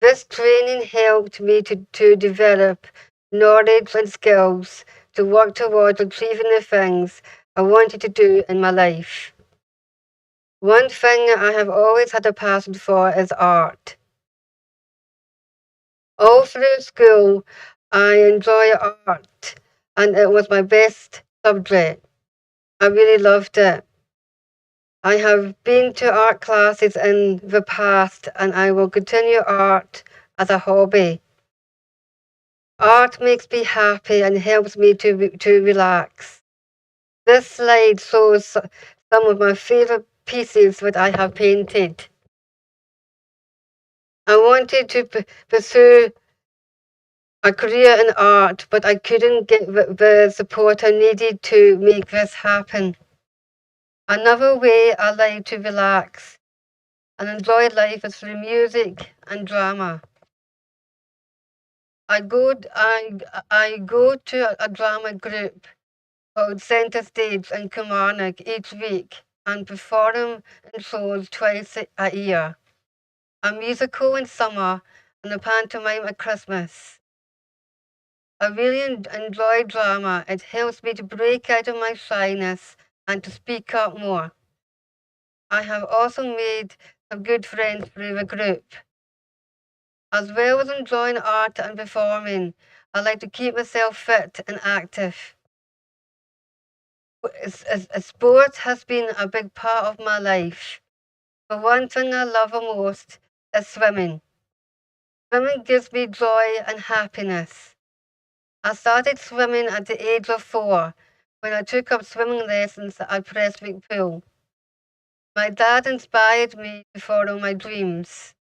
[SPEAKER 1] This training helped me to develop knowledge and skills to work towards achieving the things I wanted to do in my life. One thing I have always had a passion for is art. All through school, I enjoy art, and it was my best subject. I really loved it. I have been to art classes in the past, and I will continue art as a hobby. Art makes me happy and helps me to relax. This slide shows some of my favorite pieces that I have painted. I wanted to pursue a career in art, but I couldn't get the support I needed to make this happen. Another way I like to relax and enjoy life is through music and drama. I go to a drama group called Centre Stage in Kilmarnock each week and perform in shows twice a year. A musical in summer and a pantomime at Christmas. I really enjoy drama. It helps me to break out of my shyness and to speak up more. I have also made some good friends through the group. As well as enjoying art and performing, I like to keep myself fit and active. Sport has been a big part of my life. But one thing I love the most is swimming. Swimming gives me joy and happiness. I started swimming at the age of 4 when I took up swimming lessons at Prestwick Pool. My dad inspired me to follow my dreams.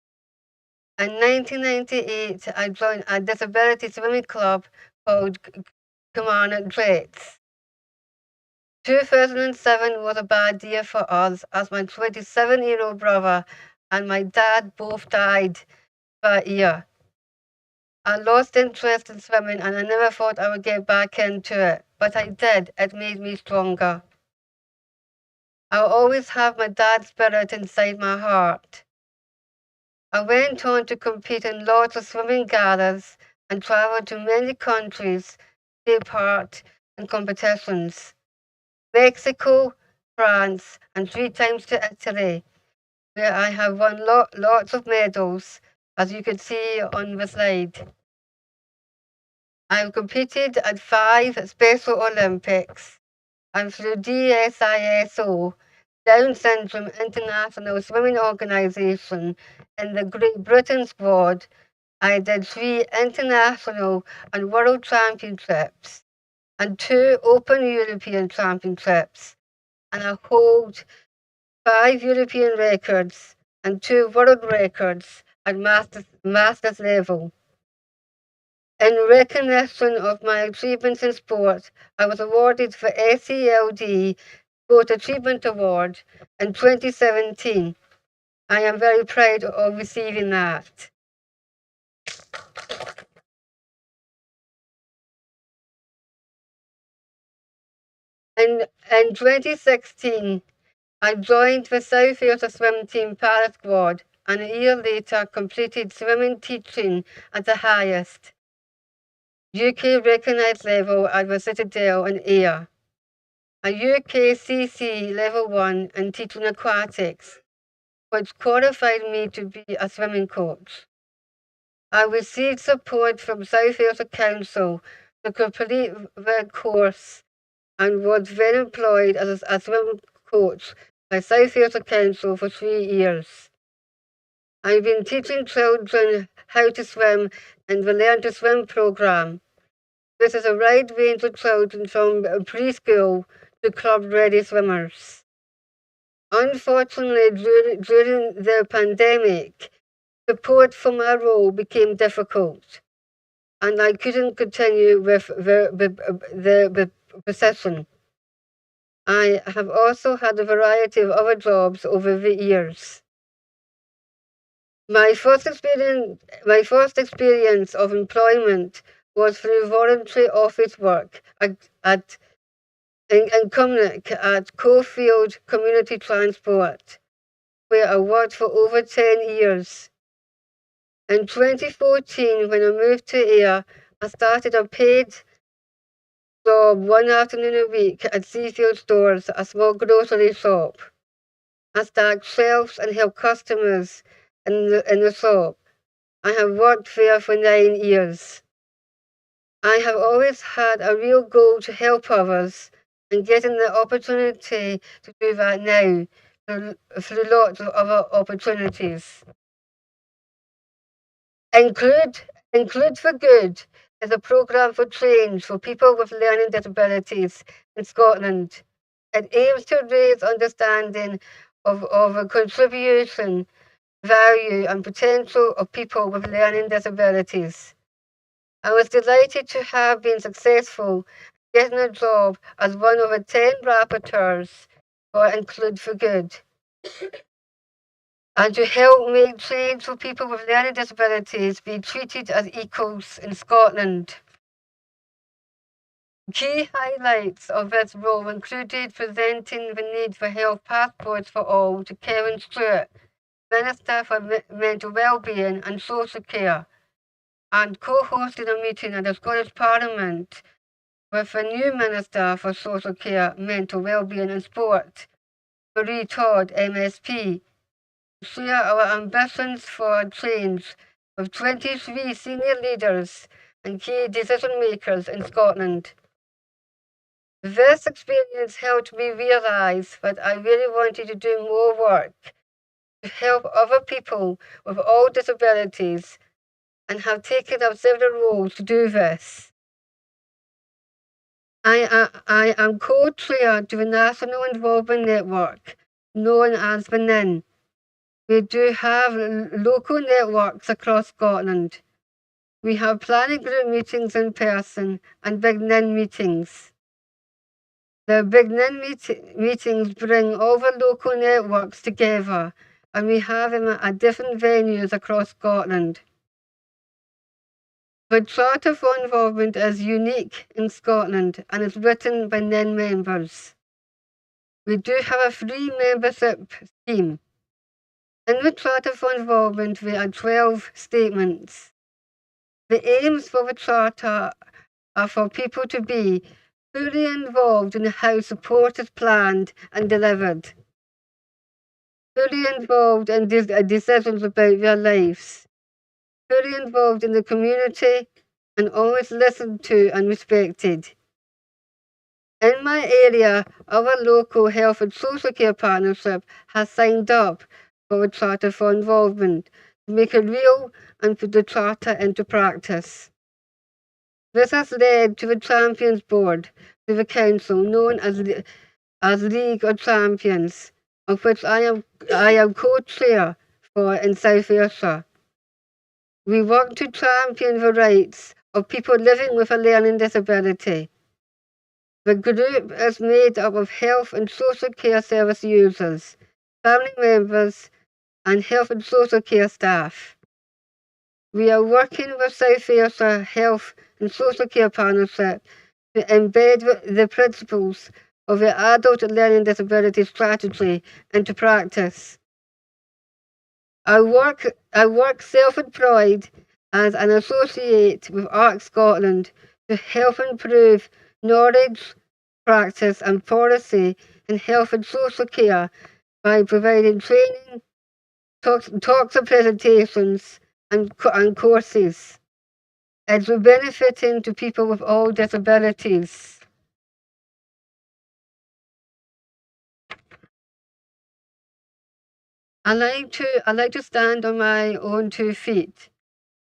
[SPEAKER 1] In 1998, I joined a disability swimming club called Kilmarnock Dreads. 2007 was a bad year for us as my 27-year-old brother and my dad both died that year. I lost interest in swimming and I never thought I would get back into it, but I did. It made me stronger. I'll always have my dad's spirit inside my heart. I went on to compete in lots of swimming galas and traveled to many countries to take part in competitions. Mexico, France, and 3 times to Italy, where I have won lots of medals, as you can see on the slide. I've competed at 5 Special Olympics and through DSISO, Down Syndrome International Swimming Organization, in the Great Britain squad, I did 3 international and world championships and 2 Open European championships, and I hold 5 European records and 2 world records at masters level. In recognition of my achievements in sport, I was awarded the SELD Sport Achievement Award in 2017. I am very proud of receiving that. In 2016, I joined the South Ayrshire Swim Team Para Squad and a year later completed swimming teaching at the highest UK recognised level at the Citadel in Ayr, a UKCC Level 1 in teaching aquatics, which qualified me to be a swimming coach. I received support from South Ayrshire Council to complete the course and was then employed as a swimming coach by South Ayrshire Council for 3 years. I've been teaching children how to swim in the Learn to Swim programme. This is a wide range of children from preschool to club-ready swimmers. Unfortunately, during the pandemic, support for my role became difficult, and I couldn't continue with the position. I have also had a variety of other jobs over the years. My first experience of employment was through voluntary office work in Cumnock at Cofield Community Transport, where I worked for over 10 years. In 2014, when I moved to Ayr, I started a paid job 1 afternoon a week at Seafield Stores, a small grocery shop. I stacked shelves and helped customers in the shop. I have worked there for 9 years. I have always had a real goal to help others, and getting the opportunity to do that now through lots of other opportunities. Include for Good is a programme for change for people with learning disabilities in Scotland. It aims to raise understanding of a contribution, value and potential of people with learning disabilities. I was delighted to have been successful getting a job as one of the 10 rapporteurs for Include for Good, and to help make change for people with learning disabilities be treated as equals in Scotland. Key highlights of this role included presenting the need for health passports for all to Kevin Stewart, Minister for Mental Wellbeing and Social Care, and co-hosting a meeting at the Scottish Parliament with the new Minister for Social Care, Mental Wellbeing and Sport, Marie Todd, MSP, to share our ambitions for change with 23 senior leaders and key decision makers in Scotland. This experience helped me realise that I really wanted to do more work to help other people with all disabilities and have taken up several roles to do this. I am co-chair to the National Involvement Network, known as the NIN. We do have local networks across Scotland. We have planning group meetings in person and big NIN meetings. The big NIN meetings bring all the local networks together, and we have them at different venues across Scotland. The Charter for Involvement is unique in Scotland and is written by NIN members. We do have a free membership scheme. In the Charter for Involvement, there are 12 statements. The aims for the Charter are for people to be fully involved in how support is planned and delivered, fully involved in decisions about their lives, fully involved in the community, and always listened to and respected. In my area, our local health and social care partnership has signed up for the Charter for Involvement to make it real and put the Charter into practice. This has led to the Champions Board to the Council, known as League of Champions, of which I am co-chair for in South Ayrshire. We work to champion the rights of people living with a learning disability. The group is made up of health and social care service users, family members, and health and social care staff. We are working with South Ayrshire Health and Social Care Partnership to embed the principles of the Adult Learning Disability Strategy into practice. I work self-employed as an associate with ARC Scotland to help improve knowledge, practice and policy in health and social care by providing training, talks and presentations and courses. It's benefiting to people with all disabilities. I like to stand on my own 2 feet.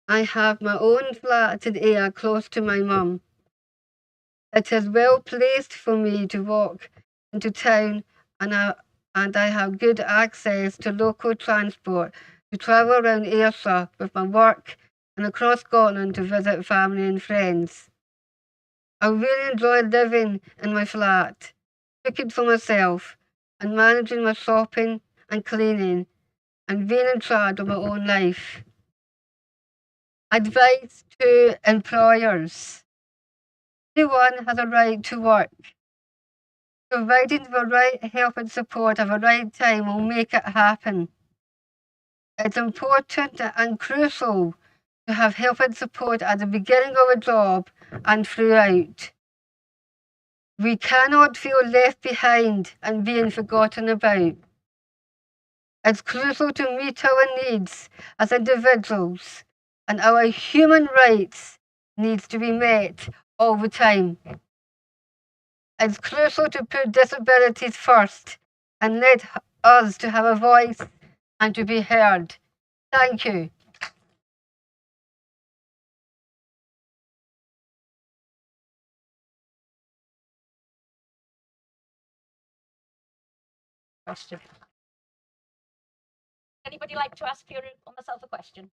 [SPEAKER 1] I have my own flat in Ayr close to my mum. It is well placed for me to walk into town, and I have good access to local transport to travel around Ayrshire with my work and across Scotland to visit family and friends. I really enjoy living in my flat, cooking for myself, and managing my shopping and cleaning, and being in charge of my own life. Advice to employers. Everyone has a right to work. Providing the right help and support at the right time will make it happen. It's important and crucial to have help and support at the beginning of a job and throughout. We cannot feel left behind and being forgotten about. It's crucial to meet our needs as individuals, and our human rights needs to be met all the time. It's crucial to put disabilities first and let us to have a voice and to be heard. Thank you.
[SPEAKER 10] Question. Anybody like to ask myself a question?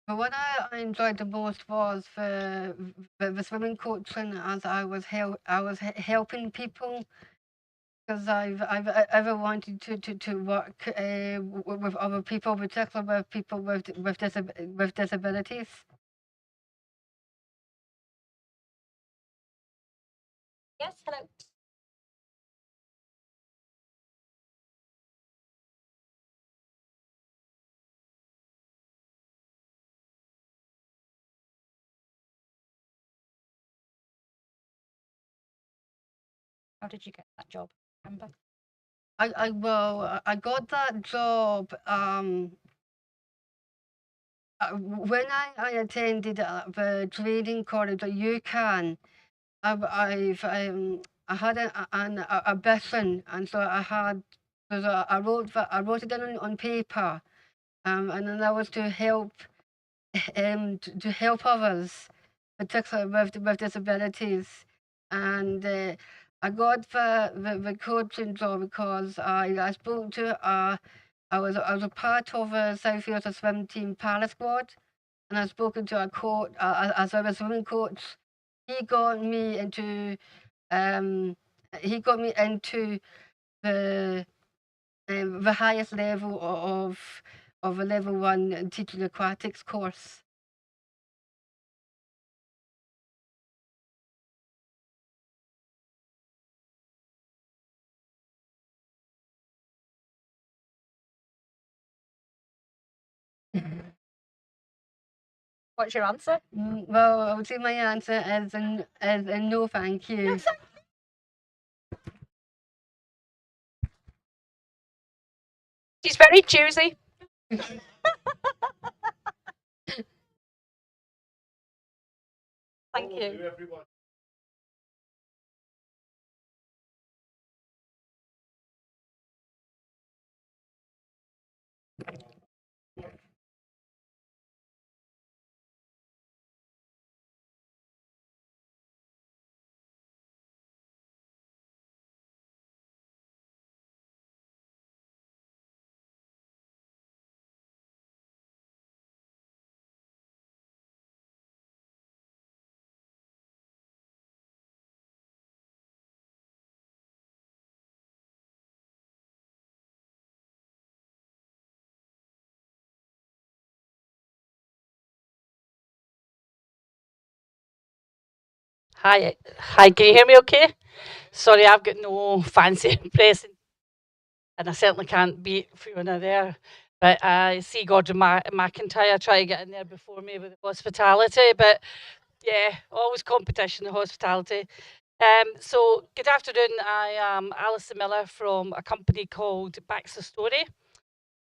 [SPEAKER 1] But what I enjoyed the most was the swimming coaching, as I was helping people, because I've ever wanted to work with other people, particularly with people with disabilities.
[SPEAKER 10] Yes, hello. How did you get that job, Amber?
[SPEAKER 1] I got that job when I attended the training college at UCAN. I had a vision, and so I wrote it down on paper, and then that was to help to help others, particularly with disabilities. And I got the coaching job because I spoke to I was a part of a South Yorkshire swim team para squad, and I spoken to a coach as I was swimming coach. He got me into um, the highest level of a level 1 teaching aquatics course.
[SPEAKER 10] What's your answer?
[SPEAKER 1] Well, I would say my answer is no, thank you.
[SPEAKER 10] She's very choosy. Thank you.
[SPEAKER 11] Hi, can you hear me okay? Sorry, I've got no fancy impressing, and I certainly can't beat Fiona there. But I see Gordon McIntyre try to get in there before me with the hospitality. But yeah, always competition in hospitality. So good afternoon. I am Alison Miller from a company called Baxter Story.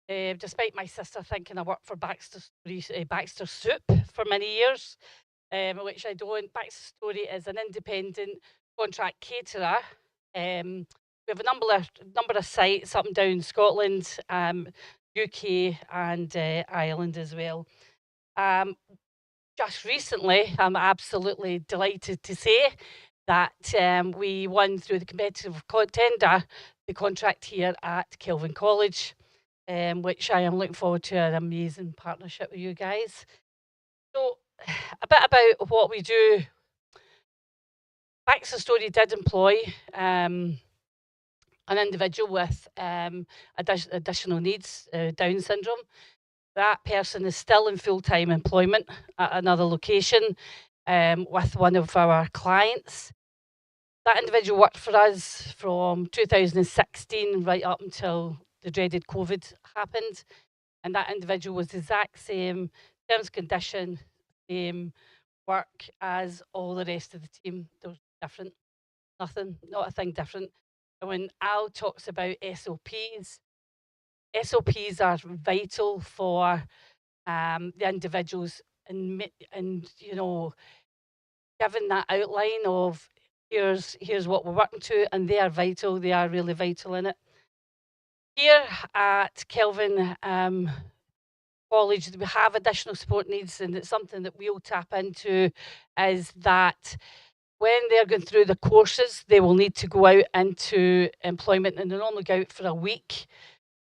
[SPEAKER 11] Despite my sister thinking I worked for Baxter Soup for many years, which I don't. Baxter Story is an independent contract caterer. We have a number of sites up and down Scotland, UK, and Ireland as well. Just recently, I'm absolutely delighted to say that we won through the competitive tender the contract here at Kelvin College, which I am looking forward to an amazing partnership with you guys. So, a bit about what we do. Baxter Story did employ an individual with additional needs, Down syndrome. That person is still in full-time employment at another location with one of our clients. That individual worked for us from 2016 right up until the dreaded COVID happened. And that individual was the exact same terms, condition, same work as all the rest of the team. There was different, nothing, not a thing different. And when Al talks about SOPs, SOPs are vital for the individuals and you know, given that outline of here's what we're working to, and they are vital. They are really vital in it. Here at Kelvin College, we have additional support needs, and it's something that we'll tap into. Is that when they're going through the courses, they will need to go out into employment, and they normally go out for a week.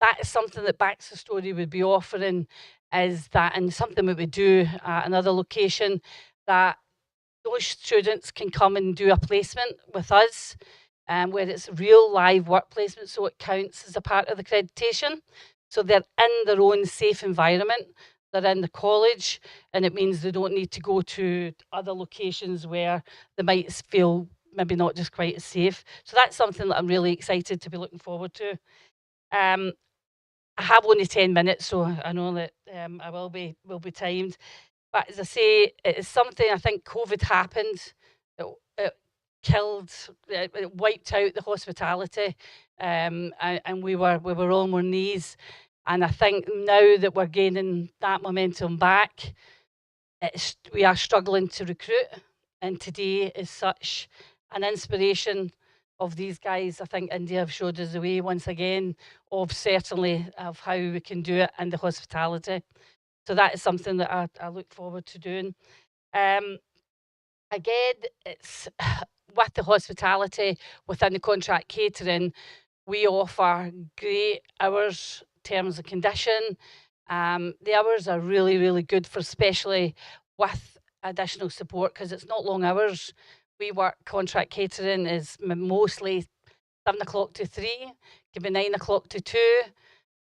[SPEAKER 11] That is something that Baxter Story would be offering, is that, and something that we do at another location, that those students can come and do a placement with us, where it's real live work placement, so it counts as a part of the accreditation. So they're in their own safe environment. They're in the college, and it means they don't need to go to other locations where they might feel maybe not just quite as safe. So that's something that I'm really excited to be looking forward to. I have only 10 minutes, so I know that I will be timed. But as I say, it is something. I think COVID happened. It killed, wiped out the hospitality, and we were on our knees. And I think now that we're gaining that momentum back, we are struggling to recruit. And today is such an inspiration of these guys. I think India have showed us the way once again of certainly of how we can do it in the hospitality. So that is something that I look forward to doing. Again, it's with the hospitality within the contract catering, we offer great hours, terms and condition. The hours are really, really good for especially with additional support because it's not long hours. We work contract catering is mostly 7 o'clock to 3, can be 9 o'clock to 2,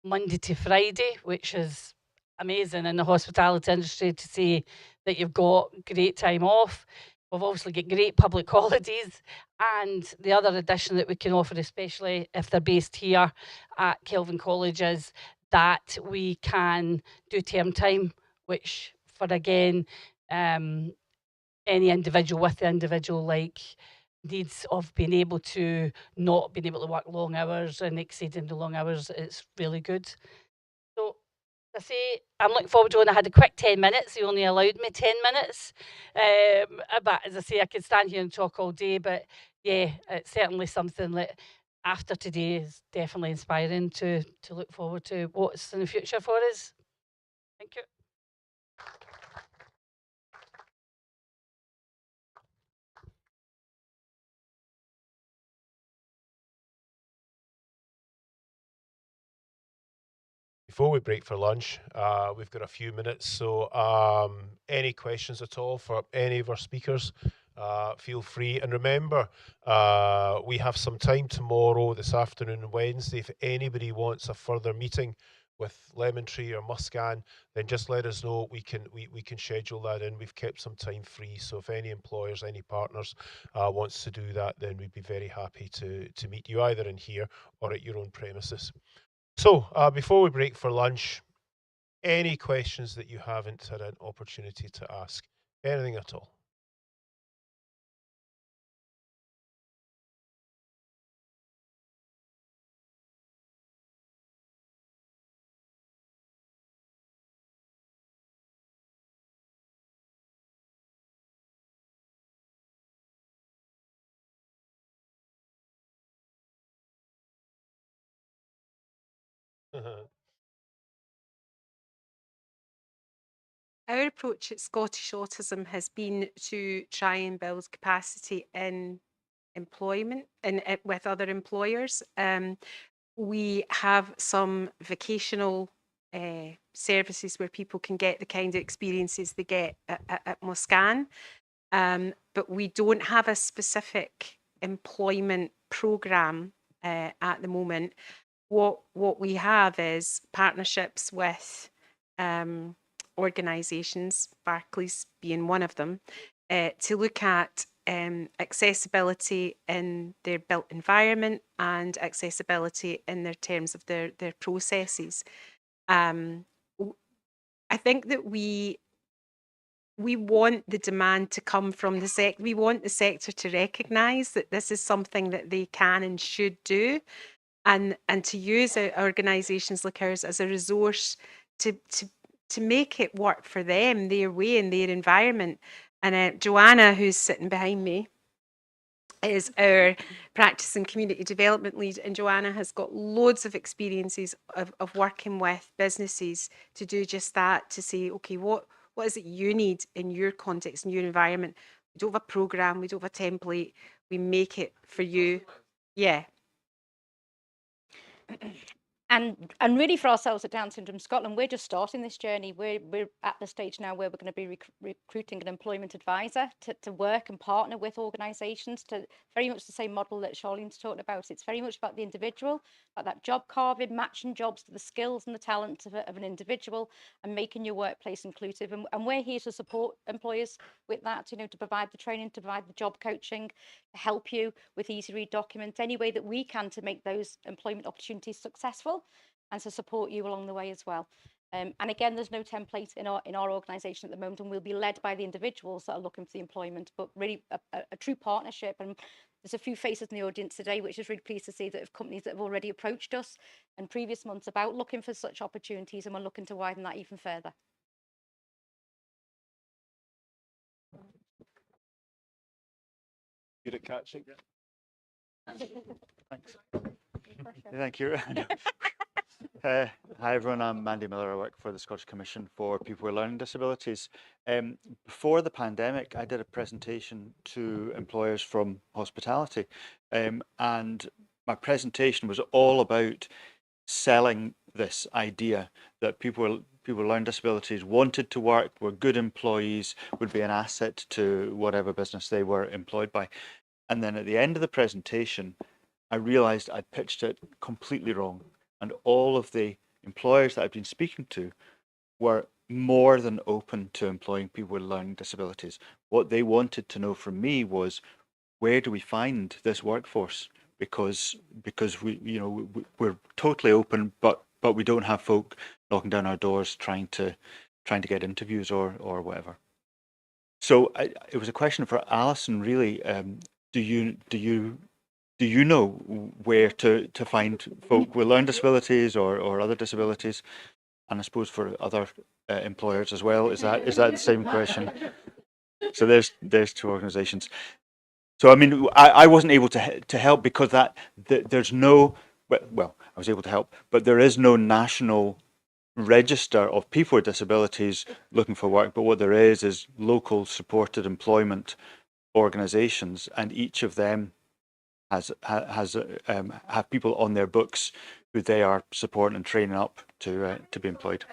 [SPEAKER 11] Monday to Friday, which is amazing in the hospitality industry to see that you've got great time off. We've obviously got great public holidays, and the other addition that we can offer, especially if they're based here at Kelvin College, is that we can do term time, which for again any individual with the individual needs of being able to not being able to work long hours and exceeding the long hours, it's really good. So I say I'm looking forward to when I had a quick 10 minutes. He only allowed me 10 minutes. But as I say, I could stand here and talk all day. But yeah, it's certainly something that after today is definitely inspiring to look forward to what's in the future for us. Thank you.
[SPEAKER 5] Before we break for lunch, we've got a few minutes, so any questions at all for any of our speakers, feel free. And remember, we have some time tomorrow, this afternoon and Wednesday. If anybody wants a further meeting with Lemontree or Muskaan, then just let us know. We can schedule that in. We've kept some time free, so if any employers, any partners wants to do that, then we'd be very happy to meet you either in here or at your own premises. So before we break for lunch, any questions that you haven't had an opportunity to ask? Anything at all?
[SPEAKER 9] Our approach at Scottish Autism has been to try and build capacity in employment and with other employers. We have some vocational services where people can get the kind of experiences they get at Muskaan, but we don't have a specific employment programme at the moment. What we have is partnerships with organisations, Barclays being one of them, to look at accessibility in their built environment and accessibility in their terms of their processes. I think that we want the demand to come from the sector. We want the sector to recognise that this is something that they can and should do, and to use organisations like ours as a resource to make it work for them, their way and their environment. And Joanna, who's sitting behind me, is our practice and community development lead, and Joanna has got loads of experiences of working with businesses to do just that, to say, okay, what is it you need in your context, in your environment? We don't have a programme, we don't have a template, we make it for you. Yeah.
[SPEAKER 10] And really for ourselves at Down Syndrome Scotland, we're just starting this journey. We're at the stage now where we're going to be recruiting an employment advisor to work and partner with organisations, to very much the same model that Charlene's talking about. It's very much about the individual, about that job carving, matching jobs to the skills and the talents of an individual, and making your workplace inclusive. And we're here to support employers with that, you know, to provide the training, to provide the job coaching, to help you with easy read documents, any way that we can to make those employment opportunities successful, and to support you along the way as well. And again, there's no template in our organisation at the moment, and we'll be led by the individuals that are looking for the employment, but really a true partnership. And there's a few faces in the audience today, which is really pleased to see that of companies that have already approached us in previous months about looking for such opportunities, and we're looking to widen that even further.
[SPEAKER 13] Good at catching. Thanks. Thank you. Hi everyone, I'm Mandy Miller. I work for the Scottish Commission for People with Learning Disabilities. Before the pandemic, I did a presentation to employers from hospitality, and my presentation was all about selling this idea that people with learning disabilities wanted to work, were good employees, would be an asset to whatever business they were employed by. And then at the end of the presentation, I realized I'd pitched it completely wrong. And all of the employers that I've been speaking to were more than open to employing people with learning disabilities. What they wanted to know from me was, where do we find this workforce? Because we, we're totally open, but we don't have folk knocking down our doors trying to get interviews or whatever. So it was a question for Alison, really. Do you know where to find folk with learning disabilities or other disabilities? And I suppose for other employers as well, is that the same question? So there's two organisations. So I mean, I wasn't able to help because there's no, well, I was able to help, but there is no national register of people with disabilities looking for work. But what there is local supported employment organisations, and each of them have people on their books who they are supporting and training up to be employed.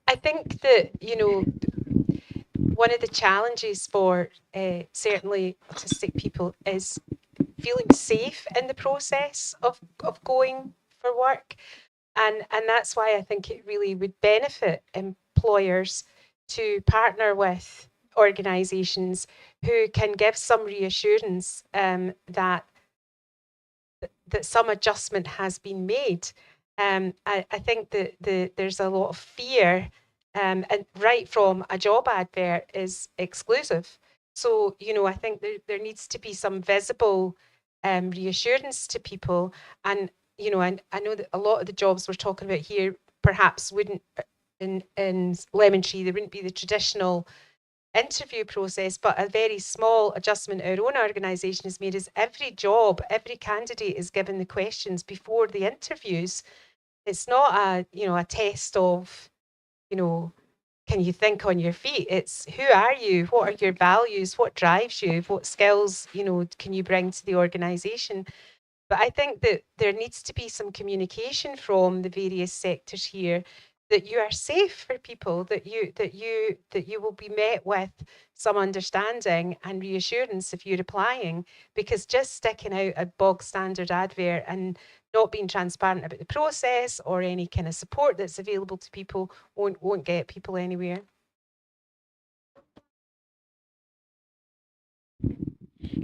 [SPEAKER 22] I think that, one of the challenges for certainly autistic people is feeling safe in the process of going for work. And that's why I think it really would benefit employers to partner with organisations who can give some reassurance that some adjustment has been made. I think that there's a lot of fear, and right from a job advert is exclusive. So, I think there needs to be some visible reassurance to people. And, and I know that a lot of the jobs we're talking about here perhaps wouldn't, in Lemontree, there wouldn't be the traditional interview process, but a very small adjustment our own organisation has made is every candidate is given the questions before the interviews. It's not a test of, can you think on your feet? It's who are you? What are your values? What drives you? What skills, can you bring to the organisation? But I think that there needs to be some communication from the various sectors here, that you are safe for people, that you will be met with some understanding and reassurance if you're applying, because just sticking out a bog standard advert and not being transparent about the process or any kind of support that's available to people won't get people anywhere.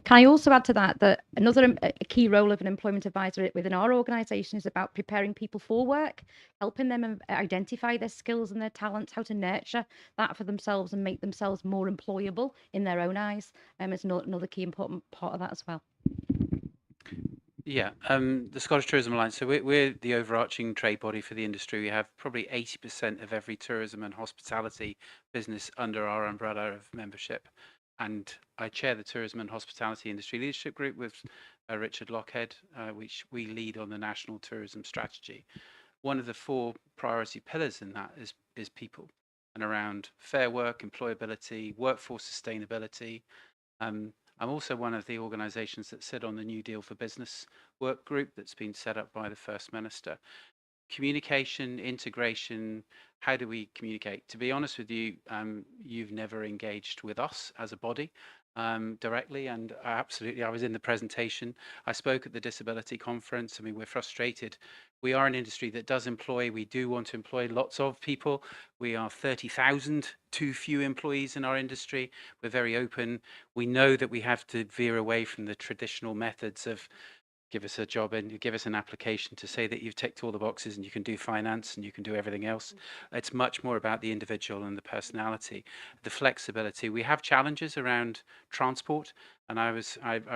[SPEAKER 10] Can I also add to that another a key role of an employment advisor within our organisation is about preparing people for work, helping them identify their skills and their talents, how to nurture that for themselves and make themselves more employable in their own eyes. It's another key important part of that as well.
[SPEAKER 20] Yeah, the Scottish Tourism Alliance, so we're the overarching trade body for the industry. We have probably 80% of every tourism and hospitality business under our umbrella of membership. And I chair the Tourism and Hospitality Industry Leadership Group with Richard Lockhead, which we lead on the National Tourism Strategy. One of the 4 priority pillars in that is people, and around fair work, employability, workforce sustainability. I'm also one of the organisations that sit on the New Deal for Business work group that's been set up by the First Minister. Communication, integration, how do we communicate? To be honest with you, you've never engaged with us as a body. directly, and absolutely, I was in the presentation. I spoke at the disability conference. I mean, we're frustrated. We are an industry that does employ, we do want to employ lots of people. We are 30,000 too few employees in our industry. We're very open. We know that we have to veer away from the traditional methods of give us a job and give us an application to say that you've ticked all the boxes and you can do finance and you can do everything else. It's much more about the individual and the personality, the flexibility. We have challenges around transport, and I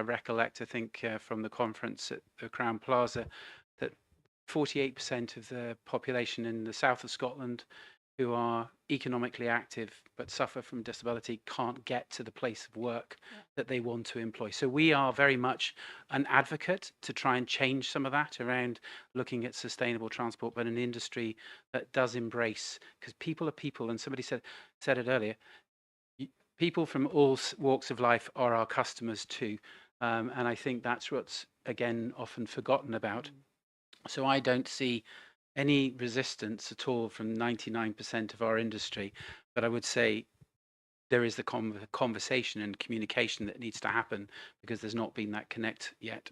[SPEAKER 20] recollect, I think, from the conference at the Crown Plaza, that 48% of the population in the south of Scotland who are economically active but suffer from disability can't get to the place of work that they want to employ. So we are very much an advocate to try and change some of that around looking at sustainable transport, but an industry that does embrace, because people are people, and somebody said it earlier, people from all walks of life are our customers too. And I think that's what's, again, often forgotten about. So I don't see any resistance at all from 99% of our industry, but I would say there is the conversation and communication that needs to happen, because there's not been that connect yet.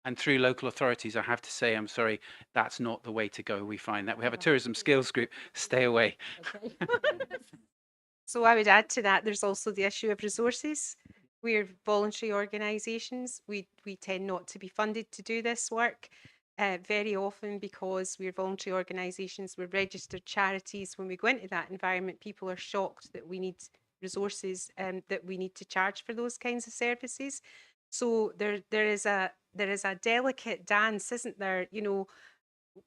[SPEAKER 20] And through local authorities, I have to say, I'm sorry, that's not the way to go. We find that we have a tourism skills group, stay away.
[SPEAKER 9] Okay. So I would add to that, there's also the issue of resources. We're voluntary organisations. We tend not to be funded to do this work. Very often, because we're voluntary organisations, we're registered charities. When we go into that environment, people are shocked that we need resources and that we need to charge for those kinds of services. So there is a delicate dance, isn't there? You know,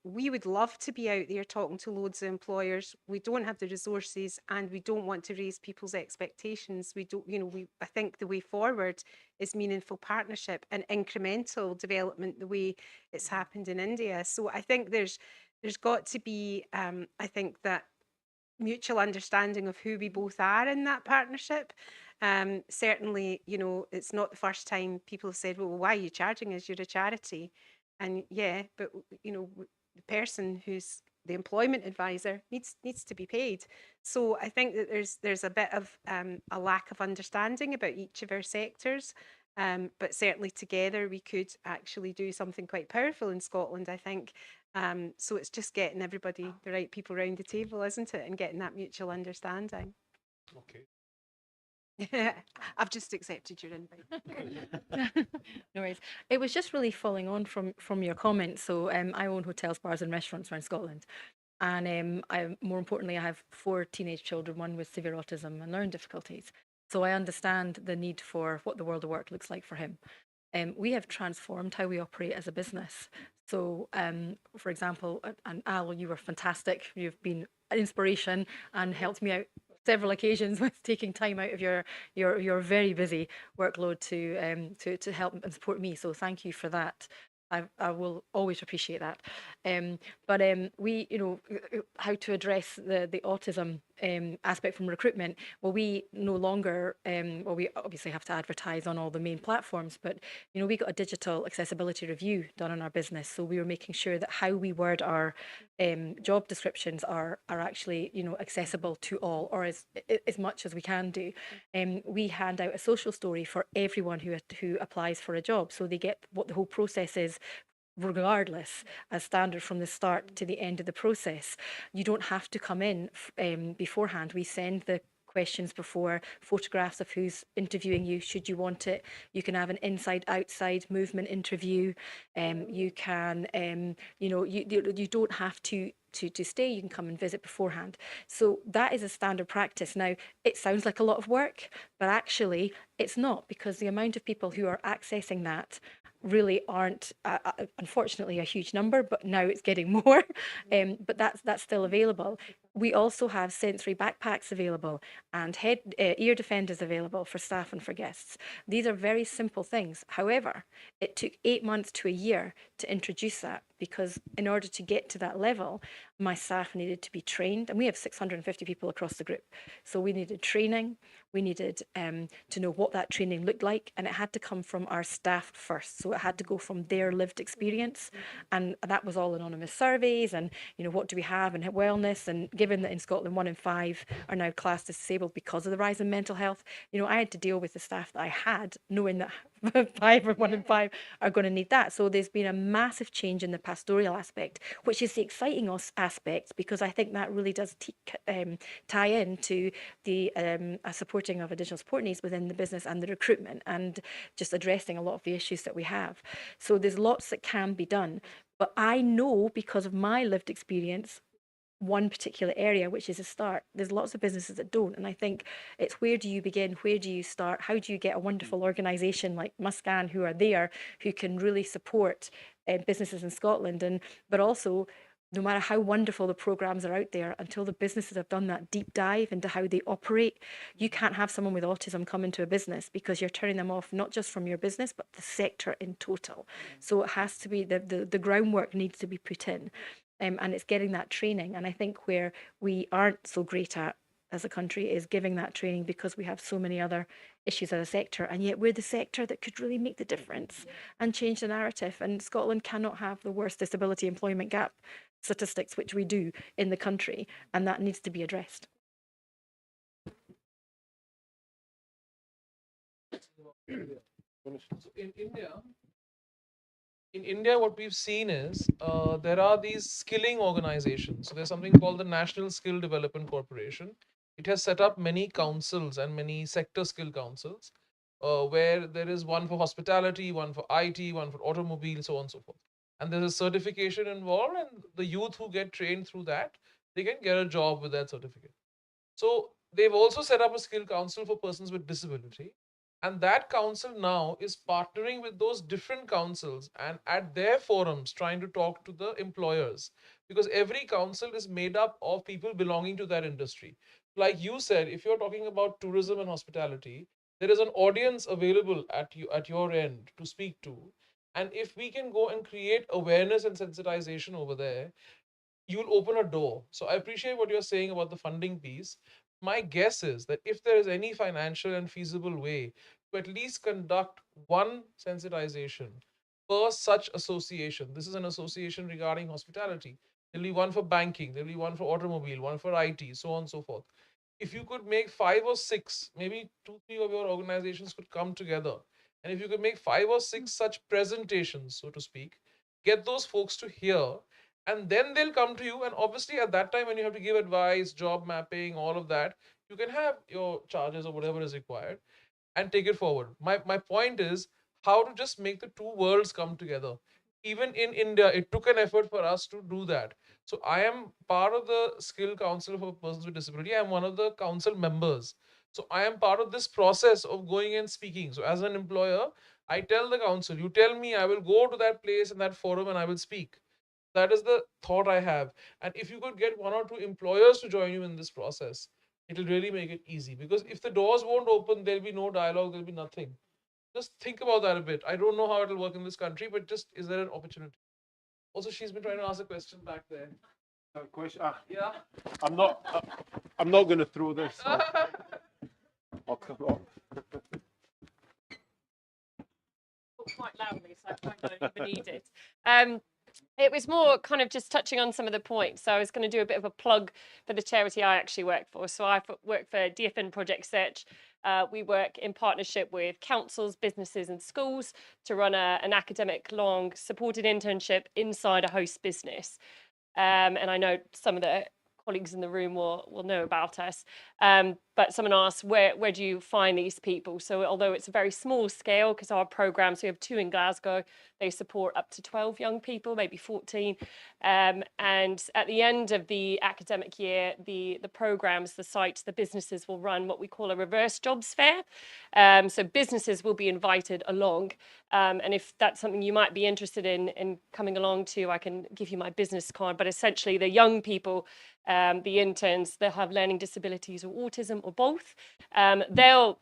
[SPEAKER 9] we would love to be out there talking to loads of employers. We don't have the resources, and we don't want to raise people's expectations. We don't, you know, I think the way forward is meaningful partnership and incremental development, the way it's happened in India. So I think there's got to be, I think, that mutual understanding of who we both are in that partnership. Certainly, you know, it's not the first time people have said, well, why are you charging us? You're a charity. And yeah, but you know, the person who's the employment advisor needs to be paid. So I think that there's a bit of a lack of understanding about each of our sectors. But certainly together we could actually do something quite powerful in Scotland, I think. So it's just getting everybody, the right people around the table, isn't it? And getting that mutual understanding.
[SPEAKER 5] Okay.
[SPEAKER 9] I've just accepted your invite.
[SPEAKER 10] No worries. It was just really following on from your comments. So I own hotels, bars and restaurants around Scotland. And more importantly, I have 4 teenage children, one with severe autism and learning difficulties. So I understand the need for what the world of work looks like for him. We have transformed how we operate as a business. So, for example, and Al, you were fantastic. You've been an inspiration and helped me out several occasions with taking time out of your very busy workload to help and support me. So thank you for that. I will always appreciate that. But we, you know, how to address the autism aspect from recruitment. Well, we no longer, well, we obviously have to advertise on all the main platforms, but, you know, we got a digital accessibility review done in our business. So we were making sure that how we word our job descriptions are actually, you know, accessible to all, or as much as we can do. We hand out a social story for everyone who applies for a job. So they get what the whole process is, regardless, as standard from the start to the end of the process. You don't have to come in beforehand. We send the questions before, photographs of who's interviewing you, should you want it. You can have an inside-outside movement interview. You can, you know, you don't have to stay, you can come and visit beforehand. So that is a standard practice. Now, it sounds like a lot of work, but actually it's not, because the amount of people who are accessing that really aren't, unfortunately, a huge number, but now it's getting more. But that's still available. We also have sensory backpacks available and ear defenders available for staff and for guests. These are very simple things. However, it took 8 months to a year to introduce that, because in order to get to that level, my staff needed to be trained, and we have 650 people across the group. So we needed training, we needed to know what that training looked like, and it had to come from our staff first. So it had to go from their lived experience, and that was all anonymous surveys, and, you know, what do we have, and wellness, and
[SPEAKER 12] given that in Scotland 1 in 5 are now classed as disabled because of the rise in mental health, you know, I had to deal with the staff that I had, knowing that 5 or 1 in 5 are going to need that. So there's been a massive change in the pastoral aspect, which is the exciting aspect, because I think that really does tie into the supporting of additional support needs within the business and the recruitment, and just addressing a lot of the issues that we have. So there's lots that can be done. But I know, because of my lived experience, one particular area, which is a start. There's lots of businesses that don't. And I think it's, where do you begin? Where do you start? How do you get a wonderful organisation like Muskaan, who are there, who can really support businesses in Scotland? But also, no matter how wonderful the programs are out there, until the businesses have done that deep dive into how they operate, you can't have someone with autism come into a business, because you're turning them off, not just from your business, but the sector in total. So it has to be, the groundwork needs to be put in. And it's getting that training. And I think where we aren't so great at as a country is giving that training, because we have so many other issues as a sector, and yet we're the sector that could really make the difference and change the narrative. And Scotland cannot have the worst disability employment gap statistics, which we do in the country, and that needs to be addressed.
[SPEAKER 6] In India, what we've seen is there are these skilling organizations. So there's something called the National Skill Development Corporation. It has set up many councils and many sector skill councils, where there is one for hospitality, one for IT, one for automobile, so on and so forth. And there's a certification involved, and the youth who get trained through that, they can get a job with that certificate. So they've also set up a skill council for persons with disability. And that council now is partnering with those different councils and at their forums trying to talk to the employers, because every council is made up of people belonging to that industry. Like you said, if you're talking about tourism and hospitality, there is an audience available at your end to speak to. And if we can go and create awareness and sensitization over there, you'll open a door. So I appreciate what you're saying about the funding piece. My guess is that if there is any financial and feasible way to at least conduct one sensitization per such association, this is an association regarding hospitality, there'll be one for banking, there'll be one for automobile, one for IT, so on and so forth. If you could make 5 or 6, maybe 2, 3 of your organizations could come together, and if you could make 5 or 6 such presentations, so to speak, get those folks to hear, and then they'll come to you. And obviously at that time, when you have to give advice, job mapping, all of that, you can have your charges or whatever is required and take it forward. My point is how to just make the two worlds come together. Even in India, it took an effort for us to do that. So I am part of the Skill Council for Persons with Disability. I am one of the council members. So I am part of this process of going and speaking. So as an employer, I tell the council, you tell me, I will go to that place and that forum and I will speak. That is the thought I have. And if you could get 1 or 2 employers to join you in this process, it'll really make it easy. Because if the doors won't open, there'll be no dialogue, there'll be nothing. Just think about that a bit. I don't know how it'll work in this country, but just, is there an opportunity? Also, she's been trying to ask a question back there.
[SPEAKER 5] Question.
[SPEAKER 6] Yeah.
[SPEAKER 5] I'm not going to throw this. I'll come on.
[SPEAKER 14] Quite loudly, so I don't even need it. It was more kind of just touching on some of the points. So I was going to do a bit of a plug for the charity I actually work for. So I work for DFN Project Search. We work in partnership with councils, businesses and schools to run an academic long supported internship inside a host business. And I know some of the colleagues in the room will know about us. But someone asked, where do you find these people? So although it's a very small scale, because our programs, we have 2 in Glasgow, they support up to 12 young people, maybe 14. And at the end of the academic year, the programs, the sites, the businesses will run what we call a reverse jobs fair. So businesses will be invited along. And if that's something you might be interested in coming along to, I can give you my business card. But essentially the young people, the interns, they'll have learning disabilities or autism or both. They'll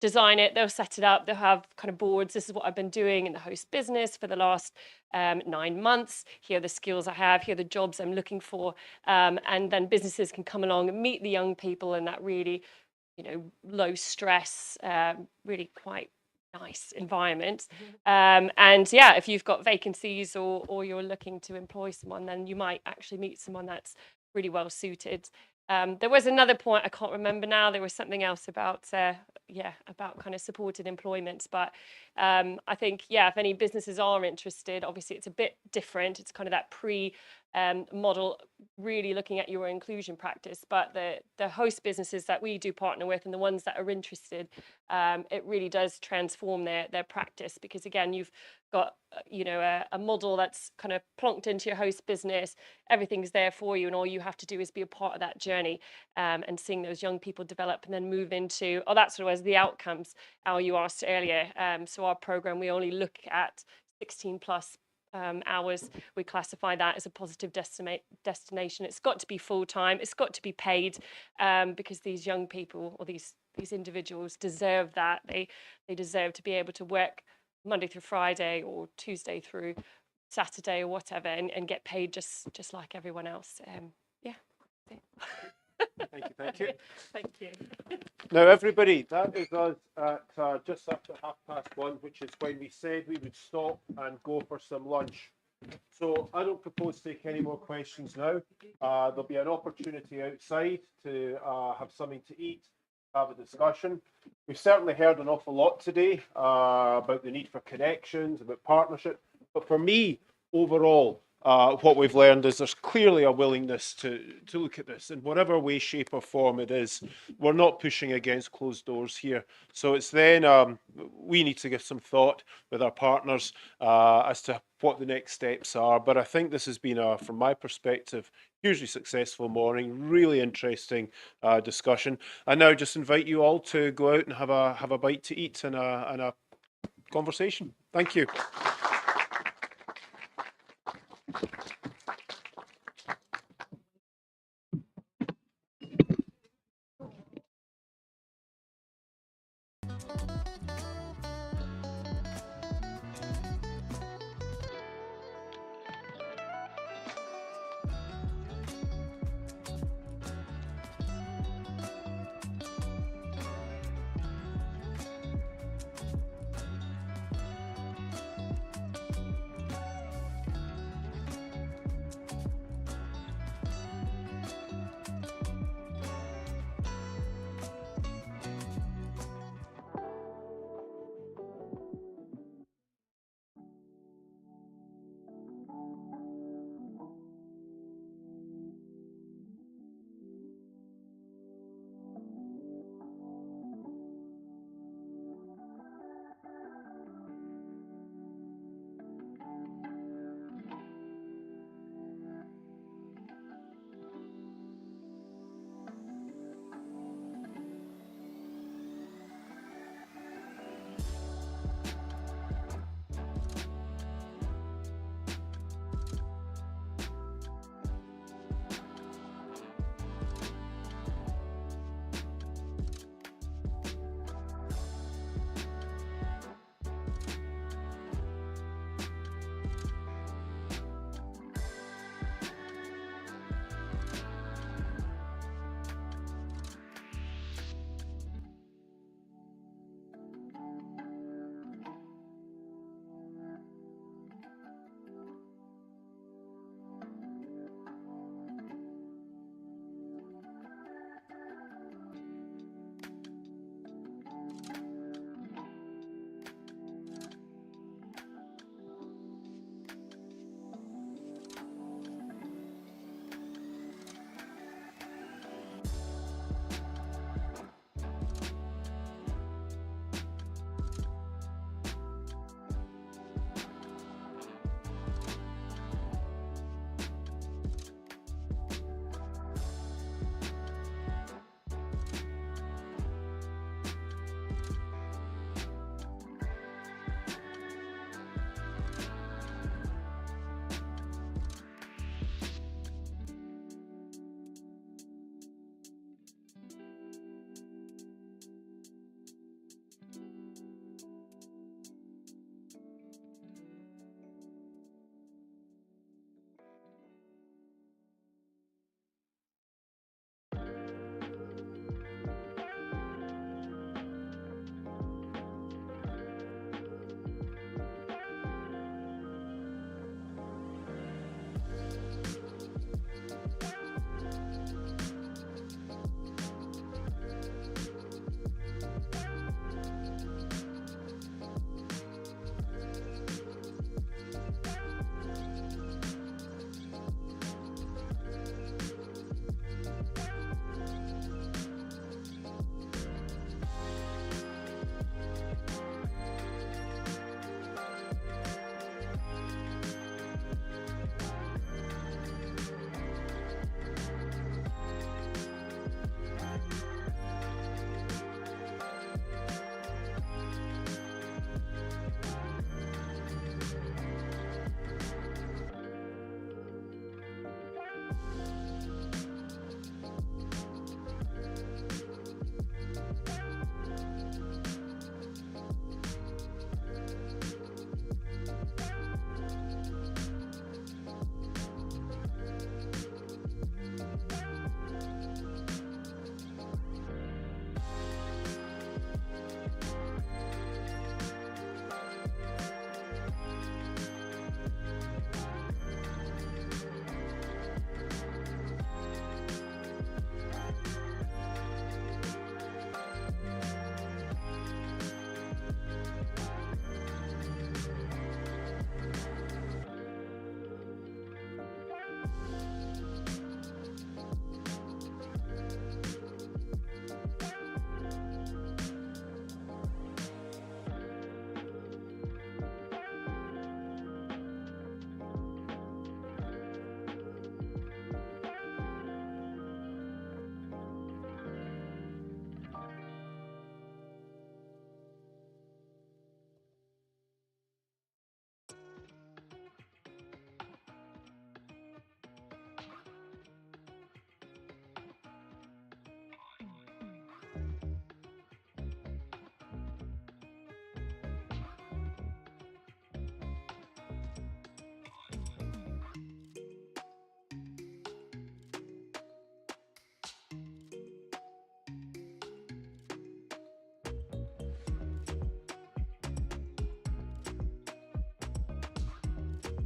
[SPEAKER 14] design it, they'll set it up, they'll have kind of boards. This is what I've been doing in the host business for the last 9 months. Here are the skills I have, here are the jobs I'm looking for. And then businesses can come along and meet the young people in that really, low stress, really quite nice environment. And yeah, if you've got vacancies or you're looking to employ someone, then you might actually meet someone that's really well suited. There was another point, I can't remember now, there was something else about, about kind of supported employment. But I think, if any businesses are interested, obviously it's a bit different. It's kind of that model, really looking at your inclusion practice. But the host businesses that we do partner with and the ones that are interested, it really does transform their practice, because again, you've got a model that's kind of plonked into your host business. Everything's there for you, and all you have to do is be a part of that journey, and seeing those young people develop and then move into, that's what it was, the outcomes, Al, you asked earlier. So our program, we only look at 16 plus hours. We classify that as a positive destination. It's got to be full-time, it's got to be paid, because these young people, or these individuals, deserve that. They deserve to be able to work Monday through Friday or Tuesday through Saturday or whatever, and get paid just like everyone else.
[SPEAKER 5] Thank you.
[SPEAKER 14] Thank you.
[SPEAKER 5] Now, everybody, that is us at just after 1:30, which is when we said we would stop and go for some lunch. So I don't propose to take any more questions now. There'll be an opportunity outside to have something to eat, have a discussion. We've certainly heard an awful lot today about the need for connections, about partnership. But for me, overall, what we've learned is there's clearly a willingness to look at this in whatever way, shape or form it is. We're not pushing against closed doors here. So it's then we need to give some thought with our partners as to what the next steps are. But I think this has been, from my perspective, hugely successful morning, really interesting discussion. I now just invite you all to go out and have a bite to eat and a conversation. Thank you.